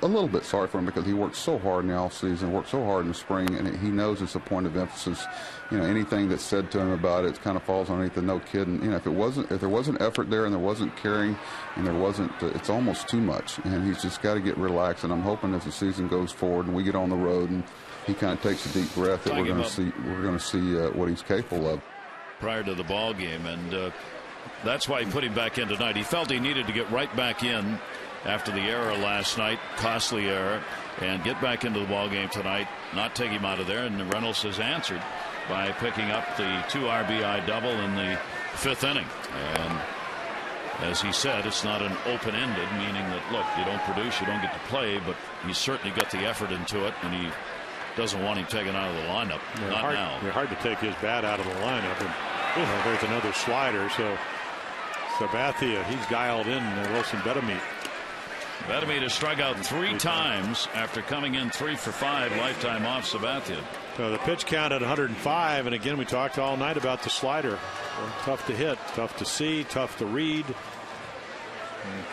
little bit sorry for him because he worked so hard in the off season, worked so hard in the spring, and he knows it's a point of emphasis. Anything that's said to him about it kind of falls underneath the no kidding. If there wasn't effort there and there wasn't caring and there wasn't, it's almost too much. And he's just got to get relaxed. And I'm hoping as the season goes forward and we get on the road and he kind of takes a deep breath that we're going to see what he's capable of. Prior to the ball game, and that's why he put him back in tonight. He felt he needed to get right back in after the error last night, costly error, and get back into the ball game tonight, not take him out of there. And Reynolds has answered by picking up the 2 RBI double in the 5th inning. And as he said, it's not an open-ended, meaning that, look, you don't produce, you don't get to play, but he's certainly got the effort into it, and he doesn't want him taken out of the lineup. Not now. It's hard to take his bat out of the lineup. And there's another slider, so Sabathia, he's dialed in Wilson Betemit. Betemit has struck out 3 times after coming in 3 for 5 lifetime off Sabathia. So the pitch count at 105, and again we talked all night about the slider. Tough to hit, tough to see, tough to read.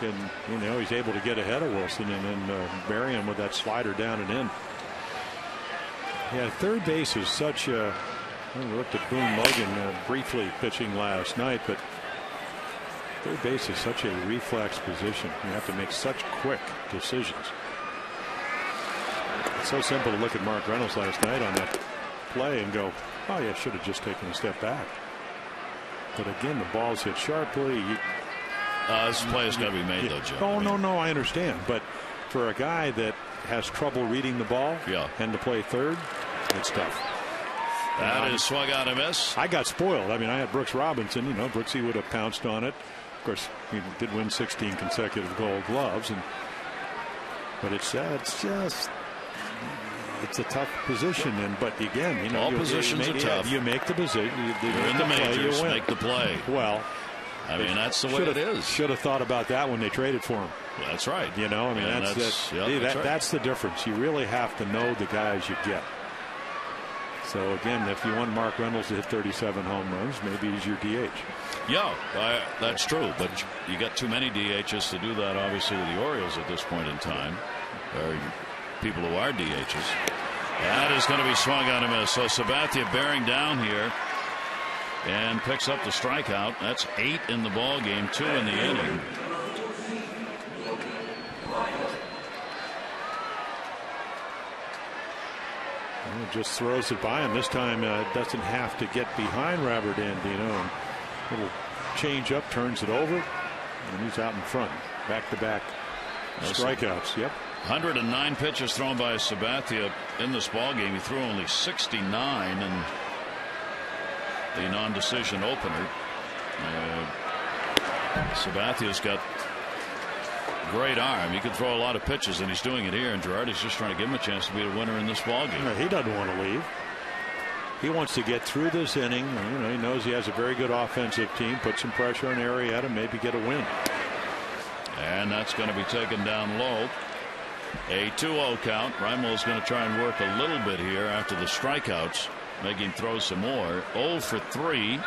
And he's able to get ahead of Wilson and then bury him with that slider down and in. Yeah, third base is such a. I looked at Boone Logan briefly pitching last night, but third base is such a reflex position. You have to make such quick decisions. It's so simple to look at Mark Reynolds last night on that play and go, oh yeah, should have just taken a step back. But again, the ball's hit sharply. This play has got to be made, though, Joe. Oh, no, I understand. But for a guy that has trouble reading the ball and to play third, it's tough. That is swung out a miss. I got spoiled. I mean, I had Brooks Robinson. Brooksy would have pounced on it. Of course, he did win 16 consecutive Gold Gloves, but it's just it's a tough position, but again, you know, all positions are tough. You make the position. You're in the majors. You win. Make the play. Well, I mean, that's the way it is. Should have thought about that when they traded for him. That's right. You know, I mean, that's the difference. You really have to know the guys you get. So again, if you want Mark Reynolds to hit 37 home runs, maybe he's your DH. Yeah, that's true. But you got too many DHs to do that, obviously, with the Orioles at this point in time. Or people who are DHs. That is going to be swung on and miss. So Sabathia bearing down here and picks up the strikeout. That's 8 in the ball game, 2 in the inning. Just throws it by him. This time doesn't have to get behind Robert Andino. Little change up, turns it over, and he's out in front. Back-to-back strikeouts. Yep. 109 pitches thrown by Sabathia in this ball game. He threw only 69 in the non-decision opener. Sabathia's got great arm. He can throw a lot of pitches, and he's doing it here. And Girardi's just trying to give him a chance to be a winner in this ball game. He doesn't want to leave. He wants to get through this inning. You know, he knows he has a very good offensive team. Put some pressure on Arrieta, maybe get a win. And that's going to be taken down low. A 2-0 count. Reimold's going to try and work a little bit here after the strikeouts, make him throw some more. 0 for 3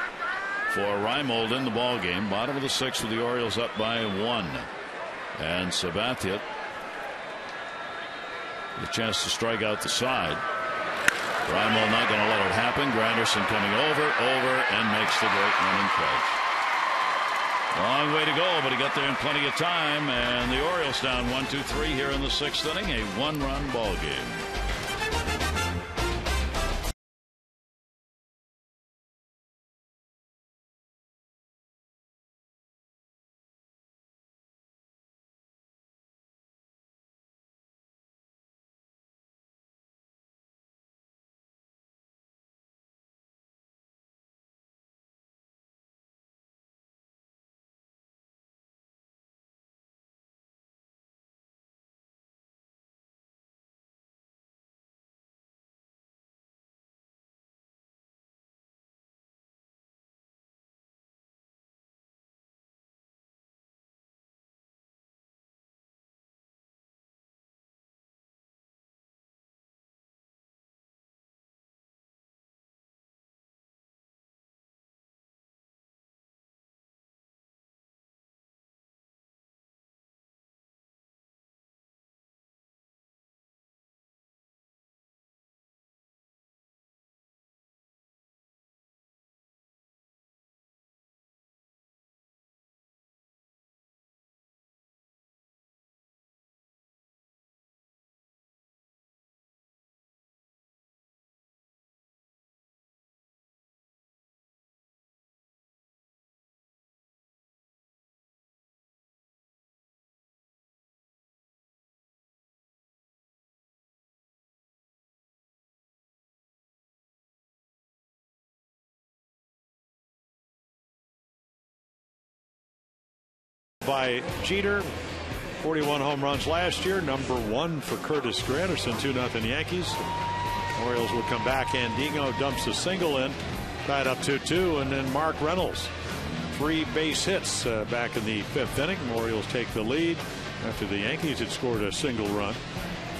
for Reimold in the ball game. Bottom of the 6th with the Orioles up by 1. And Sabathia, the chance to strike out the side. Reimold not going to let it happen. Granderson coming over, and makes the great running catch. Long way to go, but he got there in plenty of time. And the Orioles down 1-2-3 here in the 6th inning. A 1-run ball game. By Jeter, 41 home runs last year. Number 1 for Curtis Granderson. 2-0 Yankees. Orioles would come back. Andino dumps a single in, tied up 2-2, and then Mark Reynolds, 3 base hits back in the 5th inning. Orioles take the lead after the Yankees had scored a single run,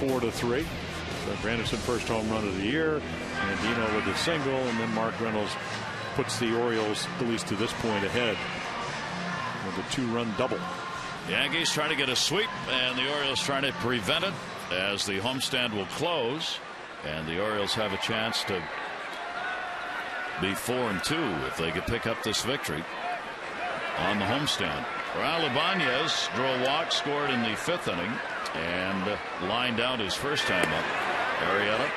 4-3. So Granderson first home run of the year. Andino with a single, and then Mark Reynolds puts the Orioles, at least to this point, ahead with a 2-run double. The Yankees trying to get a sweep, and the Orioles trying to prevent it as the homestand will close, and the Orioles have a chance to be 4-2 if they could pick up this victory on the homestand. Raul Ibanez drew a walk, scored in the 5th inning, and lined out his first time up. Arrieta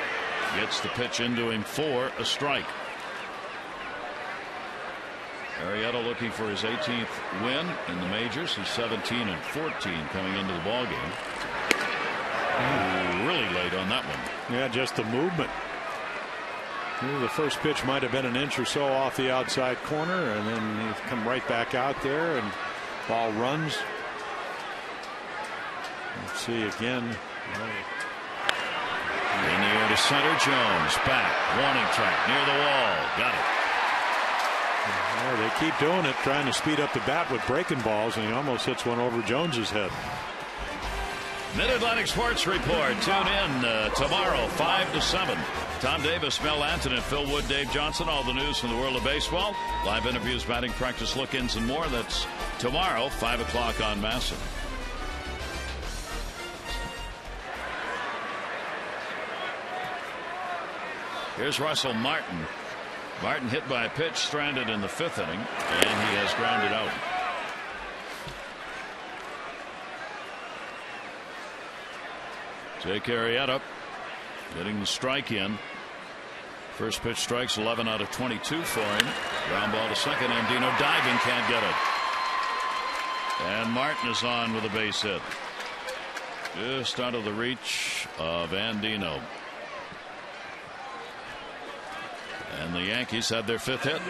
gets the pitch into him for a strike. Arrieta looking for his 18th win in the majors. He's 17-14 coming into the ball game. Really late on that one. Yeah, just the movement. The first pitch might have been an inch or so off the outside corner, and then he's come right back out there, and ball runs. Let's see again. In the air to center, Jones back, warning track near the wall, got it. Well, they keep doing it, trying to speed up the bat with breaking balls, and he almost hits one over Jones's head. Mid-Atlantic Sports Report. Tune in tomorrow, 5 to 7. Tom Davis, Mel Antonin, Phil Wood, Dave Johnson. All the news from the world of baseball. Live interviews, batting practice, look-ins, and more. That's tomorrow, 5 o'clock on Massive. Here's Russell Martin. Martin hit by a pitch, stranded in the 5th inning, and he has grounded out. Jake Arrieta getting the strike in. First pitch strikes, 11 out of 22 for him. Ground ball to second. Andino diving, can't get it. And Martin is on with a base hit. Just out of the reach of Andino. And the Yankees had their 5th hit.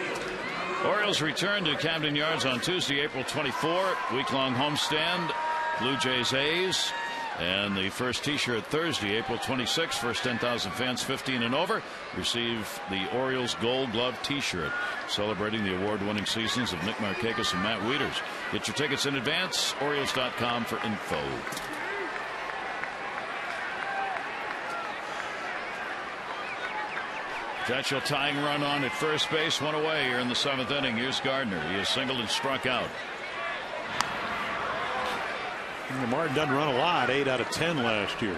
Orioles return to Camden Yards on Tuesday, April 24. Week-long homestand. Blue Jays A's. And the first T-shirt Thursday, April 26th. First 10,000 fans 15 and over receive the Orioles Gold Glove T-shirt, celebrating the award-winning seasons of Nick Markakis and Matt Wieters. Get your tickets in advance. Orioles.com for info. Potential tying run on at first base, one away here in the 7th inning. Here's Gardner. He has singled and struck out. Martin doesn't run a lot, 8 out of 10 last year.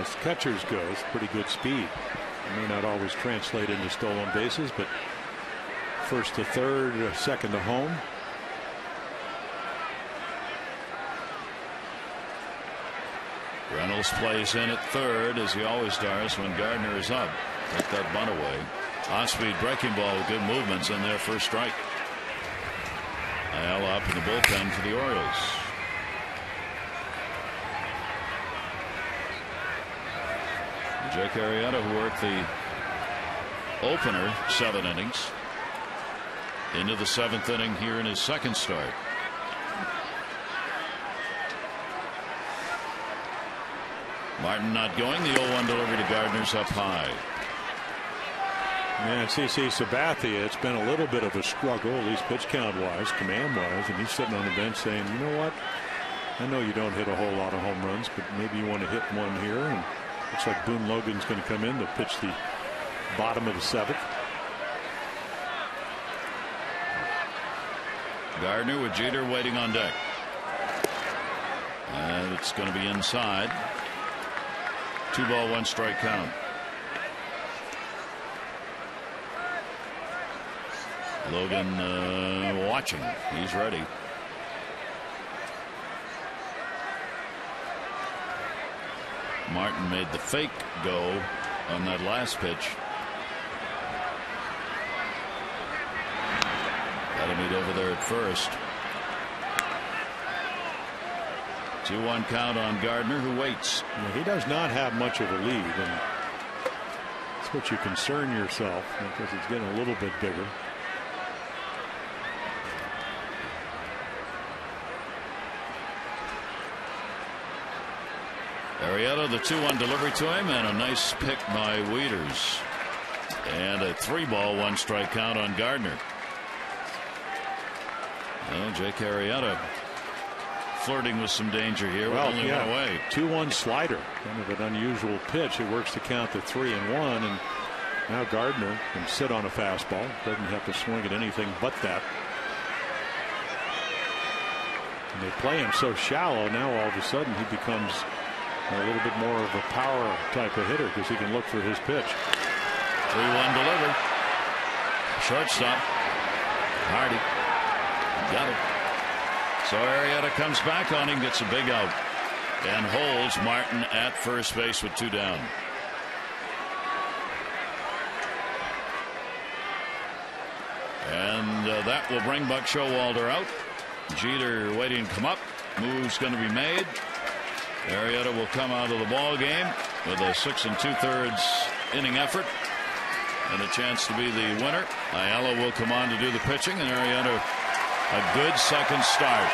As catchers go, it's pretty good speed. It may not always translate into stolen bases, but first to third, second to home. Reynolds plays in at third, as he always does when Gardner is up. Take that bunt away. On-speed breaking ball with good movements in there, first strike. Ayala up in the bullpen for the Orioles. Jake Arrieta, who worked the opener 7 innings, into the 7th inning here in his second start. Martin not going. The 0-1 delivery to Gardner's up high. Man, CC Sabathia, it's been a little bit of a struggle, at least pitch count wise, command wise, and he's sitting on the bench saying, you know what, I know you don't hit a whole lot of home runs, but maybe you want to hit one here. And looks like Boone Logan's going to come in to pitch the bottom of the 7th. Gardner with Jeter waiting on deck. And it's going to be inside. 2-ball, 1-strike count. Logan watching. He's ready. Martin made the fake go on that last pitch. Got him over there at first. 2-1 count on Gardner, who waits. Well, he does not have much of a lead, and that's what you concern yourself, because it's getting a little bit bigger. Arrieta, the 2-1 delivery to him, and a nice pick by Wieters. And a 3-ball, 1-strike count on Gardner. Well, Jake Arrieta flirting with some danger here. Well, only one away. 2-1 slider, kind of an unusual pitch. It works to count to 3-1, and now Gardner can sit on a fastball. Doesn't have to swing at anything but that. And they play him so shallow now. All of a sudden, he becomes a little bit more of a power type of hitter because he can look for his pitch. 3-1 delivery. Shortstop. Hardy. Got it. So Arrieta comes back on him, gets a big out, and holds Martin at first base with 2 down. And that will bring Buck Showalter out. Jeter waiting to come up. Move's going to be made. Arrieta will come out of the ball game with a 6 2/3 inning effort and a chance to be the winner. Ayala will come on to do the pitching, and Arrieta a good second start.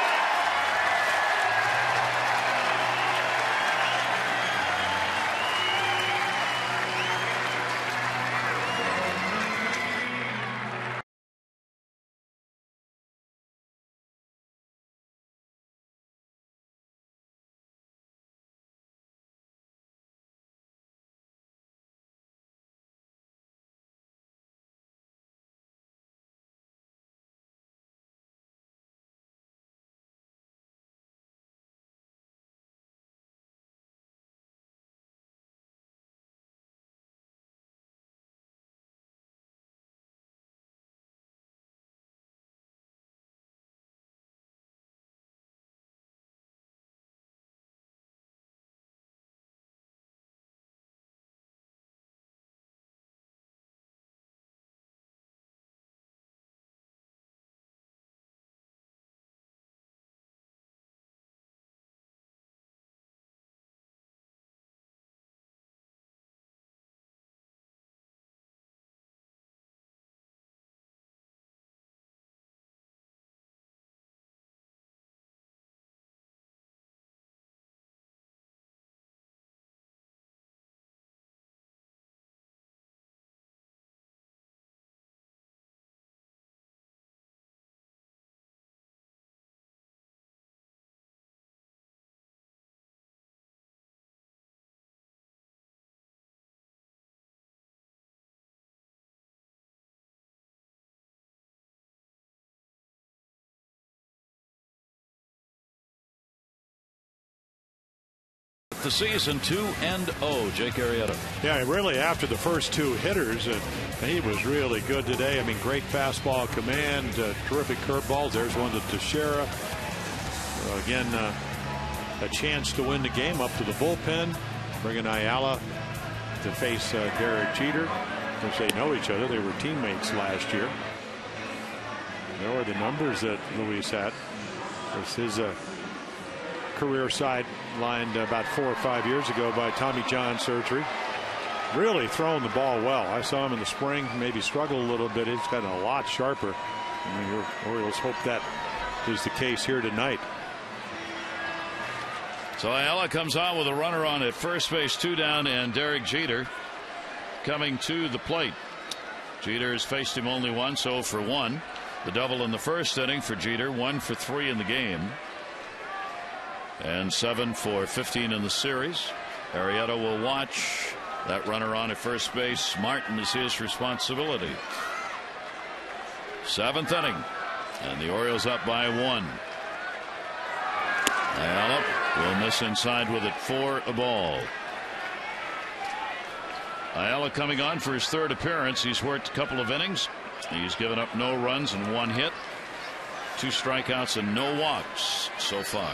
the season 2-0. Jake Arrieta. Yeah, really after the first two hitters, he was really good today. I mean, great fastball command, terrific curveballs. There's one to Teixeira. Again, a chance to win the game up to the bullpen. Bringing Ayala to face Derek Jeter. Since they know each other, they were teammates last year. There were the numbers that Luis had. It's his career sidelined about 4 or 5 years ago by Tommy John surgery. Really throwing the ball well. I saw him in the spring, maybe struggle a little bit. He's gotten a lot sharper. I mean, the Orioles hope that is the case here tonight. So Ayala comes on with a runner on at first base, 2 down, and Derek Jeter coming to the plate. Jeter has faced him only once, 0 for 1. The double in the first inning for Jeter, 1 for 3 in the game, and 7 for 15 in the series. Arrieta will watch that runner on at first base. Martin is his responsibility. 7th inning, and the Orioles up by 1. Ayala will miss inside with it for a ball. Ayala coming on for his 3rd appearance. He's worked a couple of innings. He's given up no runs and 1 hit, 2 strikeouts and no walks so far.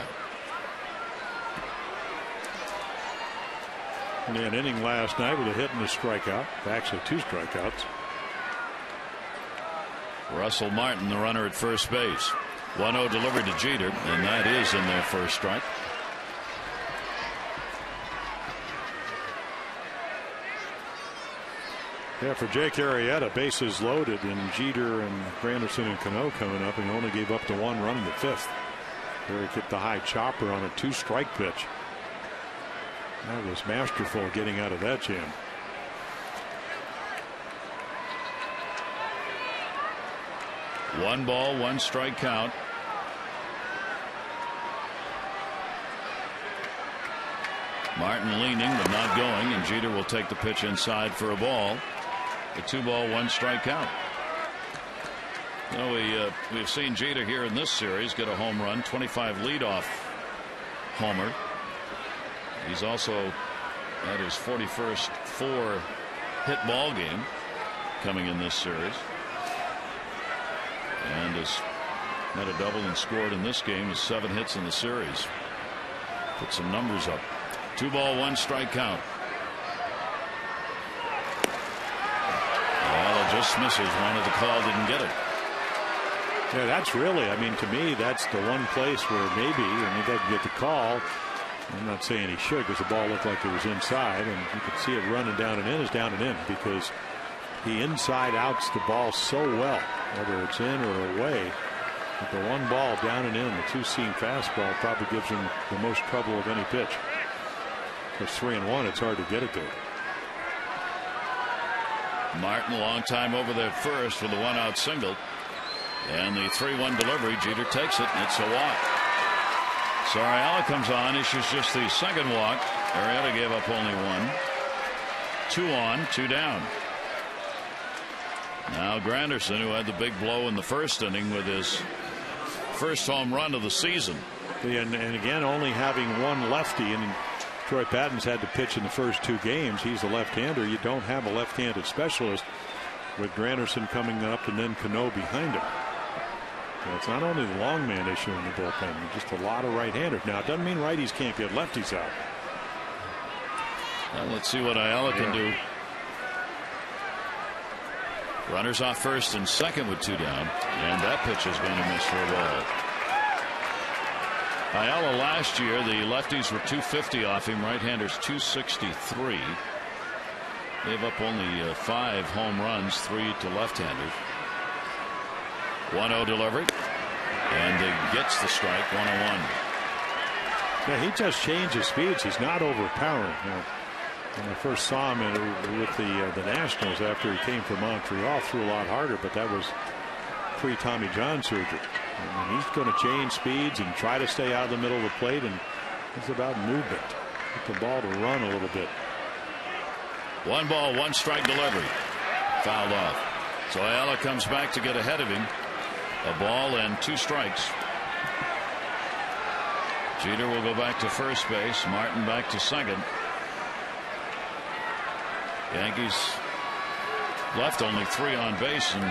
He had an inning last night with a hit and a strikeout. Actually, 2 strikeouts. Russell Martin, the runner at first base. 1-0 delivered to Jeter, and that is in their first strike. Yeah, for Jake Arrieta, bases loaded, and Jeter and Granderson and Cano coming up, and he only gave up the 1 run in the 5th. There he kicked the high chopper on a 2-strike pitch. That was masterful getting out of that jam. One ball, 1 strike count. Martin leaning but not going, and Jeter will take the pitch inside for a ball. A 2-ball, 1 strike count. You know, we've seen Jeter here in this series get a home run, 25 leadoff homer. He's also at his 41st 4-hit ball game coming in this series, and has had a double and scored in this game with 7 hits in the series. Put some numbers up. 2-ball, 1 strike count. Well, it just misses. Wanted the call, didn't get it. Yeah, that's really, I mean, to me, that's the one place where maybe, and he doesn't get the call. I'm not saying he should, because the ball looked like it was inside, and you could see it running down and in, is down and in, because he inside outs the ball so well, whether it's in or away. But the one ball down and in, the 2-seam fastball, probably gives him the most trouble of any pitch. It's 3-1. It's hard to get it there. Martin, a long time over there first with a 1-out single, and the 3-1 delivery. Jeter takes it, and it's a walk. So Ayala comes on, issues just the 2nd walk. Arrieta gave up only 1. 2 on, 2 down. Now Granderson, who had the big blow in the first inning with his first home run of the season. And again, only having 1 lefty, and Troy Patton's had to pitch in the first 2 games. He's a left-hander. You don't have a left-handed specialist with Granderson coming up and then Cano behind him. So it's not only the long man issue in the bullpen, just a lot of right-handers. Now, it doesn't mean righties can't get lefties out. Well, let's see what Ayala can do. Runners off first and second with 2 down, and that pitch is going to miss for a ball. Ayala last year, the lefties were 250 off him, right-handers 263. Gave up only 5 home runs, 3 to left-handers. 1-0 delivery, and he gets the strike. 1-1. Yeah, he just changed his speeds. He's not overpowering. Now, when I first saw him with the Nationals after he came from Montreal, threw a lot harder, but that was pre-Tommy John surgery. And he's going to change speeds and try to stay out of the middle of the plate, and it's about movement. Get the ball to run a little bit. 1 ball, 1 strike delivery. Fouled off. So Ayala comes back to get ahead of him. A ball and 2 strikes. Jeter will go back to first base. Martin back to second. Yankees left only 3 on base, and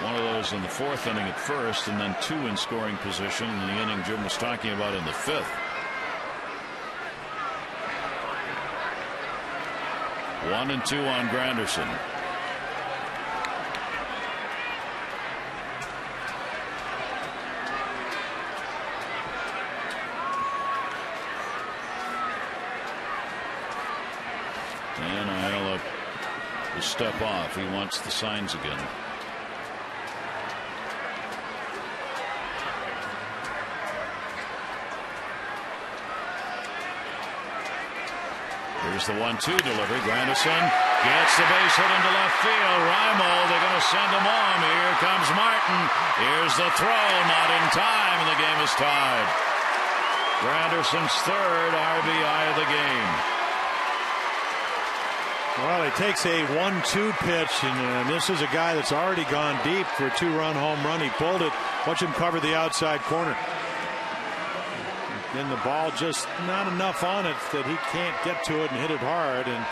one of those in the 4th inning at first, and then 2 in scoring position in the inning Jim was talking about in the 5th. 1-2 on Granderson. And Ayala will step off. He wants the signs again. Here's the 1-2 delivery. Granderson gets the base hit into left field. Raimo, they're going to send him on. Here comes Martin. Here's the throw. Not in time, and the game is tied. Granderson's 3rd RBI of the game. Well, he takes a 1-2 pitch, and this is a guy that's already gone deep for a 2-run home run. He pulled it. Watch him cover the outside corner. Then the ball just not enough on it that he can't get to it and hit it hard. And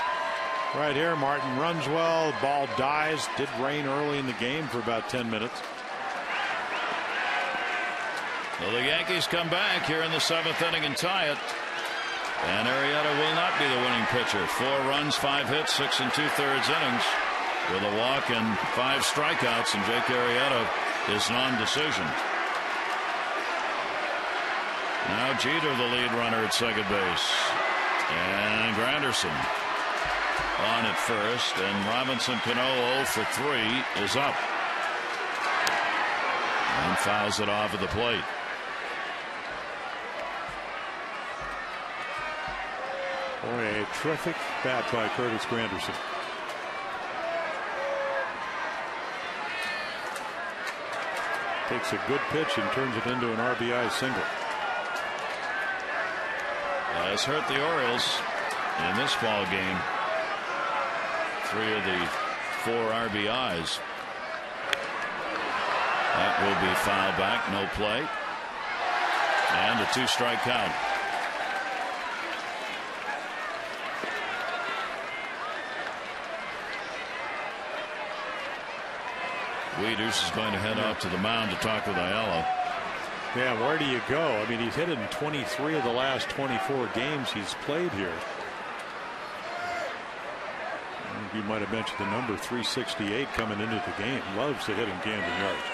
right here, Martin runs well. Ball dies. Did rain early in the game for about 10 minutes. Well, the Yankees come back here in the 7th inning and tie it. And Arrieta will not be the winning pitcher. 4 runs, 5 hits, 6 2/3 innings with a walk and 5 strikeouts. And Jake Arrieta is non-decision. Now Jeter, the lead runner at second base. And Granderson on at first. And Robinson Cano 0 for 3 is up. And fouls it off at the plate. Boy, a terrific bat by Curtis Granderson. Takes a good pitch and turns it into an RBI single. Has hurt the Orioles in this ball game. 3 of the 4 RBIs. That will be fouled back. No play. And a 2-strike count. Wieters is going to head out to the mound to talk with Ayala. Yeah, where do you go? I mean, he's hit in 23 of the last 24 games he's played here. You might have mentioned the number 368 coming into the game. Loves to hit in Camden Yards.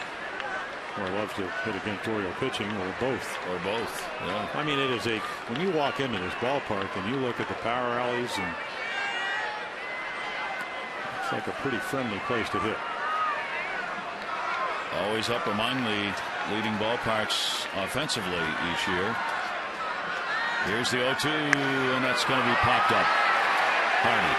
Or loves to hit against Oriole pitching, or both. Or both, yeah. I mean, it is when you walk into this ballpark and you look at the power alleys, and it's like a pretty friendly place to hit. Always up among the leading ballparks offensively each year. Here's the 0-2, and that's going to be popped up. Harney.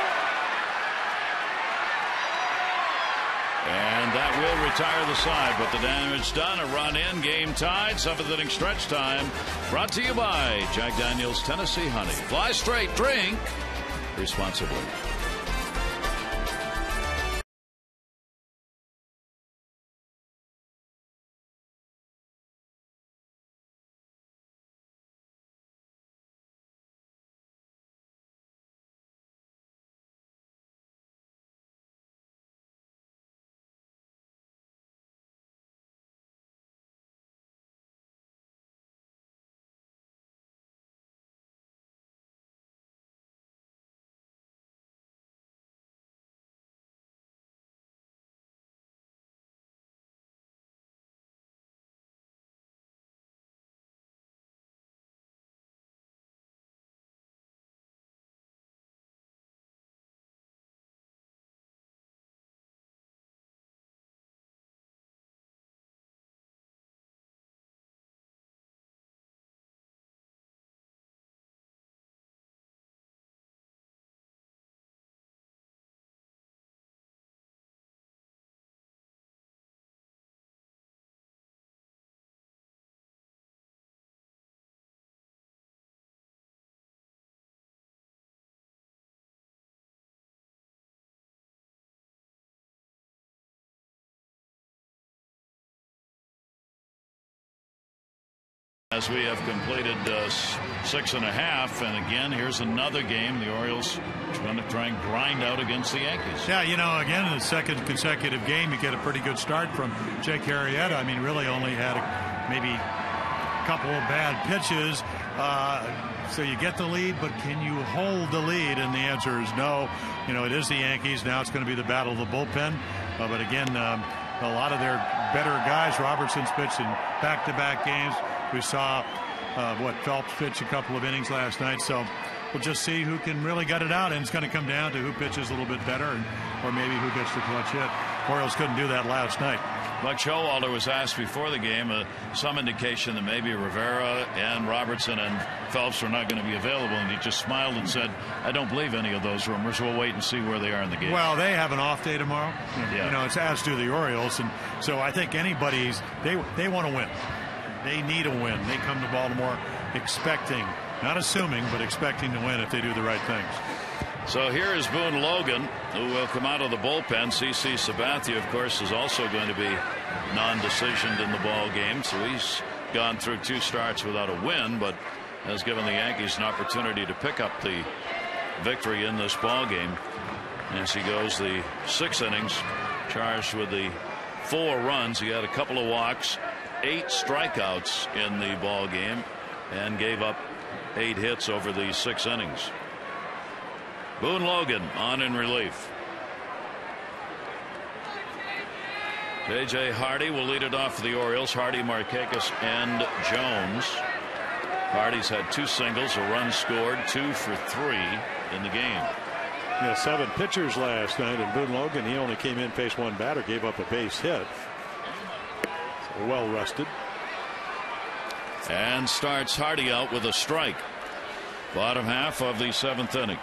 And that will retire the side, but the damage done. A run in, game tied, 7th inning stretch time. Brought to you by Jack Daniel's Tennessee Honey. Fly straight, drink responsibly. As we have completed 6.5, and again, here's another game. The Orioles going to try and grind out against the Yankees. Yeah, again, in the second consecutive game, you get a pretty good start from Jake Arrieta. I mean, really only had maybe a couple of bad pitches. So you get the lead, but can you hold the lead? And the answer is no. It is the Yankees. Now it's going to be the battle of the bullpen. But again, a lot of their better guys. Robertson's pitched in back-to-back games. We saw Phelps pitch a couple of innings last night. So we'll just see who can really gut it out. And it's going to come down to who pitches a little bit better, or maybe who gets the clutch hit. Orioles couldn't do that last night. Buck Showalter was asked before the game some indication that maybe Rivera and Robertson and Phelps were not going to be available, and he just smiled and said, I don't believe any of those rumors. We'll wait and see where they are in the game. Well, they have an off day tomorrow. Yeah. It's as do the Orioles, and so I think anybody's they want to win. They need a win. They come to Baltimore expecting, not assuming, but expecting to win if they do the right things. So here is Boone Logan, who will come out of the bullpen. CC Sabathia, of course, is also going to be non-decisioned in the ball game. So he's gone through 2 starts without a win, but has given the Yankees an opportunity to pick up the victory in this ball game. As he goes the 6 innings, charged with the 4 runs. He had a couple of walks, 8 strikeouts in the ball game, and gave up 8 hits over the 6 innings. Boone Logan on in relief. J.J. Hardy will lead it off for the Orioles. Hardy, Markakis, and Jones. Hardy's had 2 singles, a run scored, 2 for 3 in the game. Yeah, 7 pitchers last night, and Boone Logan, he only came in, faced 1 batter, gave up a base hit. So well rested. And starts Hardy out with a strike. Bottom half of the 7th inning.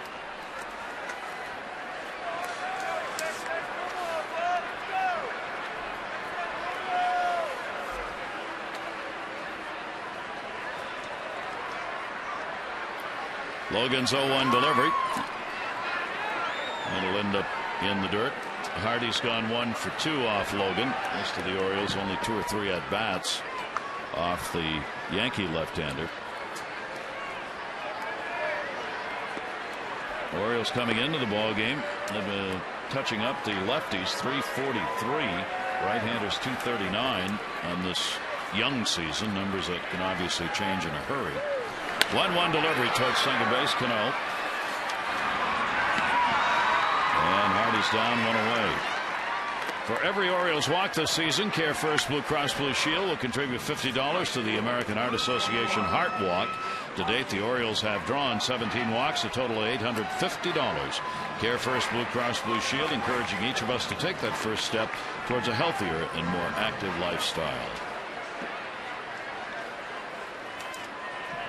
Logan's 0-1 delivery. It'll end up in the dirt. Hardy's gone 1 for 2 off Logan. Most of the Orioles only 2 or 3 at bats off the Yankee left-hander. Orioles coming into the ball game. They've been touching up the lefties, 343. Right-handers 239 on this young season. Numbers that can obviously change in a hurry. 1-1 delivery towards second base. Cano. And Hardy's down, 1 away. For every Orioles walk this season, Care First Blue Cross Blue Shield will contribute $50 to the American Heart Association Heart Walk. To date, the Orioles have drawn 17 walks, a total of $850. Care First Blue Cross Blue Shield, encouraging each of us to take that first step towards a healthier and more active lifestyle.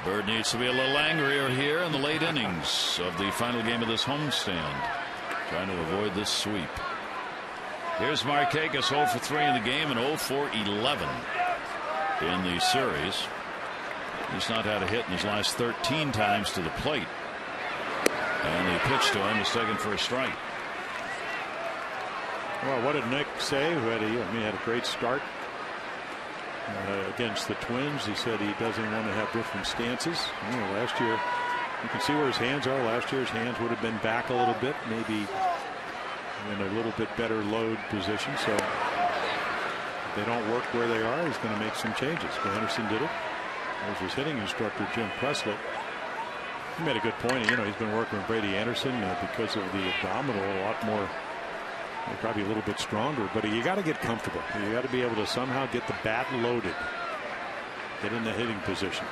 Bird needs to be a little angrier here in the late innings of the final game of this homestand, trying to avoid this sweep. Here's Markakis, 0 for 3 in the game and 0 for 11 in the series. He's not had a hit in his last 13 times to the plate, and the pitch to him is taken for a strike. Well, what did Nick say? Who had a great start against the Twins. He said he doesn't want to have different stances. Last year, you can see where his hands are. Last year, his hands would have been back a little bit, maybe in a little bit better load position. So if they don't work where they are, he's going to make some changes. Anderson did it. There's his hitting instructor, Jim Preslett. He made a good point. He's been working with Brady Anderson because of the abdominal a lot more. Probably a little bit stronger, but you got to get comfortable. You got to be able to somehow get the bat loaded, get in the hitting position.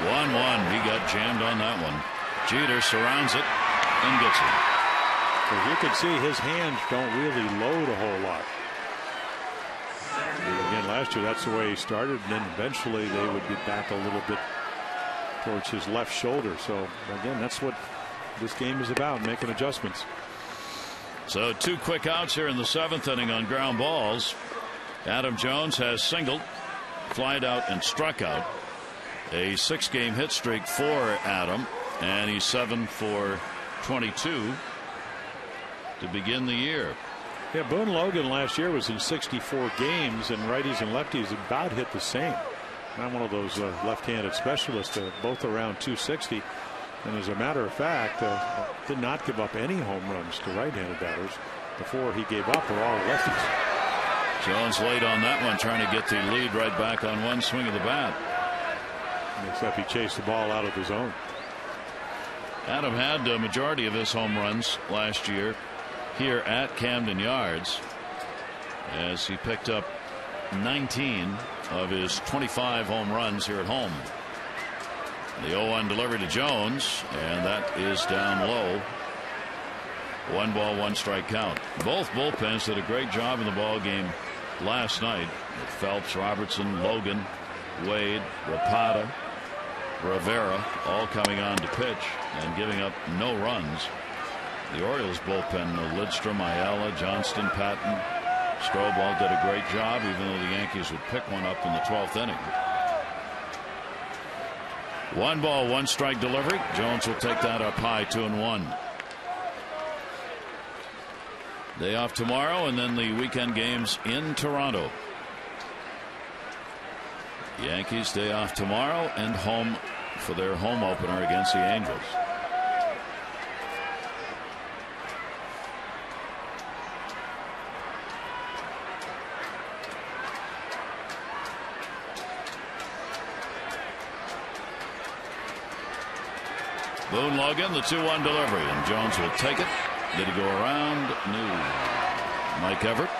1-1. He got jammed on that one. Jeter surrounds it and gets it. As you can see, his hands don't really load a whole lot. Again, last year that's the way he started, and then eventually they would get back a little bit towards his left shoulder. So again, that's what this game is about, making adjustments. So 2 quick outs here in the 7th inning on ground balls. Adam Jones has singled, flied out, and struck out. A 6-game hit streak for Adam, and he's 7 for 22 to begin the year. Yeah, Boone Logan last year was in 64 games, and righties and lefties about hit the same. not one of those left-handed specialists, both around 260. And as a matter of fact, did not give up any home runs to right-handed batters. Before he gave up were all lefties. Jones late on that one, trying to get the lead right back on one swing of the bat. Except he chased the ball out of the zone. Adam had a majority of his home runs last year here at Camden Yards, as he picked up 19 of his 25 home runs here at home. The 0-1 delivery to Jones, and that is down low. 1 ball, 1 strike count. Both bullpens did a great job in the ball game last night. Phelps, Robertson, Logan, Wade, Rapata, Rivera all coming on to pitch and giving up no runs. The Orioles bullpen, Lidstrom, Ayala, Johnston, Patton, Strobe all did a great job, even though the Yankees would pick one up in the 12th inning. 1 ball, 1 strike delivery. Jones will take that up high, 2-1. Day off tomorrow, and then the weekend games in Toronto. Yankees day off tomorrow and home for their home opener against the Angels. Boone Logan, the 2-1 delivery, and Jones will take it. Did he go around? No. Mike Everett.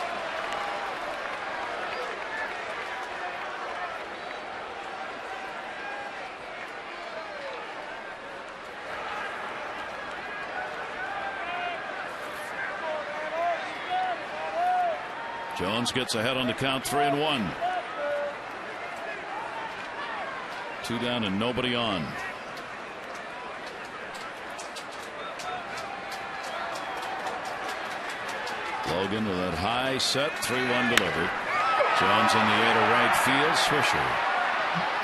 Jones gets ahead on the count, 3-1. 2 down and nobody on. Logan with that high set 3-1 delivery. Jones in the air to right field. Swisher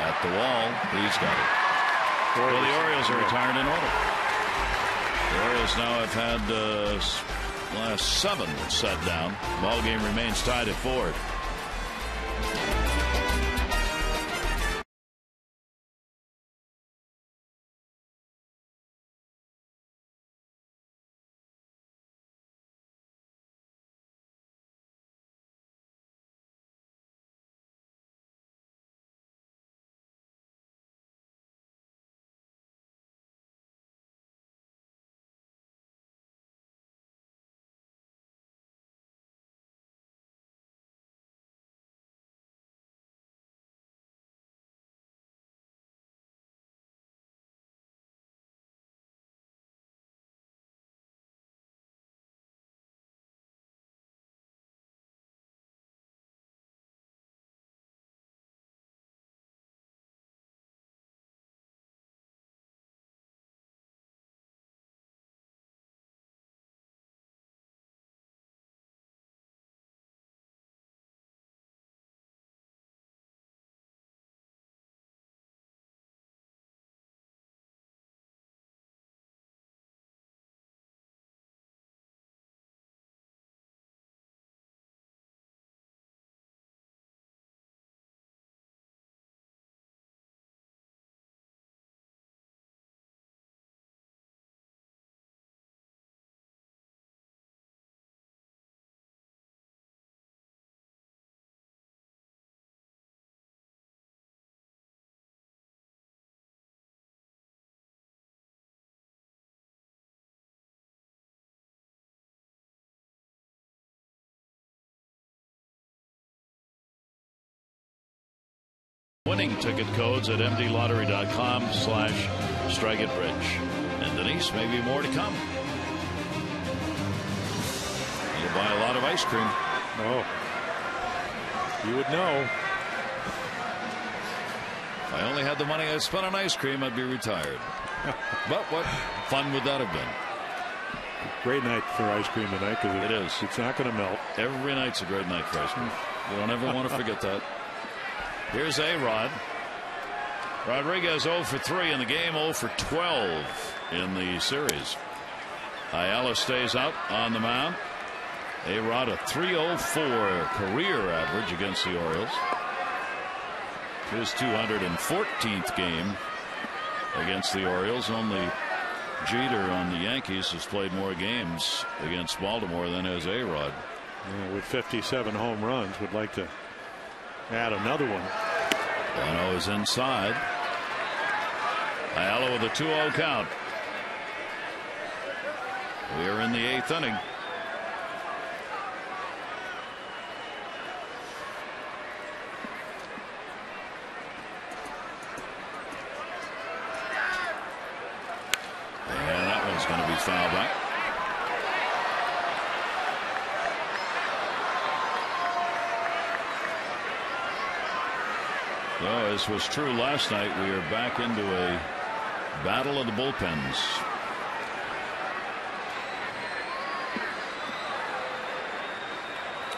at the wall. He's got it. Well, the Orioles are retired in order. The Orioles now have had last 7 set down. Ball game remains tied at 4. Winning ticket codes at mdlottery.com/strikeitbridge. And Denise, maybe more to come. You'll buy a lot of ice cream. Oh, you would know. If I only had the money I spent on ice cream, I'd be retired. But what fun would that have been? Great night for ice cream tonight, because it is. It's not going to melt. Every night's a great night for ice cream. You don't ever want to forget that. Here's A-Rod. Rodriguez 0 for 3 in the game, 0 for 12 in the series. Ayala stays out on the mound. A-Rod a .304 career average against the Orioles. His 214th game against the Orioles. Only Jeter on the Yankees has played more games against Baltimore than has A-Rod. Yeah, with 57 home runs, would like to add another one. Bono is inside. Ayala with a 2-0 count. We are in the 8th inning. And that one's going to be fouled back. So, as was true last night, we are back into a battle of the bullpens.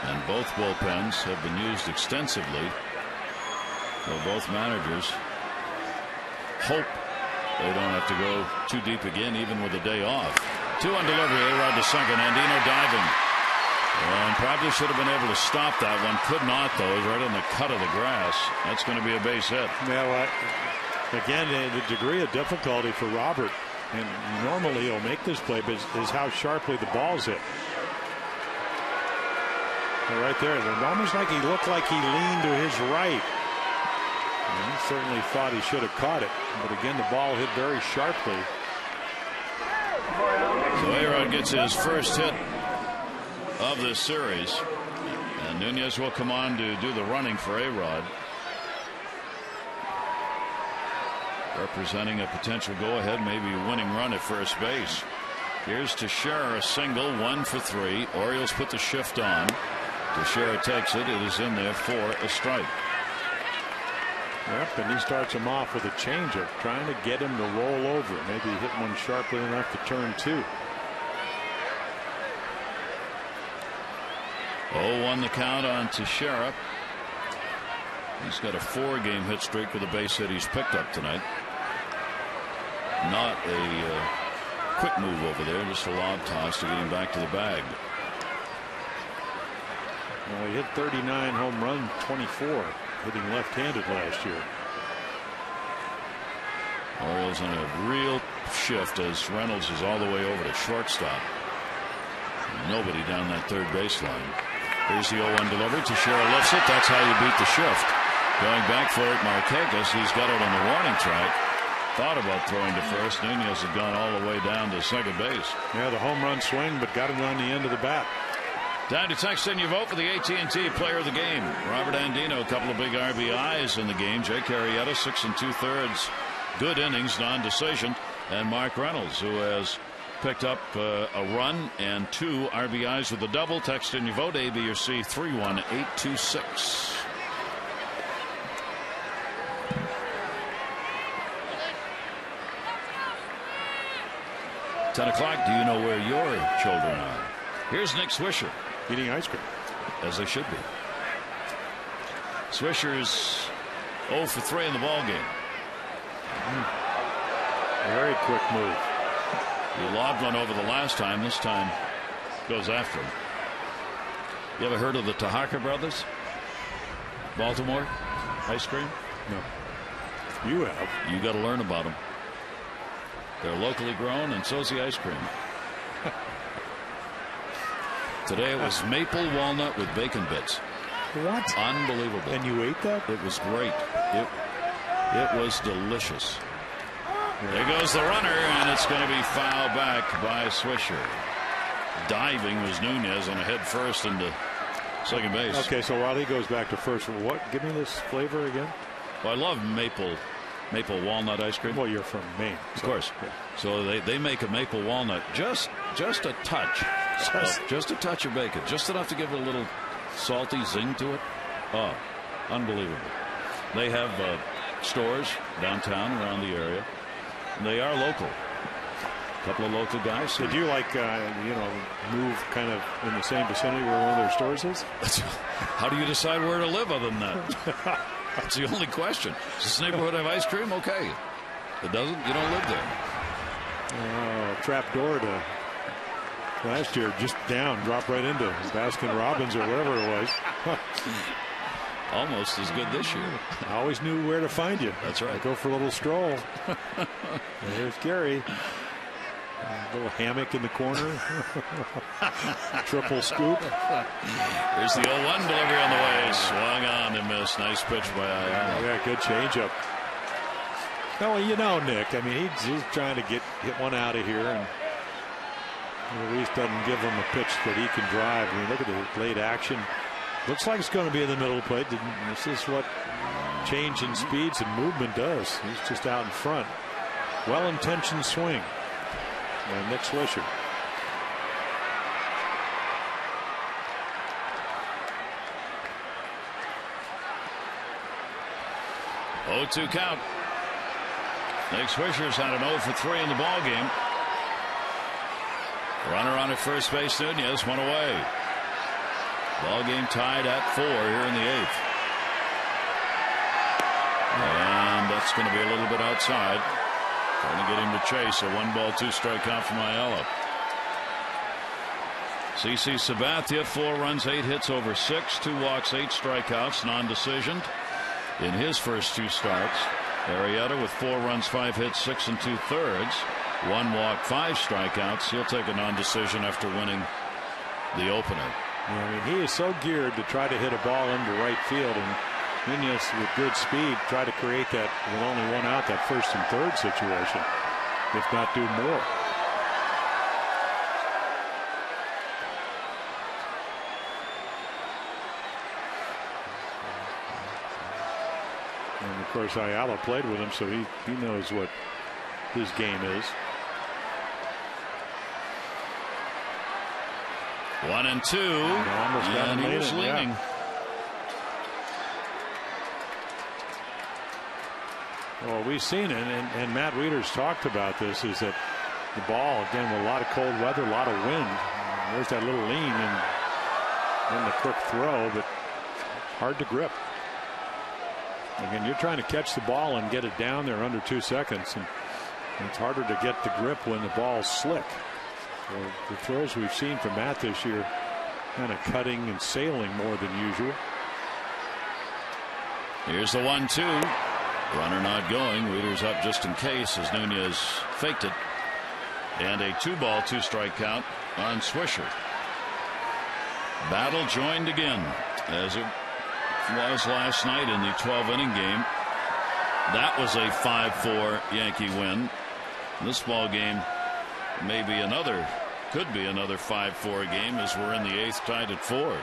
And both bullpens have been used extensively. So both managers hope they don't have to go too deep again, even with a day off. 2 on delivery. A-Rod to second. Andino diving. And probably should have been able to stop that one. Could not, though. He's right on the cut of the grass. That's going to be a base hit. Yeah, well, again, the degree of difficulty for Robert, and normally he'll make this play, but is how sharply the ball's hit. And right there, it's almost like he looked like he leaned to his right. And he certainly thought he should have caught it. But again, the ball hit very sharply. So A-Rod gets his first hit of this series, and Nunez will come on to do the running for A-Rod, representing a potential go-ahead, maybe winning run at first base. Here's Teixeira, a single, 1 for 3. Orioles put the shift on. Teixeira takes it. It is in there for a strike. Yep, and he starts him off with a changeup, trying to get him to roll over. Maybe hit one sharply enough to turn 2. 0-1 the count on Teixeira. He's got a 4-game hit streak with a base hit he's picked up tonight. Not a quick move over there, just a lob toss to get him back to the bag. Well, he hit 39 home run, 24, hitting left-handed last year. Orioles on a real shift as Reynolds is all the way over to shortstop. Nobody down that third baseline. Here's the 0-1 delivery. Teixeira lifts it. That's how you beat the shift. Going back for it, Marquez. He's got it on the warning track. Thought about throwing to first. Nunez had gone all the way down to second base. Yeah, the home run swing, but got it on the end of the bat. Time to text in your vote for the AT&T Player of the Game. Robert Andino, a couple of big RBIs in the game. Jake Arrieta, 6 2/3 good innings, non-decision. And Mark Reynolds, who has picked up a run and 2 RBIs with a double. Text in your vote, A, B, or C, 31826. $10 Do you know where your children are? Here's Nick Swisher. Eating ice cream. As they should be. Swisher's 0 for 3 in the ball game. Very quick move. He lobbed one over the last time. This time goes after him. You ever heard of the Tahaka brothers? Baltimore ice cream? No. You have. You got to learn about them. They're locally grown, and so's the ice cream. Today it was maple walnut with bacon bits. What? Unbelievable. And you ate that? It was great. It was delicious. There goes the runner, and it's going to be fouled back by Swisher. Diving was Nunez on a head first into second base. Okay, so while he goes back to first, what? Give me this flavor again. Well, I love maple walnut ice cream. Well, you're from Maine, of course. Yeah. So they make a maple walnut, just a touch, just a touch of bacon, just enough to give it a little salty zing to it. Oh, unbelievable! They have stores downtown around the area. They are local. A couple of local guys. Did you move kind of in the same vicinity where one of their stores is? How do you decide where to live other than that? That's the only question. Does this neighborhood have ice cream? Okay. If it doesn't, you don't live there. Trap door to last year, just down, dropped right into Baskin Robbins or wherever it was. almost as good this year. I always knew where to find you. That's right. Go for a little stroll. There's Gary. A little hammock in the corner. Triple scoop. Here's the 0-1 delivery on the way. Swung on and missed. Nice pitch by Ayala. Yeah, good changeup. No, you know, Nick, I mean, he's trying to get one out of here, and at least doesn't give him a pitch that he can drive. I mean, look at the late action. Looks like it's going to be in the middle of the plate. This is what change in speeds and movement does. He's just out in front. Well-intentioned swing. And Nick Swisher. Oh, 2 count. Nick Swisher's had an 0 for 3 in the ball game. Runner on at first base. Nunez one away. Ball game tied at 4 here in the 8th. And that's going to be a little bit outside. Trying to get him to chase. A 1-ball 2-strike count from Ayala. CC Sabathia, 4 runs, 8 hits over 6, 2 walks, 8 strikeouts, non-decisioned in his first 2 starts. Arrieta with 4 runs, 5 hits, 6 2/3, 1 walk, 5 strikeouts. He'll take a non-decision after winning the opener. Yeah, I mean, he is so geared to try to hit a ball into right field, and Nunez with good speed try to create that with only 1 out, that 1st and 3rd situation, if not do more. And of course Ayala played with him, so he knows what his game is. 1-2. And he was leaning. Yeah. Well, we've seen it, and Matt Wieters talked about this, is that the ball, again, with a lot of cold weather, a lot of wind, there's that little lean and then the quick throw, but hard to grip. Again, you're trying to catch the ball and get it down there under 2 seconds, and it's harder to get the grip when the ball's slick. So the throws we've seen from Matt this year, kind of cutting and sailing more than usual. Here's the 1-2. Runner not going. Wieters up just in case as Nunez faked it. And a 2-ball 2-strike count on Swisher. Battle joined again, as it was last night in the 12-inning game. That was a 5-4 Yankee win. This ball game could be another 5-4 game, as we're in the 8th, tied at 4.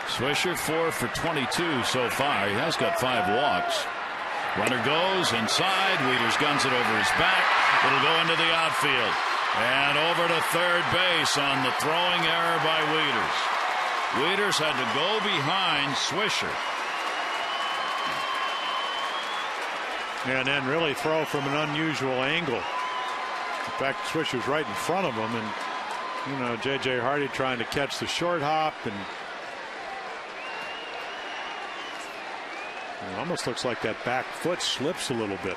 Swisher 4 for 22 so far. He has got 5 walks. Runner goes inside. Wieters guns it over his back. It'll go into the outfield and over to third base on the throwing error by Wieters. Wieters had to go behind Swisher. And then really throw from an unusual angle. In fact, Swisher's right in front of him, and you know, J.J. Hardy trying to catch the short hop, and it almost looks like that back foot slips a little bit.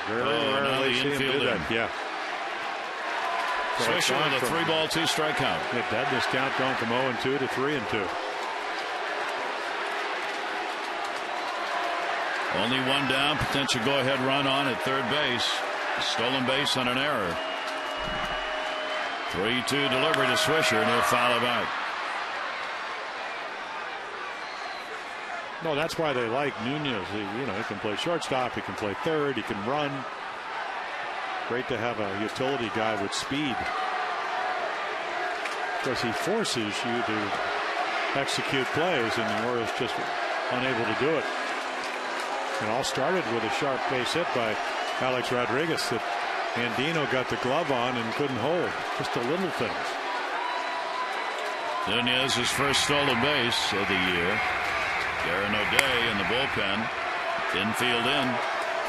Very rarely see him do that. Yeah. Swisher with a 3-ball 2-strike count. Yeah, deadness count going from 0-2 to 3-2. Only 1 down. Potential go-ahead run on at third base. Stolen base on an error. 3-2 delivery to Swisher, and he'll foul it back. No, that's why they like Nunez. He can play shortstop, he can play third, he can run. Great to have a utility guy with speed, because he forces you to execute plays, and the Orioles just unable to do it. It all started with a sharp base hit by Alex Rodriguez that Andino got the glove on and couldn't hold. Just the little things. Nunez's first stolen base of the year. Darren O'Day in the bullpen. Infield in.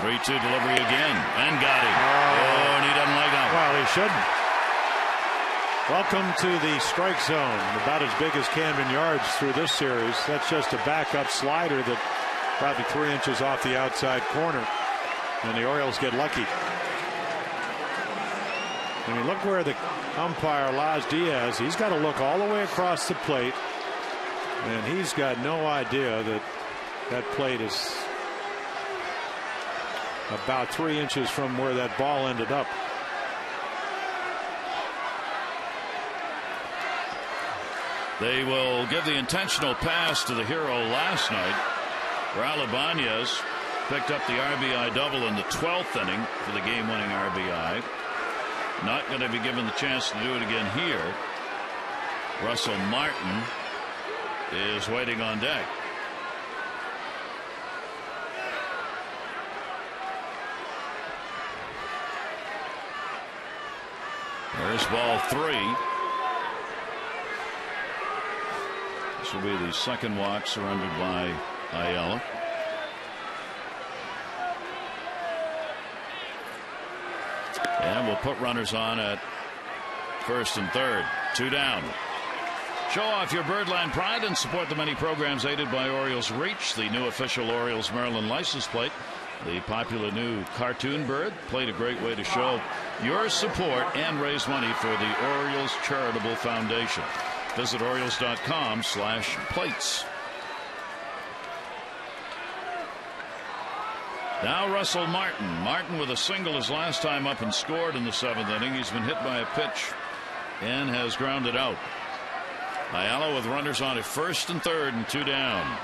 3-2 delivery again. And got him. Oh, and he doesn't like that one. Well, he shouldn't. Welcome to the strike zone. About as big as Camden Yards through this series. That's just a backup slider that probably 3 inches off the outside corner. And the Orioles get lucky. I mean, look where the umpire allows Diaz. He's got to look all the way across the plate, and he's got no idea that that plate is about 3 inches from where that ball ended up. They will give the intentional pass to the hero last night. Raul Ibanez picked up the RBI double in the 12th inning for the game-winning RBI. Not going to be given the chance to do it again here. Russell Martin is waiting on deck. There's ball 3. This will be the second walk surrendered by Ayala. And we'll put runners on at first and third. 2 down. Show off your Birdland pride and support the many programs aided by Orioles Reach, the new official Orioles Maryland license plate. The popular new cartoon bird played a great way to show your support and raise money for the Orioles Charitable Foundation. Visit Orioles.com/plates. Now Russell Martin. Martin with a single his last time up and scored in the 7th inning. He's been hit by a pitch and has grounded out. Ayala with runners on at first and third and 2 down.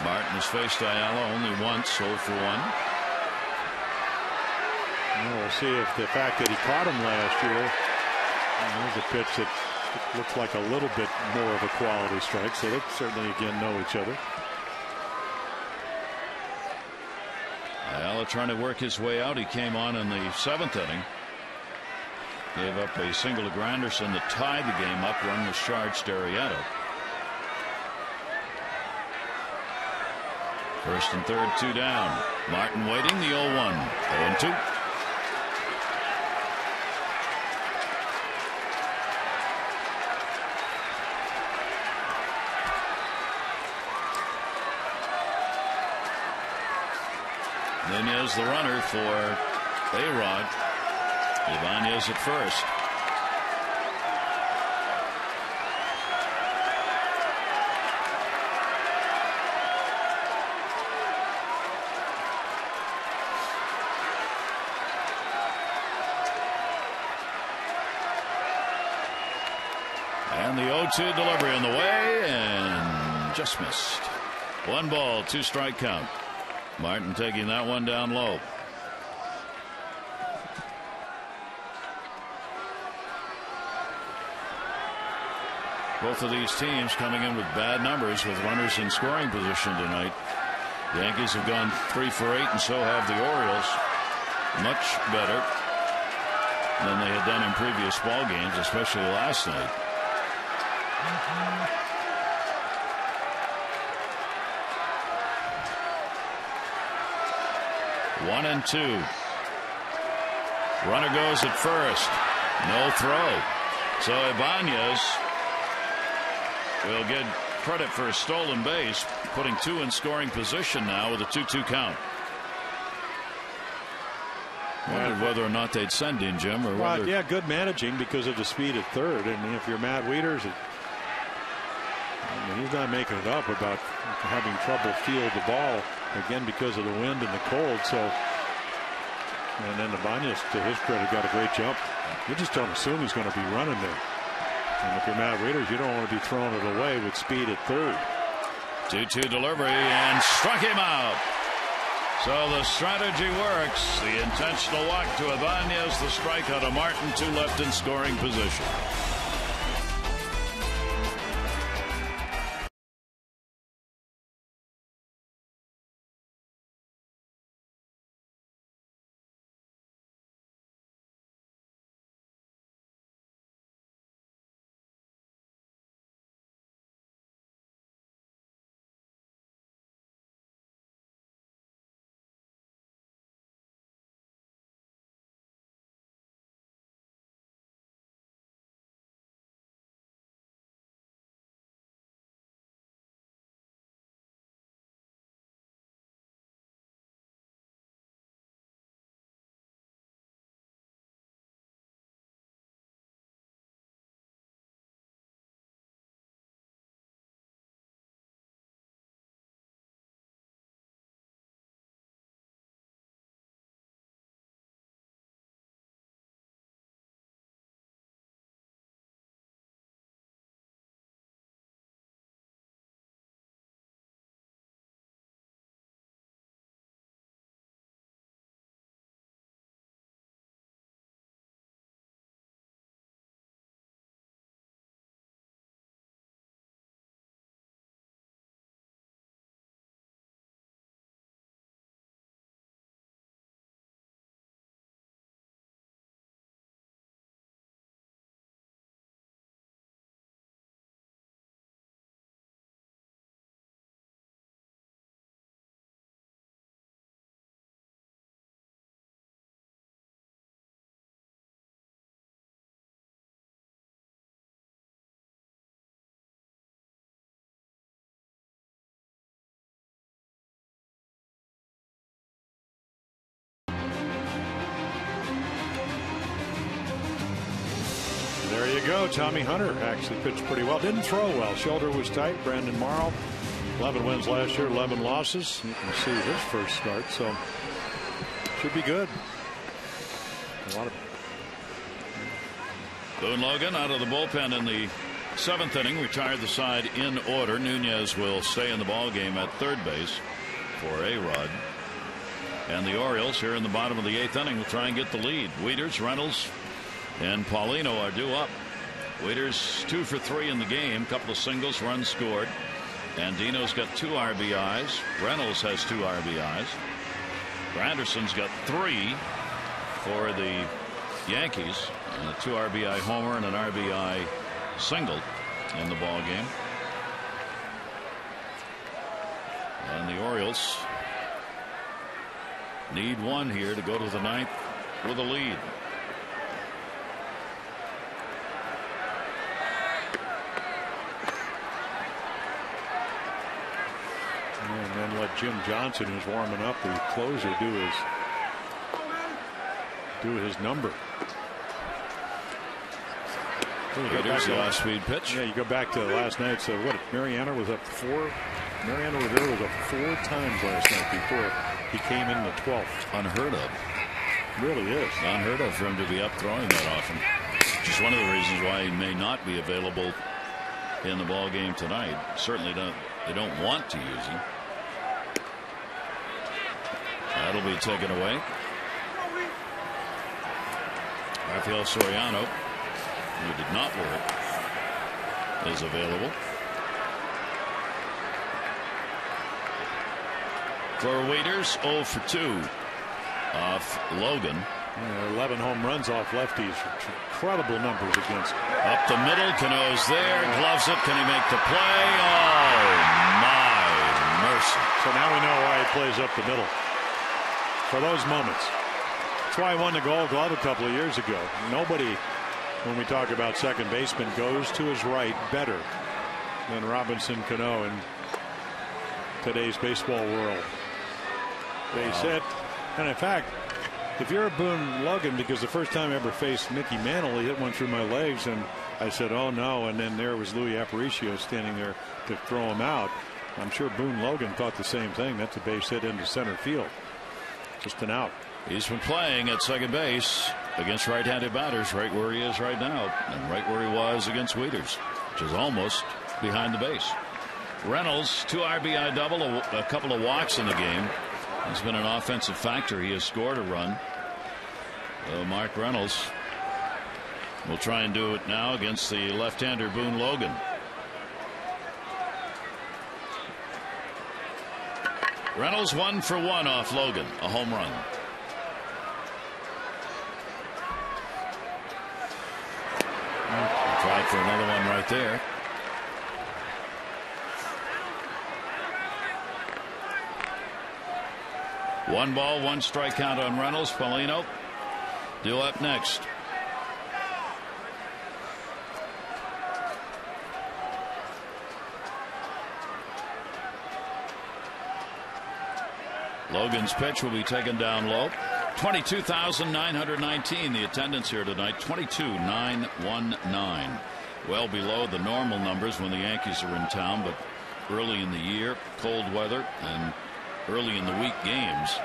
Martin has faced Ayala only once, 0 for 1. Well, we'll see if the fact that he caught him last year, there's a pitch that looks like a little bit more of a quality strike, so they certainly again know each other. Ayala trying to work his way out. He came on in the 7th inning. Gave up a single to Granderson that tied the game up. Run was charged to Arrieta. First and third, 2 down. Martin waiting, the 0-1. 0-2. Ibanez the runner for A-Rod. Ibanez at first. And the 0-2 delivery on the way and just missed. 1 ball, 2 strike count. Martin taking that one down low. Both of these teams coming in with bad numbers with runners in scoring position tonight. The Yankees have gone 3 for 8, and so have the Orioles. Much better than they had done in previous ball games, especially last night. One and 2. Runner goes at first. No throw. So Ibanez will get credit for a stolen base, putting 2 in scoring position now with a 2-2 count. Wondered whether or not they'd send in, Jim, or whether... Yeah, good managing because of the speed at third. And if you're Matt Wieters, he's not making it up about having trouble field the ball again because of the wind and the cold. So, and then Ibanez, to his credit, got a great jump. You just don't assume he's going to be running there. And if you're Matt Wieters, you don't want to be throwing it away with speed at third. 2-2 delivery and struck him out. So the strategy works. The intentional walk to Ibanez, the strikeout of Martin, 2 left in scoring position. There you go. Tommy Hunter actually pitched pretty well. Didn't throw well. Shoulder was tight. Brandon Morrow, 11 wins last year, 11 losses. You can see his first start, so should be good. A lot of Boone Logan out of the bullpen in the 7th inning, retired the side in order. Nunez will stay in the ball game at third base for A-Rod. And the Orioles here in the bottom of the 8th inning will try and get the lead. Wieters, Reynolds, and Paulino are due up. Wieters 2 for 3 in the game, couple of singles, runs scored. Andino's got 2 RBIs. Reynolds has 2 RBIs. Granderson's got 3 for the Yankees, and a 2 RBI homer and an RBI single in the ball game. And the Orioles need 1 here to go to the 9th with a lead. And then let Jim Johnson, who's warming up, the closer, do his number. Here's the off-speed pitch. Yeah, you go back to last night. So what? Mariano was up 4. Mariano Rivera was up 4 times last night before he came in the 12th. Unheard of. Really is unheard of for him to be up throwing that often. Just one of the reasons why he may not be available in the ball game tonight. Certainly they don't want to use him. That'll be taken away. Rafael Soriano, who did not work, is available. For Wieters, 0 for 2 off Logan. 11 home runs off lefties. Incredible numbers against. Up the middle, Cano's there, gloves it. Can he make the play? Oh my mercy! So now we know why he plays up the middle. For those moments. That's why he won the Gold Glove a couple of years ago. Nobody, when we talk about second baseman, goes to his right better than Robinson Cano in today's baseball world. Base hit. And in fact, if you're a Boone Logan, because the first time I ever faced Mickey Mantle, he hit one through my legs, and I said, oh no, and then there was Louis Aparicio standing there to throw him out. I'm sure Boone Logan thought the same thing. That's a base hit into center field. Just an out. He's been playing at second base against right-handed batters, right where he is right now, and right where he was against Wieters, which is almost behind the base. Reynolds, 2 RBI double, a couple of walks in the game. He's been an offensive factor. He has scored a run. Mark Reynolds will try and do it now against the left-hander Boone Logan. Reynolds 1 for 1 off Logan, a home run. Tried for another one right there. One ball, 1 strike count on Reynolds. Paulino due up next. Logan's pitch will be taken down low. 22,919 the attendance here tonight. 22,919. Well below the normal numbers when the Yankees are in town, but early in the year, cold weather, and early in the week games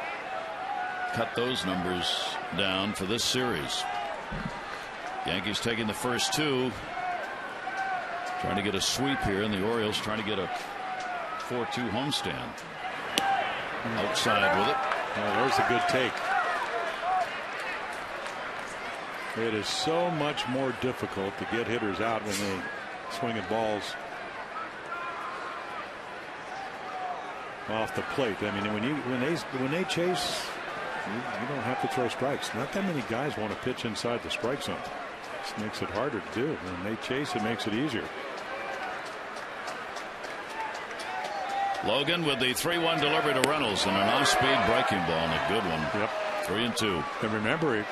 cut those numbers down for this series. Yankees taking the first 2, trying to get a sweep here, and the Orioles trying to get a 4-2 homestand. Outside with it. Oh, there's a good take. It is so much more difficult to get hitters out when they swing at balls off the plate. I mean, when they chase, you don't have to throw strikes. Not that many guys want to pitch inside the strike zone. This makes it harder to do. When they chase, it makes it easier. Logan with the 3-1 delivery to Reynolds and an off-speed breaking ball and a good one. Yep. 3-2. And remember,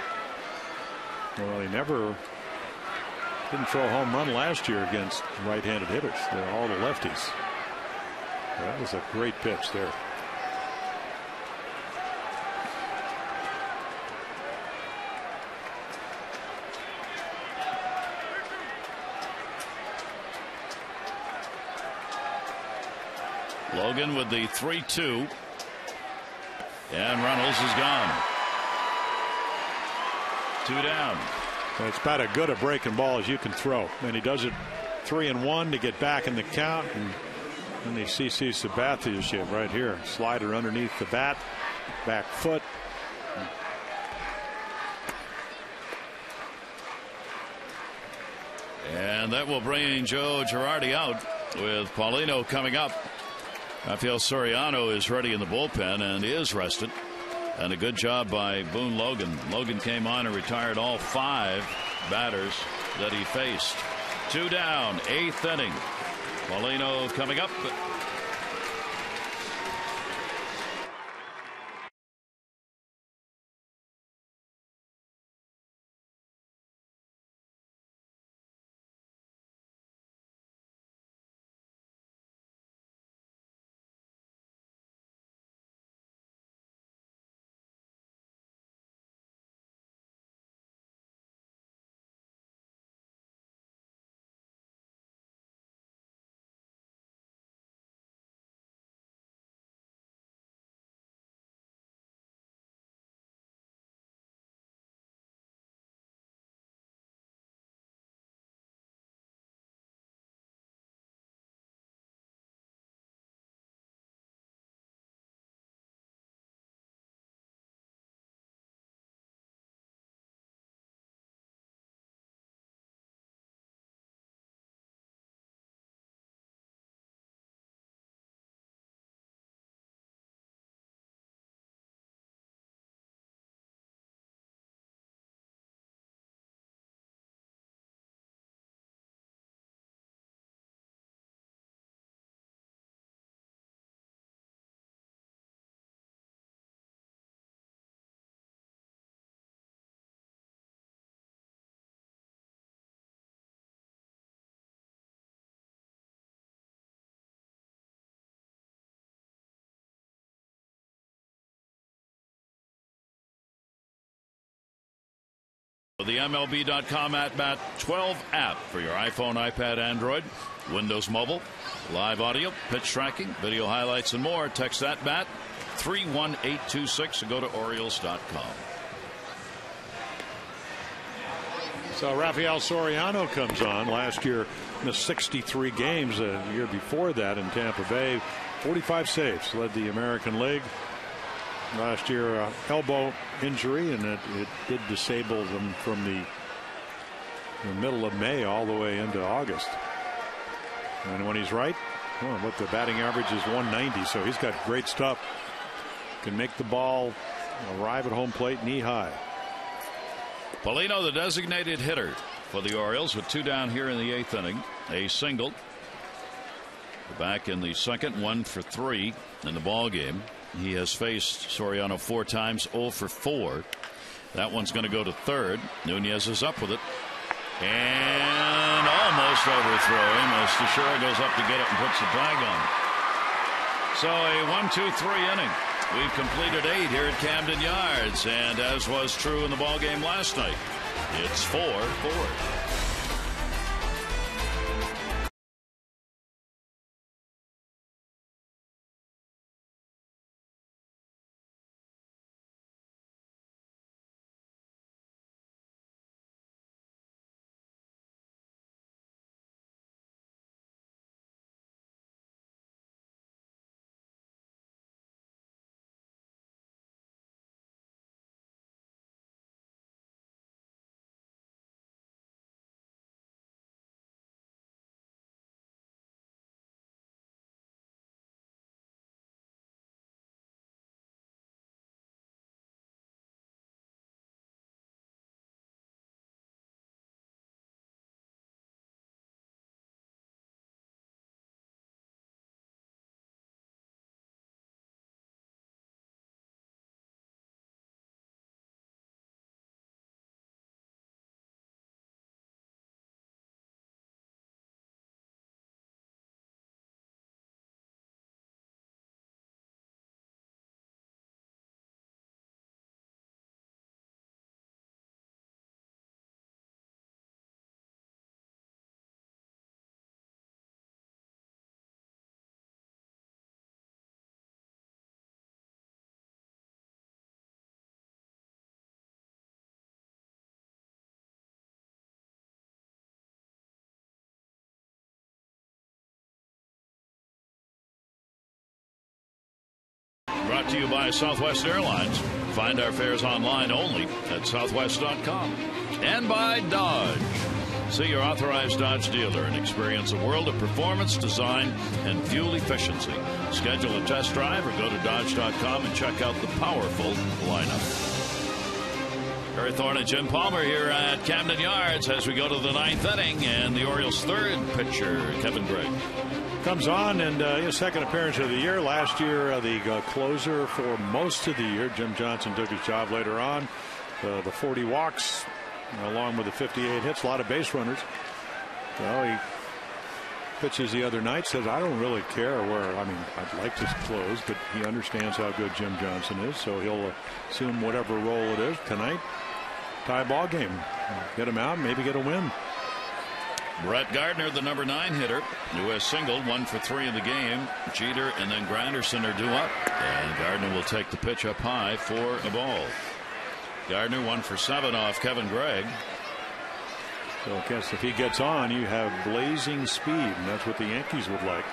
he never didn't throw a home run last year against right-handed hitters. They're all the lefties. That was a great pitch there. Logan with the 3-2. And Reynolds is gone. 2 down. It's about as good a breaking ball as you can throw. And he does it 3-1 to get back in the count. And the CC Sabathia shape right here. Slider underneath the bat. Back foot. And that will bring Joe Girardi out with Paulino coming up. Rafael Soriano is ready in the bullpen and is rested. And a good job by Boone Logan. Logan came on and retired all 5 batters that he faced. 2 down, 8th inning. Paulino coming up. The MLB.com at bat 12 app for your iPhone, iPad, Android, Windows Mobile, live audio, pitch tracking, video highlights, and more. Text at bat 31826 and go to Orioles.com. So Rafael Soriano comes on. Last year missed 63 games. A year before that in Tampa Bay, 45 saves, led the American League. Last year, elbow injury, and it did disable them from the middle of May all the way into August. And when he's right, well, what the batting average is 190, so he's got great stuff. Can make the ball arrive at home plate knee high. Paulino, the designated hitter for the Orioles, with 2 down here in the 8th inning. A single. Back in the second, 1 for 3 in the ball game. He has faced Soriano 4 times, 0 for 4. That one's going to go to third. Nunez is up with it. And almost overthrowing. Teixeira goes up to get it and puts the tag on. So a 1-2-3 inning. We've completed 8 here at Camden Yards. And as was true in the ball game last night, it's 4-4. brought to you by Southwest Airlines. Find our fares online only at southwest.com. And by Dodge. See your authorized Dodge dealer and experience a world of performance, design, and fuel efficiency. Schedule a test drive or go to Dodge.com and check out the powerful lineup. Barry Thorne and Jim Palmer here at Camden Yards as we go to the 9th inning, and the Orioles' third pitcher, Kevin Gregg, comes on, and his second appearance of the year. Last year, the closer for most of the year. Jim Johnson took his job later on. The 40 walks, along with the 58 hits, a lot of base runners. Well, he pitches the other night, says, I don't really care where, I'd like to close, but he understands how good Jim Johnson is, so he'll assume whatever role it is tonight. Tie ball game. Get him out, maybe get a win. Brett Gardner, the number 9 hitter, who has singled 1 for 3 in the game. Jeter and then Granderson are due up, and Gardner will take the pitch up high for a ball. Gardner 1 for 7 off Kevin Gregg. So I guess if he gets on, you have blazing speed, and that's what the Yankees would like.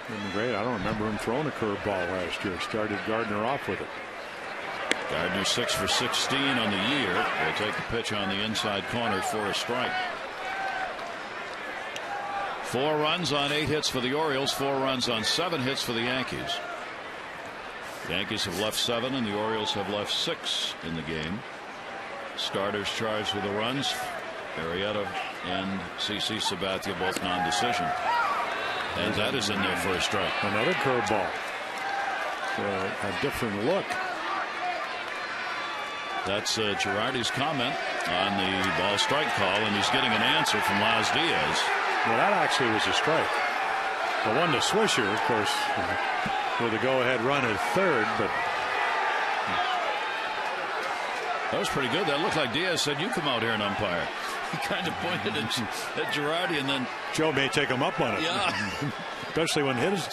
Kevin Gregg, I don't remember him throwing a curveball last year. Started Gardner off with it. Gardner 6 for 16 on the year. Will take the pitch on the inside corner for a strike. 4 runs on 8 hits for the Orioles, 4 runs on 7 hits for the Yankees. The Yankees have left 7 and the Orioles have left 6 in the game. Starters charged with the runs. Arrieta and CC Sabathia both non-decision. And that is in there for a strike. Another curveball. A different look. That's Girardi's comment on the ball strike call, and he's getting an answer from Laz Diaz. Well, that actually was a strike. The one to Swisher, of course, with a go-ahead run at third, but that was pretty good. That looked like Diaz said, "You come out here and umpire." He kind of pointed at Girardi, and then Joe may take him up on it. Yeah, especially when his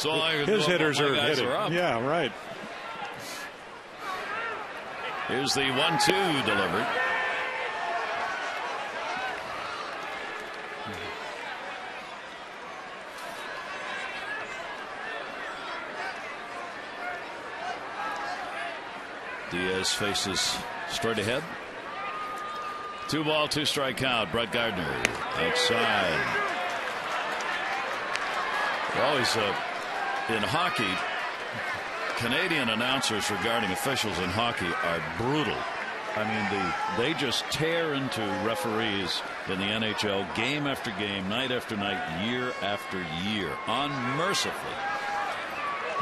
hitters are hitting. Yeah, right. Here's the 1-2 delivered. Diaz faces straight ahead. 2 ball, 2 strike count. Brett Gardner outside. Always in hockey, Canadian announcers regarding officials in hockey are brutal. I mean, they just tear into referees in the NHL game after game, night after night, year after year, unmercifully.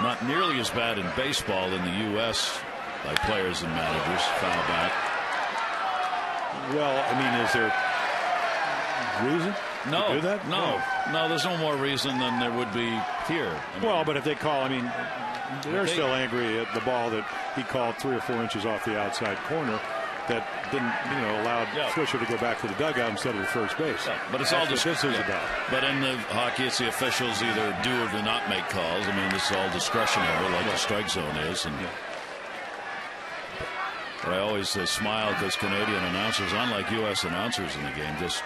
Not nearly as bad in baseball in the U.S. by players and managers. Foul back. Well, I mean, is there reason to do that? No, there's no more reason than there would be here. Well, but if they call, they're still angry at the ball that he called 3 or 4 inches off the outside corner that didn't, allowed Swisher to go back to the dugout instead of the first base. Yeah, but it's all this is about. But in the hockey, it's the officials either do or do not make calls. This is all discretionary, like the strike zone is. And but I always smile because Canadian announcers, unlike U.S. announcers in the game, just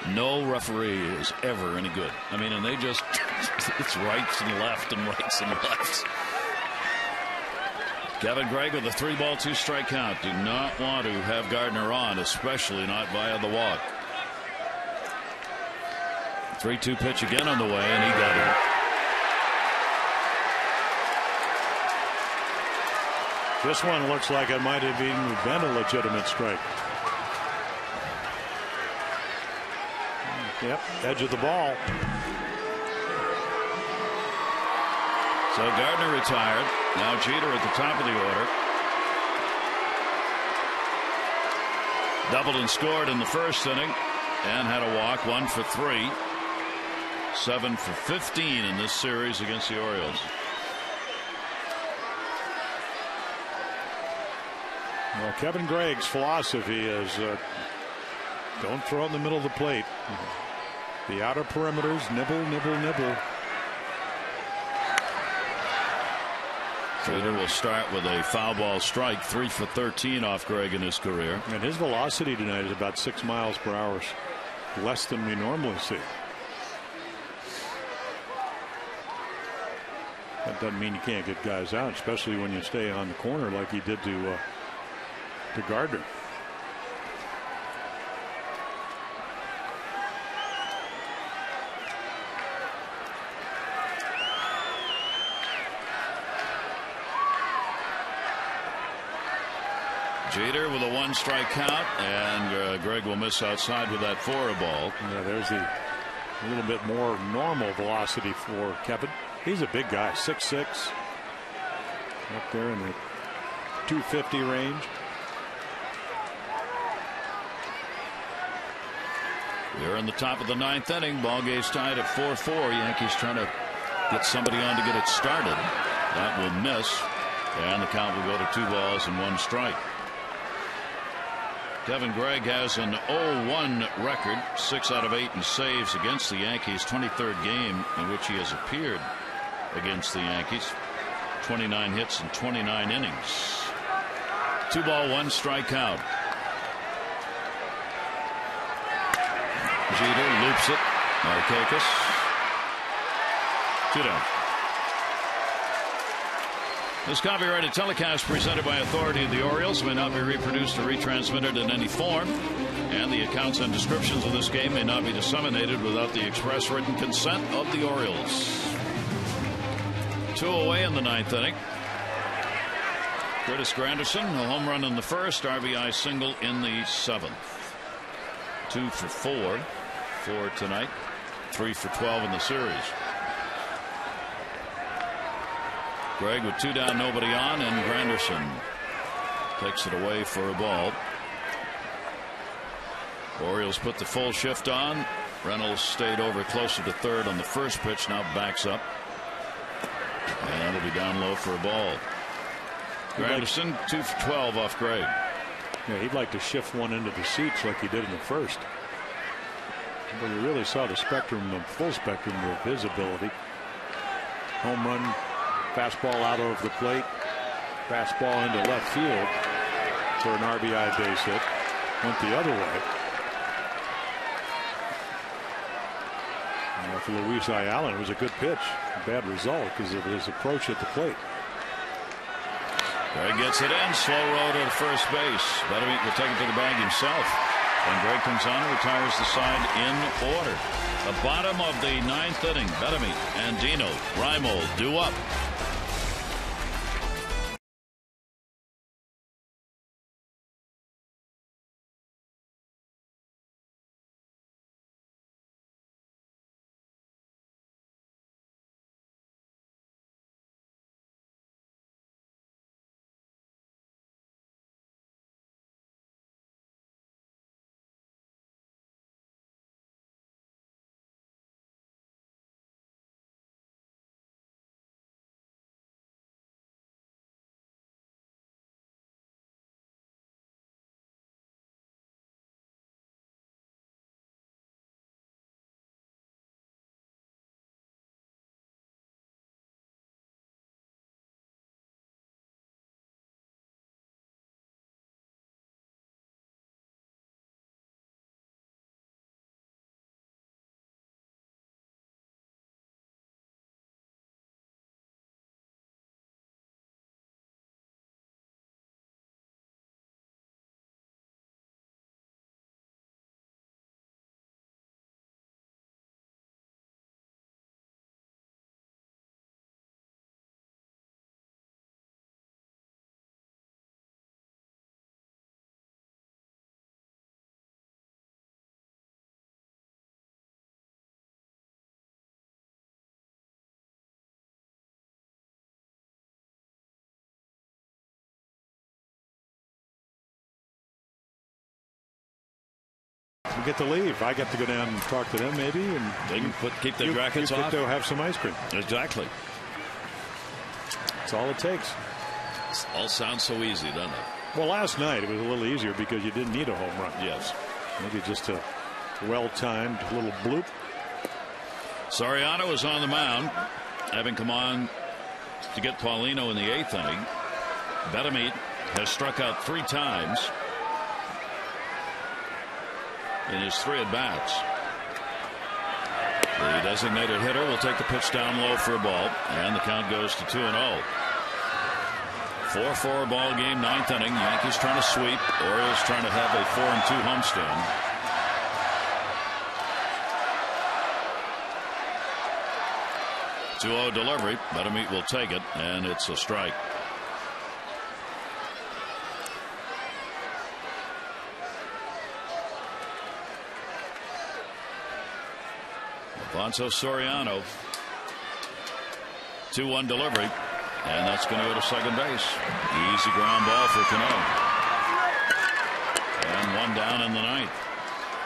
no referee is ever any good. And they just it's rights and left and rights and lefts. Kevin Gregg with a 3 ball, 2 strike count. Do not want to have Gardner on, especially not via the walk. 3-2 pitch again on the way, and he got it. This one looks like it might have even been a legitimate strike. Yep, edge of the ball. So Gardner retired. Now Jeter at the top of the order. Doubled and scored in the first inning and had a walk. 1 for 3. 7 for 15 in this series against the Orioles. Well, Kevin Gregg's philosophy is don't throw it in the middle of the plate. The outer perimeters, nibble, nibble, nibble. Jeter will start with a foul ball strike. 3 for 13 off Gregg in his career. And his velocity tonight is about 6 miles per hour, less than we normally see. That doesn't mean you can't get guys out, especially when you stay on the corner like he did to Gardner. Jeter with a 1-strike count, and Greg will miss outside with that for a ball. Yeah, there's a little bit more normal velocity for Kevin. He's a big guy, 6'6", up there in the 250 range. We're in the top of the 9th inning. Ball game's tied at 4-4. Yankees trying to get somebody on to get it started. That will miss, and the count will go to 2 balls and 1 strike. Kevin Gregg has an 0-1 record, 6 out of 8 in saves against the Yankees. 23rd game in which he has appeared against the Yankees. 29 hits in 29 innings. 2 ball, 1 strike count. Jeter loops it. Markakis. 2 down. This copyrighted telecast presented by authority of the Orioles may not be reproduced or retransmitted in any form, and the accounts and descriptions of this game may not be disseminated without the express written consent of the Orioles. 2 away in the 9th inning. Curtis Granderson, a home run in the 1st, RBI single in the 7th. 2 for 4 tonight, 3 for 12 in the series. Gregg with 2 down, nobody on, and Granderson takes it away for a ball. Orioles put the full shift on. Reynolds stayed over closer to 3rd on the 1st pitch, now backs up. And it'll be down low for a ball. Granderson 2 for 12 off Gregg. Yeah, he'd like to shift one into the seats like he did in the 1st. But you really saw the spectrum, the full spectrum of his ability. Home run, fastball out over the plate, fastball into left field for an RBI base hit. Went the other way. And for Luis Ayala, it was a good pitch. A bad result because of his approach at the plate. Gregg gets it in, slow roll to first base. Bettavite will take it to the bag himself. And Gregg comes on and retires the side in order. The bottom of the 9th inning. Bettavite and Dino Reimold due up. We get to leave. I get to go down and talk to them maybe, and they can keep their jackets off. You get to have some ice cream. Exactly. That's all it takes. It all sounds so easy, doesn't it? Well, last night it was a little easier because you didn't need a home run. Yes. Maybe just a well-timed little bloop. Soriano is on the mound, having come on to get Paulino in the 8th inning. Bettavite has struck out 3 times in his 3 at-bats. The designated hitter will take the pitch down low for a ball, and the count goes to 2-0. 4-4 ball game, 9th inning. Yankees trying to sweep. Orioles trying to have a 4-2 homestand. Two-0 delivery. Buttermeat will take it, and it's a strike. Alfonso Soriano. 2-1 delivery. And that's going to go to second base. Easy ground ball for Cano. And one down in the 9th.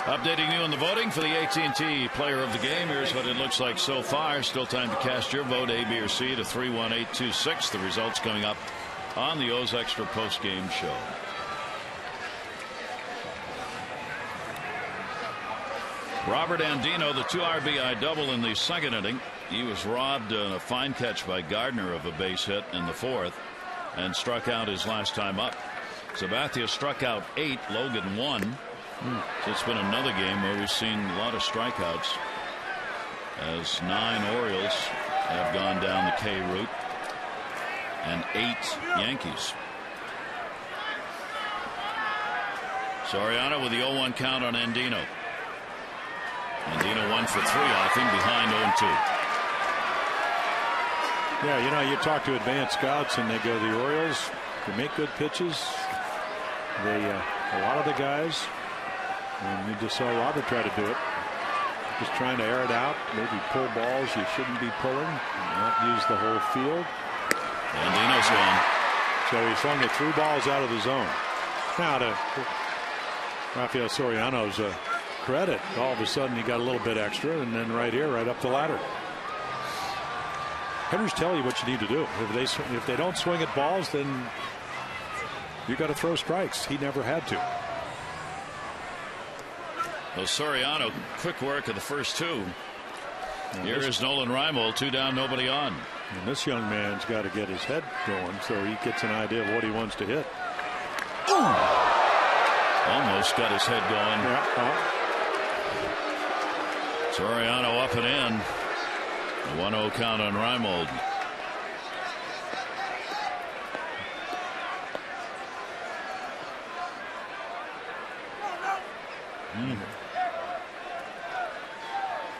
Updating you on the voting for the AT&T Player of the Game. Here's what it looks like so far. Still time to cast your vote, A, B, or C, to 31826. The results coming up on the O's Extra post-game show. Robert Andino, the 2 RBI double in the second inning. He was robbed on a fine catch by Gardner of a base hit in the 4th and struck out his last time up. Sabathia struck out 8, Logan 1. So it's been another game where we've seen a lot of strikeouts as 9 Orioles have gone down the K route and 8 Yankees. Soriano with the 0-1 count on Andino. Andino 1 for 3 off him, behind 0-2. Yeah, you know, you talk to advanced scouts and they go, the Orioles, they make good pitches. They a lot of the guys, and you just saw Robert try to do it, just trying to air it out, maybe pull balls you shouldn't be pulling, not use the whole field. Andino's gone. So he swung it 3 balls out of the zone. Now to Rafael Soriano's credit, all of a sudden he got a little bit extra, and then right here, right up the ladder. Hitters tell you what you need to do. If they don't swing at balls, then you got to throw strikes. He never had to. Well, Soriano, quick work of the first 2. Here is Nolan Reimold, 2 down, nobody on. And this young man's got to get his head going so he gets an idea of what he wants to hit. Almost got his head going. Yeah. Soriano up and in. A 1-0 count on Reimold.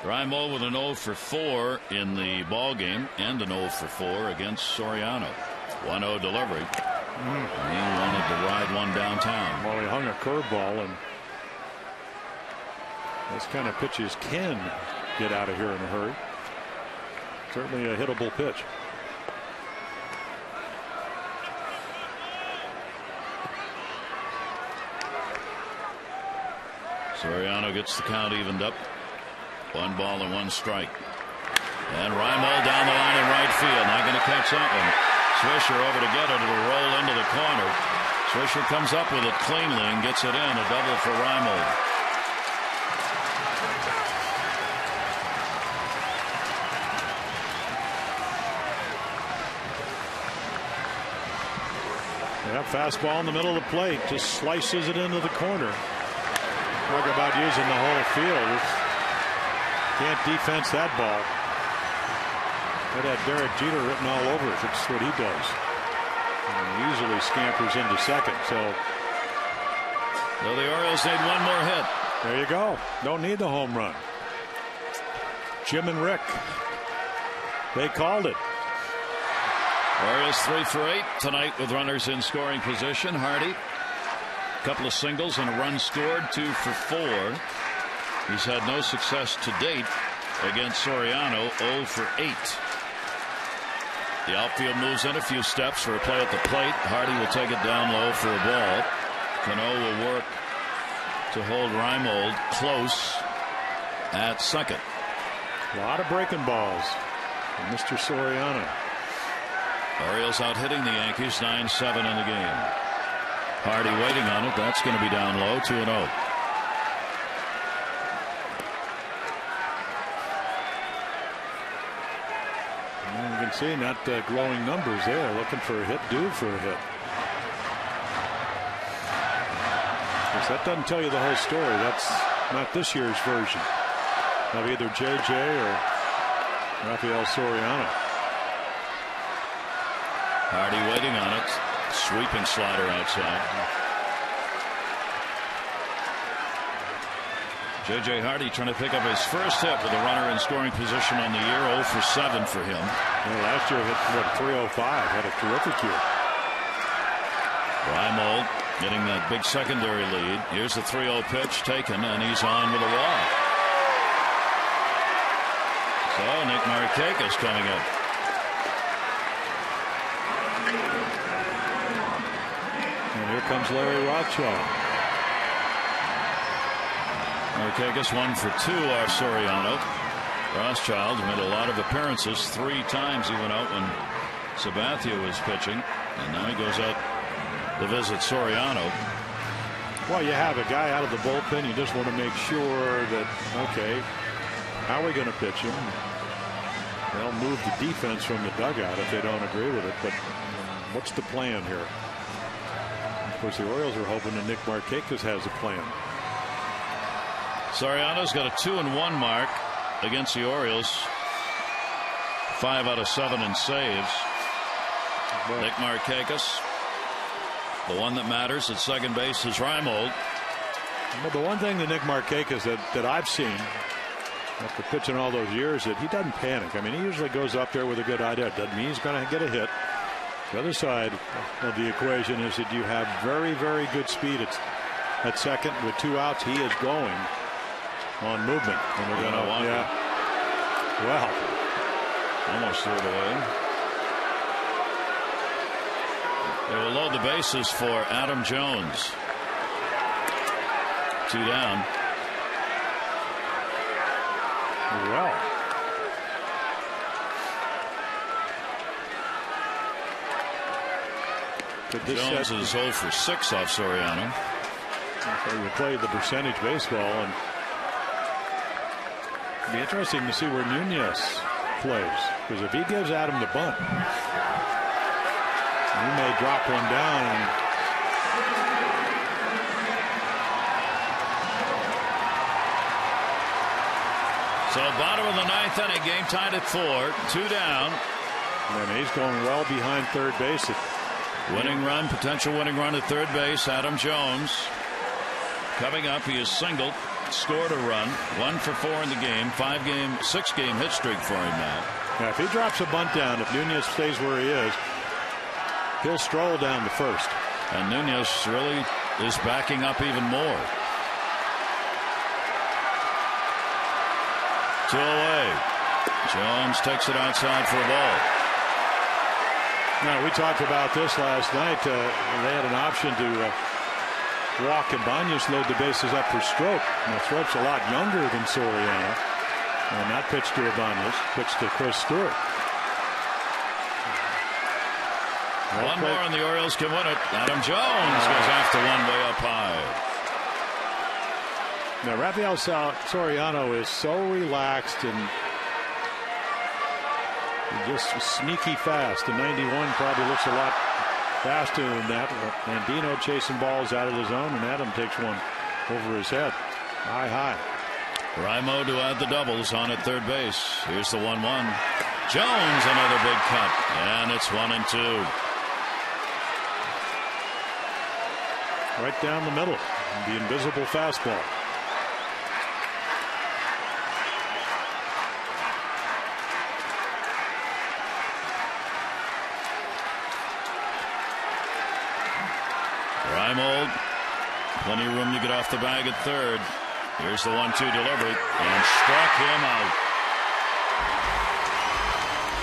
Reimold with an 0 for 4 in the ball game and an 0 for 4 against Soriano. 1-0 delivery. He wanted to ride one downtown. Well, he hung a curveball, and those kind of pitches can get out of here in a hurry. Certainly a hittable pitch. Soriano gets the count evened up. 1 ball and 1 strike. And Reimold down the line in right field. Not going to catch that one. Swisher over to get it. It'll roll into the corner. Swisher comes up with it cleanly and gets it in. A double for Reimold. Yeah, fastball in the middle of the plate, just slices it into the corner. Talk about using the whole field. Can't defense that ball. That had Derek Jeter written all over it. That's what he does. And he usually scampers into second. So the Orioles need 1 more hit. There you go. Don't need the home run. Jim and Rick, they called it. Orioles 3 for 8 tonight with runners in scoring position. Hardy, a couple of singles and a run scored, 2 for 4. He's had no success to date against Soriano, 0 for 8. The outfield moves in a few steps for a play at the plate. Hardy will take it down low for a ball. Cano will work to hold Reimold close at second. A lot of breaking balls from Mr. Soriano. Orioles out hitting the Yankees 9-7 in the game. Hardy waiting on it. That's going to be down low, 2-0. You can see not glowing numbers there. Looking for a hit, due for a hit. That doesn't tell you the whole story. That's not this year's version. of either J.J. or Rafael Soriano. Hardy waiting on it. Sweeping slider outside. J.J. Hardy trying to pick up his first hit with a runner in scoring position on the year. 0 for 7 for him. Well, last year hit 305. Had a terrific year. Reimold getting that big secondary lead. Here's the 3-0 pitch taken, and he's on with a walk. So Nick Markakis coming up. And here comes Larry Rothschild. Markakis 1 for 2 off Soriano. Rothschild made a lot of appearances. 3 times he went out when Sabathia was pitching, and now he goes out to visit Soriano. Well, you have a guy out of the bullpen. You just want to make sure that, okay, how are we going to pitch him? They'll move the defense from the dugout if they don't agree with it. But what's the plan here? Of course, the Orioles are hoping that Nick Markakis has a plan. Soriano's got a 2-1 mark against the Orioles. 5 out of 7 in saves. But Nick Markakis, the one that matters at second base is Reimold. Well, the one thing that Nick Markakis that I've seen after pitching all those years, that he doesn't panic. I mean, he usually goes up there with a good idea. It doesn't mean he's going to get a hit. The other side of the equation is that you have very, very good speed at second. With 2 outs, he is going on movement. And we're going to, yeah. Well, almost threw it away. They will load the bases for Adam Jones. 2 down. Well, Jones is 0 for 6 off Soriano. So you play the percentage baseball, and it'll be interesting to see where Nunez plays, because if he gives Adam the bunt, he may drop one down. So bottom of the 9th inning, game tied at 4, 2 down. And he's going well behind third base. Winning run, potential winning run at third base. Adam Jones coming up. He is singled, scored a run, 1 for 4 in the game. 6-game hit streak for him now. Now, if he drops a bunt down, if Nunez stays where he is, he'll stroll down to first. And Nunez really is backing up even more. 2 away. Jones takes it outside for a ball. Now, we talked about this last night. They had an option to walk Ibanez, load the bases up for Strop. Now, Strop's a lot younger than Soriano. And not pitched to Ibanez, pitched to Chris Stewart. One more and the Orioles can win it. Adam Jones goes after one way up high. Now, Rafael Soriano is so relaxed and just sneaky fast. The 91 probably looks a lot faster than that. Andino chasing balls out of the zone, and Adam takes one over his head. High. Raimo to add the doubles on at third base. Here's the 1-1. Jones, another big cut, and it's 1-2. Right down the middle, the invisible fastball. Reimold, plenty of room to get off the bag at third. Here's the 1-2 delivery, and struck him out.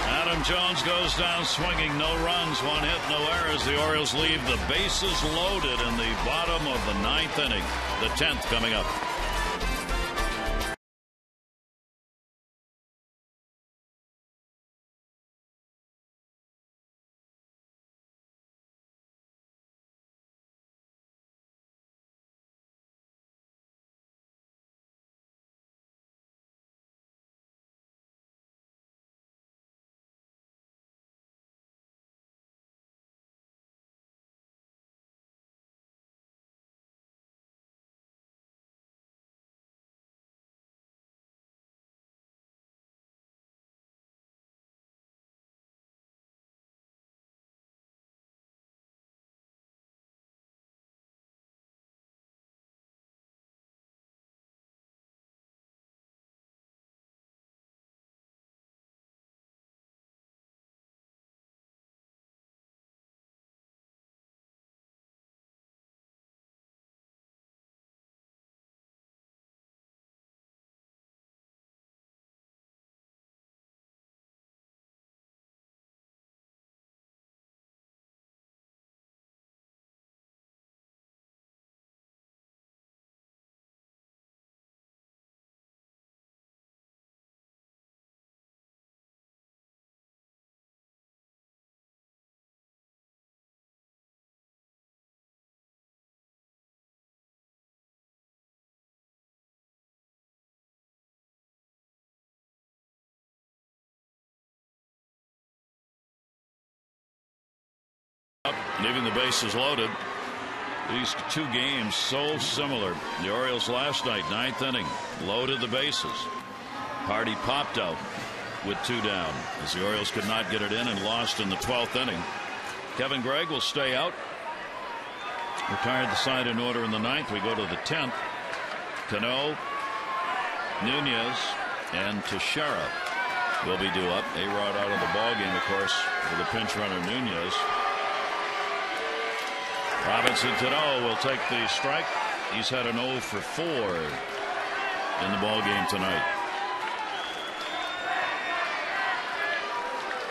Adam Jones goes down swinging. No runs, 1 hit, no errors. The Orioles leave the bases loaded in the bottom of the 9th inning. The 10th coming up. leaving the bases loaded. These two games so similar. The Orioles last night, 9th inning, loaded the bases. Hardy popped out with 2 down as the Orioles could not get it in and lost in the 12th inning. Kevin Gregg will stay out. Retired the side in order in the 9th. We go to the 10th. Cano, Nunez, and Teixeira will be due up. A-Rod out of the ballgame, of course, with the pinch runner Nunez. Robinson Cano will take the strike. He's had an 0 for 4 in the ballgame tonight.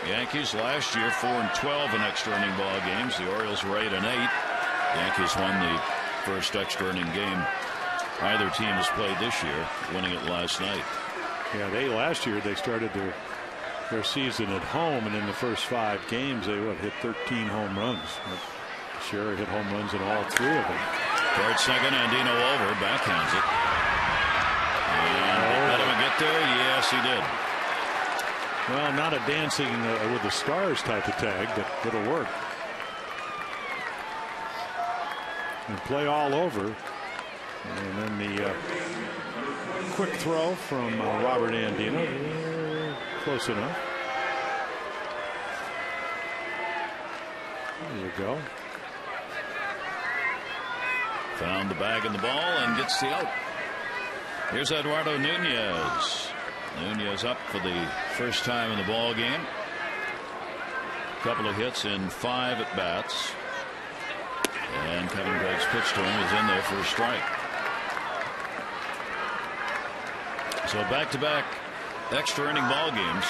Yankees last year 4-12 in extra inning ball games. The Orioles were 8-8. Yankees won the first extra inning game either team has played this year, winning it last night. Yeah, last year they started their season at home, and in the first 5 games they hit 13 home runs. Sure, hit home runs in all 3 of them. Toward second, Andino over, backhands it. And let him get there. Yes, he did. Well, not a dancing with the stars type of tag, but it'll work. And play all over. And then the quick throw from Robert Andino. Close enough. There you go. Found the bag in the ball and gets the out. Here's Eduardo Nunez. Nunez up for the first time in the ball game. Couple of hits in 5 at bats. And Kevin Gregg's pitch to him is in there for a strike. So back-to-back extra inning ball games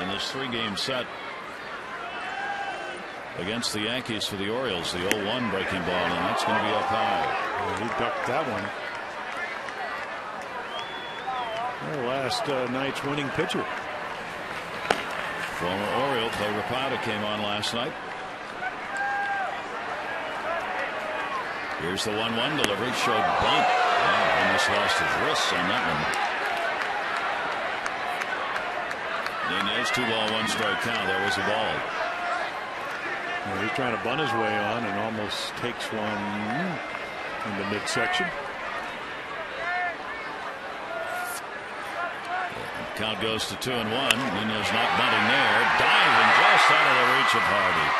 in this 3-game set against the Yankees for the Orioles. The 0-1 breaking ball, and that's going to be up high. Well, he ducked that one. Well, last night's winning pitcher. Former Oriole Clay Rapata came on last night. Here's the 1-1 delivery. Showed bunt. Almost lost his wrists on that one. Nunez, 2-1 strike count. There was the ball. Well, he's trying to bunt his way on and almost takes one in the midsection. Count goes to 2-1. Nunez not bunting there. Diving just out of the reach of Hardy.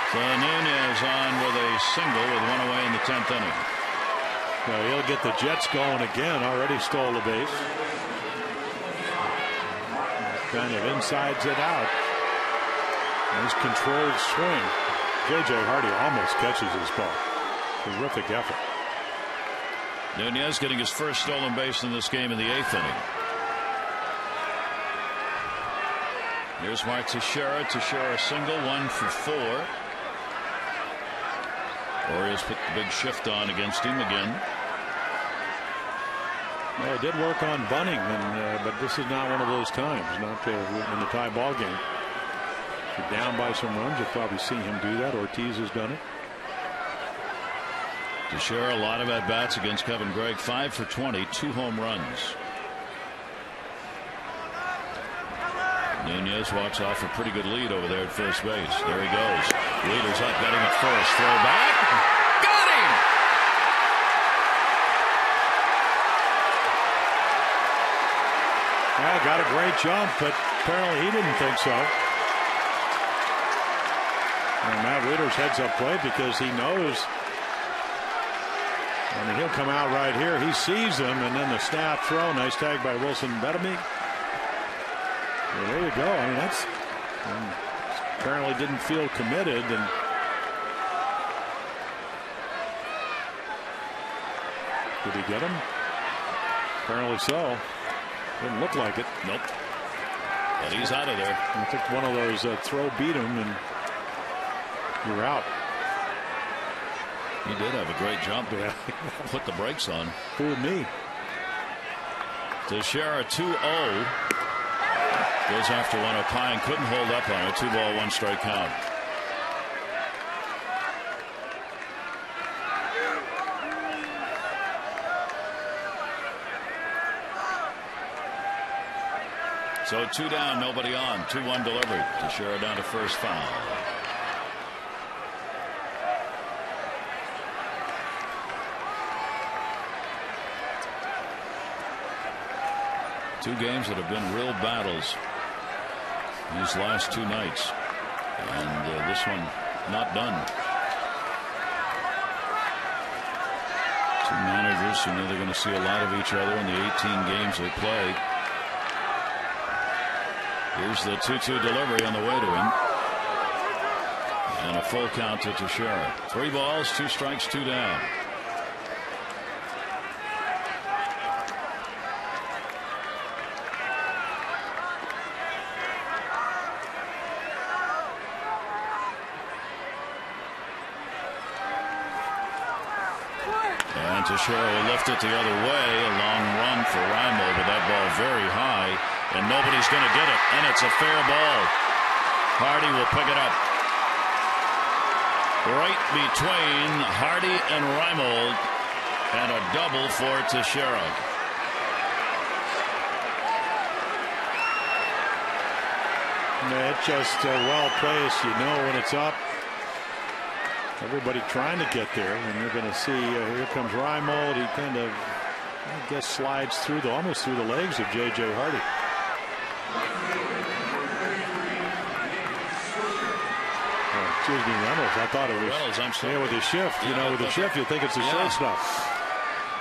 So Nunez on with a single with 1 away in the 10th inning. Well, he'll get the Jets going again. Already stole the base. Kind of insides it out. Nice controlled swing. J.J. Hardy almost catches his ball. Terrific effort. Nunez getting his first stolen base in this game in the 8th inning. Here's Mark Teixeira. Teixeira single, 1 for 4. Orioles put the big shift on against him again. Well, it did work on bunting, but this is not one of those times. Not in the tie ball game. If you're down by some runs, you'll probably see him do that. Ortiz has done it. Teixeira, a lot of at-bats against Kevin Gregg. 5 for 20, 2 home runs. Nunez walks off a pretty good lead over there at first base. There he goes. Leader's up, got him at first. Throw back. Got him! Yeah, got a great jump, but apparently he didn't think so. And Matt Wieters heads up play because he knows. I mean, he'll come out right here. He sees him, and then the snap throw. Nice tag by Wilson Bettamy. Well, there you go. I mean, that's apparently didn't feel committed, and did he get him? Apparently so. Didn't look like it. Nope. But he's out of there. I think one of those throw beat him, and you're out. He did have a great jump. Yeah. Put the brakes on. Fooled me. Teixeira 2-0. Goes after one. O'Pine couldn't hold up on it. 2-1 strike count. So 2 down, nobody on. 2-1 delivery. Teixeira down to first, foul. Two games that have been real battles these last two nights, and this one not done. Two managers who know they're going to see a lot of each other in the 18 games they play. Here's the 2-2 delivery on the way to him. And a full count to Teixeira. 3 balls, 2 strikes, 2 down. And Teixeira will lift it the other way. A long run for Raimo, but that ball very high, and nobody's going to get it. And it's a fair ball. Hardy will pick it up. Right between Hardy and Raimo, and a double for Teixeira. It's just well placed. You know when it's up. Everybody trying to get there, and you're going to see here comes Raimo. He kind of, I guess, slides through almost through the legs of J.J. Hardy. Excuse me, Reynolds. I thought it was Reynolds. I'm sorry. Yeah, with his shift. You know, with the shift, you think it's the shortstop.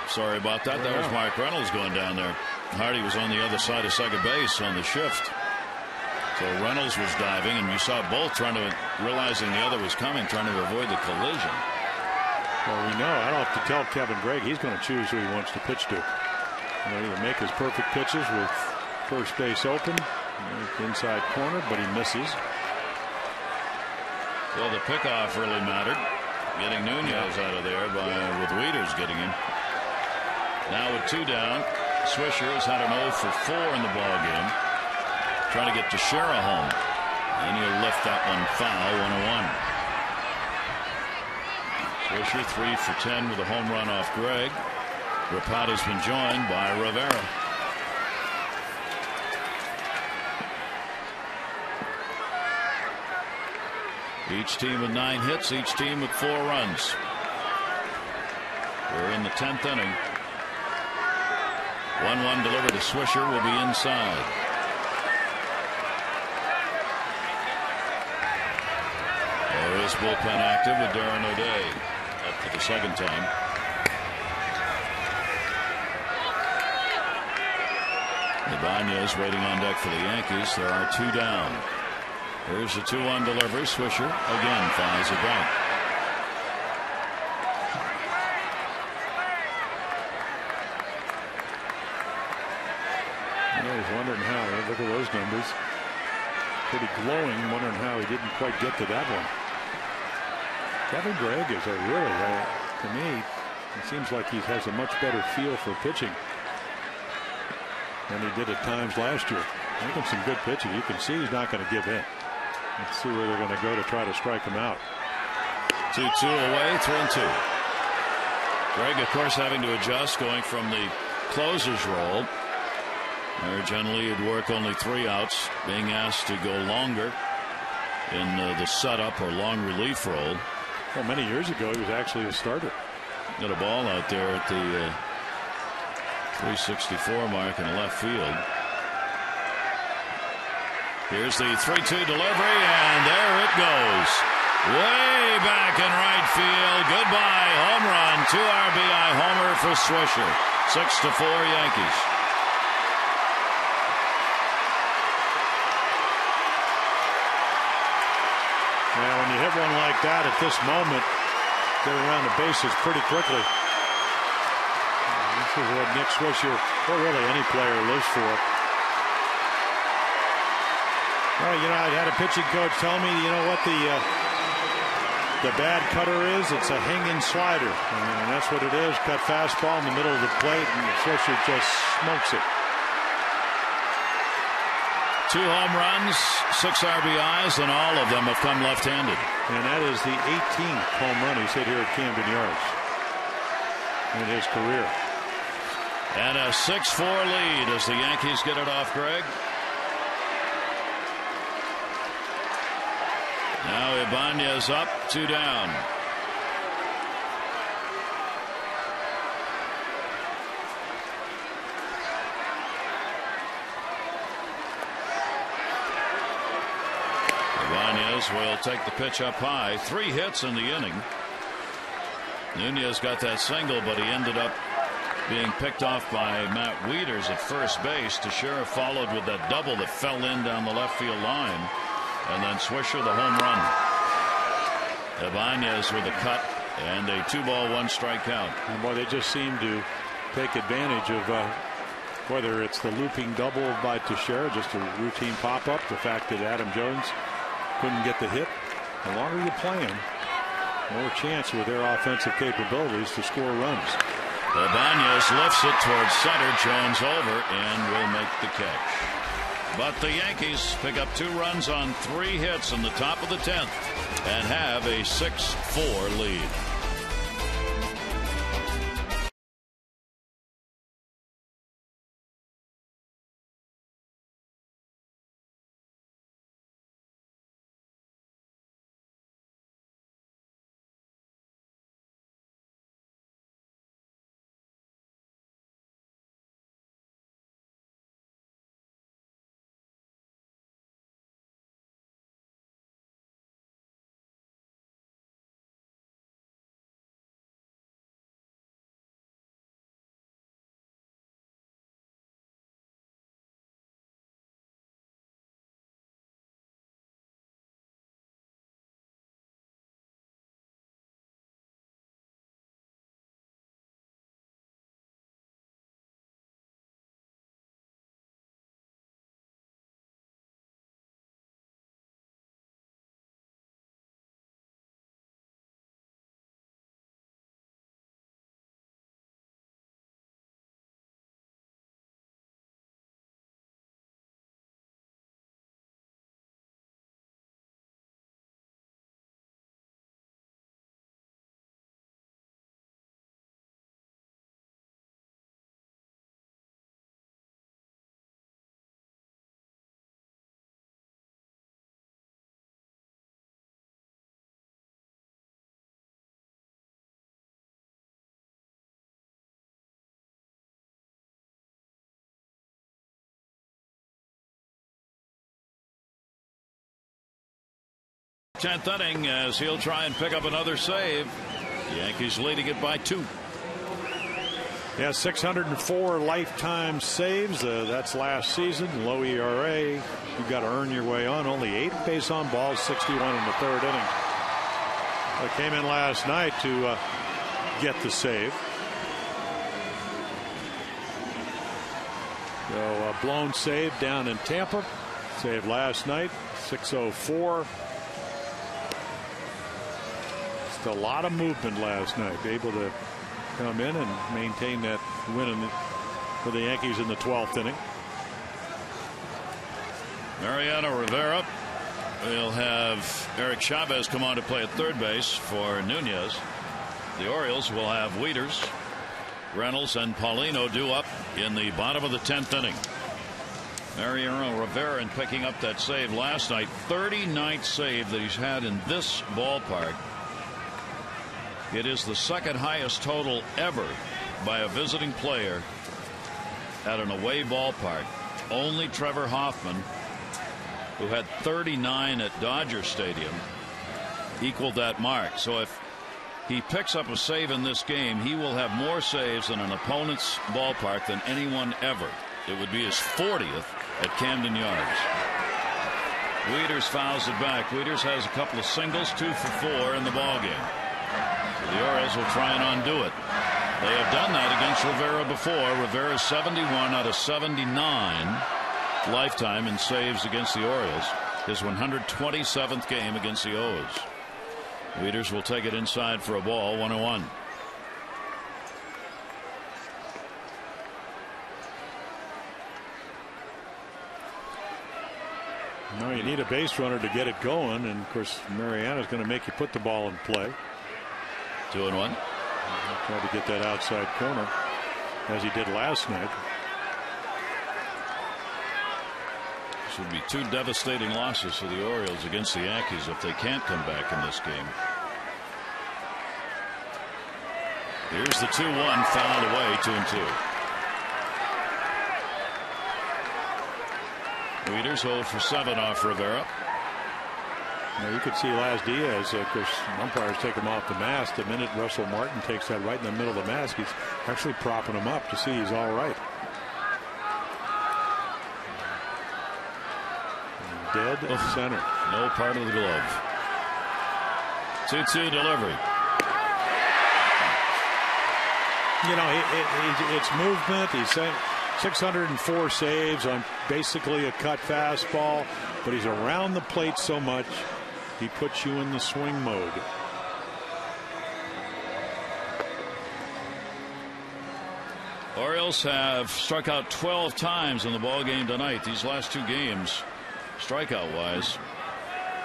Sorry about that. That was Mark Reynolds going down there. Hardy was on the other side of second base on the shift. So Reynolds was diving, and you saw both trying to, realizing the other was coming, trying to avoid the collision. Well, we know. I don't have to tell Kevin Gregg. He's going to choose who he wants to pitch to. He'll make his perfect pitches with first base open, inside corner, but he misses. Well, the pickoff really mattered. Getting Nunez out of there with Wieters getting him. Now with 2 down, Swisher has had an 0 for 4 in the ball game. Trying to get Teixeira home, and he'll lift that one foul. 1-1. Swisher 3 for 10 with a home run off Gregg. Rapata's been joined by Rivera. Each team with 9 hits, each team with 4 runs. We're in the 10th inning. 1-1 delivered to Swisher will be inside. There is bullpen active with Darren O'Day up for the second time. Ibanez waiting on deck for the Yankees. There are 2 down. Here's the 2-1 delivery. Swisher again flies it back. I was wondering how. Look at those numbers. Pretty glowing. Wondering how he didn't quite get to that one. Kevin Gregg is a really, to me, it seems like he has a much better feel for pitching than he did at times last year. Making some good pitches. You can see he's not going to give in. Let's see where they're going to go to try to strike him out. 2-2 away, 3-2. Gregg, of course, having to adjust, going from the closer's role, where generally he'd work only 3 outs, being asked to go longer in the setup or long relief role. Well, many years ago, he was actually a starter. Got a ball out there at the 364 mark in left field. Here's the 3-2 delivery, and there it goes. Way back in right field. Goodbye, home run. 2 RBI homer for Swisher. 6-4 Yankees. Yeah, when you hit one like that at this moment, get around the bases pretty quickly. This is what Nick Swisher, or really any player, lives for. Well, I had a pitching coach tell me, you know what the bad cutter is? It's a hanging slider, and that's what it is. Cut fastball in the middle of the plate, and Swisher just smokes it. 2 home runs, 6 RBIs, and all of them have come left-handed. And that is the 18th home run he's hit here at Camden Yards in his career. And a 6-4 lead as the Yankees get it off Gregg. Now Ibanez up, 2 down. Nunez will take the pitch up high. 3 hits in the inning. Nunez got that single, but he ended up being picked off by Matt Wieters at first base. Teixeira followed with that double that fell in down the left field line, and then Swisher the home run. Ibanez with a cut and a 2-ball 1-strike count. And boy, they just seem to take advantage of whether it's the looping double by Teixeira, just a routine pop-up, the fact that Adam Jones couldn't get the hit. The longer you play him, more chance with their offensive capabilities to score runs. Ibanez lifts it towards center. Jones over and will make the catch. But the Yankees pick up 2 runs on 3 hits in the top of the 10th and have a 6-4 lead. Tenth inning as he'll try and pick up another save. The Yankees leading it by 2. Yeah, 604 lifetime saves. That's last season. Low ERA. You've got to earn your way on. Only 8 base on balls, 61 in the 3rd inning. They came in last night to get the save. So a blown save down in Tampa. Save last night. 604. A lot of movement last night. Able to come in and maintain that win for the Yankees in the 12th inning. Mariano Rivera will have Eric Chavez come on to play at third base for Nunez. The Orioles will have Wieters, Reynolds, and Paulino due up in the bottom of the 10th inning. Mariano Rivera in picking up that save last night. 39th save that he's had in this ballpark. It is the 2nd highest total ever by a visiting player at an away ballpark. Only Trevor Hoffman, who had 39 at Dodger Stadium, equaled that mark. So if he picks up a save in this game, he will have more saves in an opponent's ballpark than anyone ever. It would be his 40th at Camden Yards. Wieters fouls it back. Wieters has a couple of singles, 2 for 4 in the ballgame. The Orioles will try and undo it. They have done that against Rivera before. Rivera's 71 out of 79 lifetime in saves against the Orioles. His 127th game against the O's. Wieters will take it inside for a ball. 1-1. No, you need a base runner to get it going, and of course Mariano's going to make you put the ball in play. 2-1. Tried to get that outside corner as he did last night. This would be 2 devastating losses for the Orioles against the Yankees if they can't come back in this game. Here's the 2-1 fouled away. 2-2. Wieters 0 for 7 off Rivera. You could see last Diaz, because umpires take him off the mask. The minute Russell Martin takes that right in the middle of the mask, he's actually propping him up to see he's all right. Dead center. No part of the glove. 2-2 delivery. You know, it's movement. He's saying 604 saves on basically a cut fastball, but he's around the plate so much, he puts you in the swing mode. Orioles have struck out 12 times in the ball game tonight. These last two games, strikeout wise,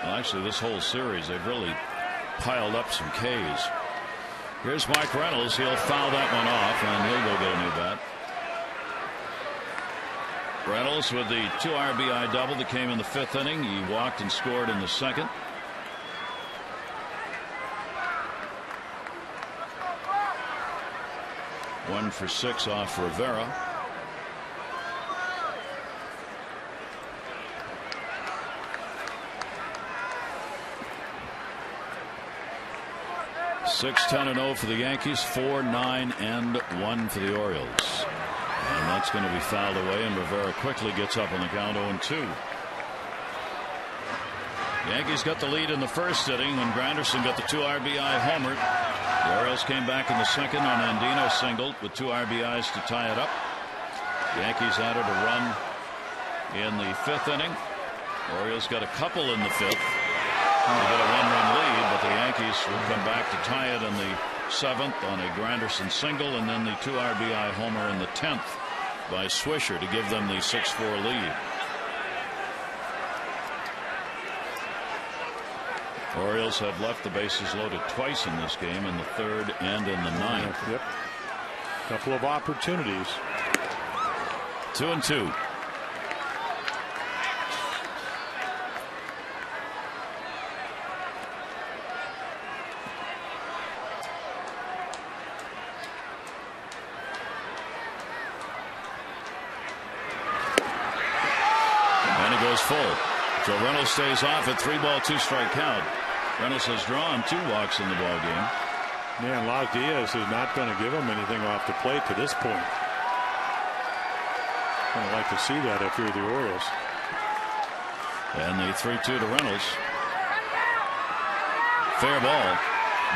well, actually this whole series, they've really piled up some Ks. Here's Mike Reynolds. He'll foul that one off, and he'll go get a new bat. Reynolds with the 2 RBI double that came in the 5th inning. He walked and scored in the 2nd. One for 6 off Rivera. Six 10-0 for the Yankees, 4-9-1 for the Orioles. And that's going to be fouled away, and Rivera quickly gets up on the count 0-2. Yankees got the lead in the 1st inning when Granderson got the 2 RBI homer. The Orioles came back in the 2nd on Andino singled with 2 RBIs to tie it up. The Yankees added a run in the 5th inning. Orioles got a couple in the 5th. They got a 1-run lead, but the Yankees will come back to tie it in the 7th on a Granderson single, and then the 2 RBI homer in the 10th by Swisher to give them the 6-4 lead. Orioles have left the bases loaded twice in this game, in the 3rd and in the 9th. Yep. Couple of opportunities. 2-2. Full. So Reynolds stays off at 3-ball, 2-strike count. Reynolds has drawn 2 walks in the ball game. Man, Las Diaz is not going to give him anything off the plate to this point. I'd like to see that if you're the Orioles. And the 3-2 to Reynolds. Fair ball.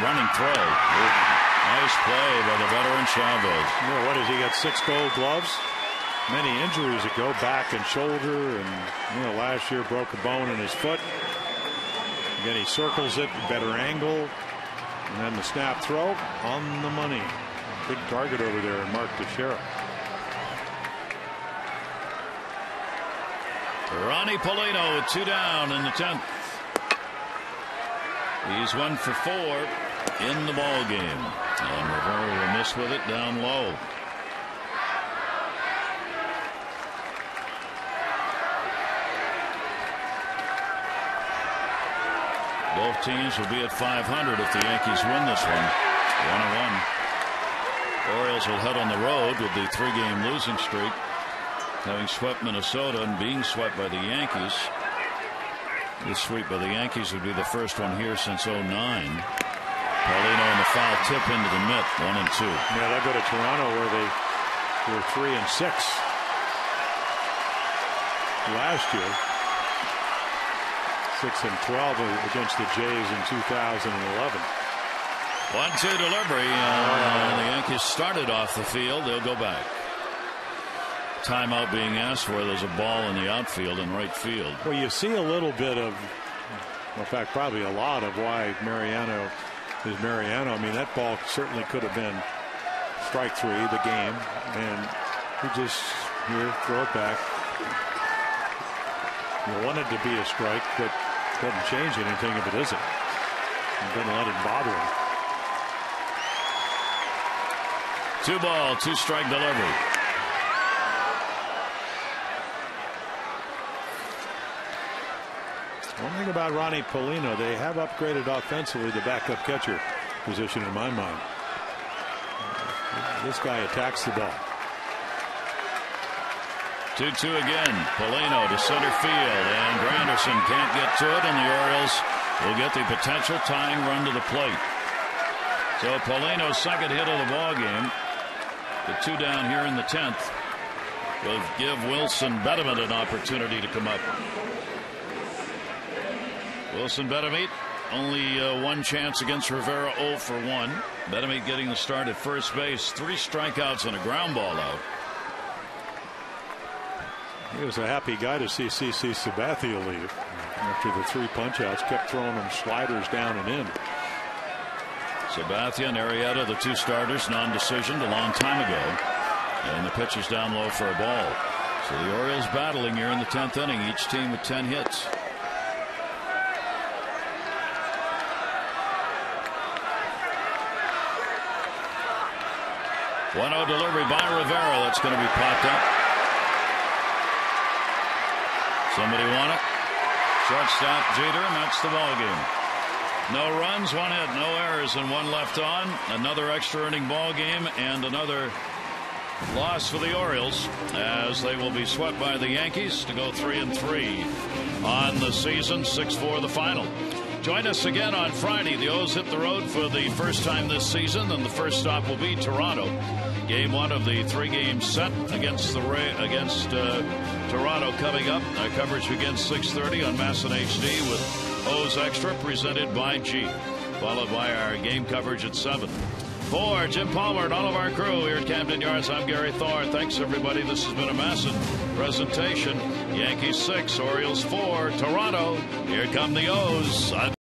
Running throw. Nice play by the veteran Chavez. You know, what has he got? 6 gold gloves? Many injuries ago, back and shoulder, and last year broke a bone in his foot. Again, he circles it, better angle, and then the snap throw on the money. Big target over there, and Mark Teixeira. Ronnie Paulino with 2 down in the 10th. He's 1 for 4 in the ball game, and Rivera will miss with it down low. Both teams will be at 500 if the Yankees win this one. 1-1. Orioles will head on the road with the 3-game losing streak, having swept Minnesota and being swept by the Yankees. This sweep by the Yankees would be the first one here since 2009. Paulino in the foul tip into the mitt, 1-2. Yeah, they'll go to Toronto where they were 3-6 last year. 6-12 against the Jays in 2011. 1-2 delivery. The Yankees started off the field. They'll go back. Timeout being asked for. There's a ball in the outfield and right field. Well, you see a little bit of, in fact, probably a lot of why Mariano is Mariano. I mean, that ball certainly could have been strike 3, the game, and he just throw it back. You want it to be a strike, but doesn't change anything if it isn't. And doesn't let it bother him. 2-ball, 2-strike delivery. One thing about Ronnie Paulino, they have upgraded offensively the backup catcher position in my mind. This guy attacks the ball. 2-2 again. Paulino to center field, and Granderson can't get to it, and the Orioles will get the potential tying run to the plate. So Paulino's second hit of the ball game, the 2 down here in the 10th, will give Wilson Betemit an opportunity to come up. Wilson Betemit only one chance against Rivera, 0 for 1. Betemit getting the start at first base, 3 strikeouts and a ground ball out. He was a happy guy to see CC Sabathia leave after the 3 punch-outs. Kept throwing them sliders down and in. Sabathia and Arrieta, the 2 starters, non-decisioned a long time ago. And the pitch is down low for a ball. So the Orioles battling here in the 10th inning, each team with 10 hits. 1-0 delivery by Rivera. That's going to be popped up. Somebody want it. Shortstop Jeter, and that's the ball game. No runs, 1 hit, no errors, and 1 left on. Another extra inning ball game and another loss for the Orioles as they will be swept by the Yankees to go 3-3 on the season. 6-4 the final. Join us again on Friday. The O's hit the road for the first time this season, and the first stop will be Toronto. Game 1 of the 3-game set against Toronto coming up. Our coverage begins 6:30 on Masson HD with O's Extra presented by G, followed by our game coverage at 7. For Jim Palmer and all of our crew here at Camden Yards, I'm Gary Thor. Thanks, everybody. This has been a Masson presentation. Yankees 6, Orioles 4, Toronto. Here come the O's.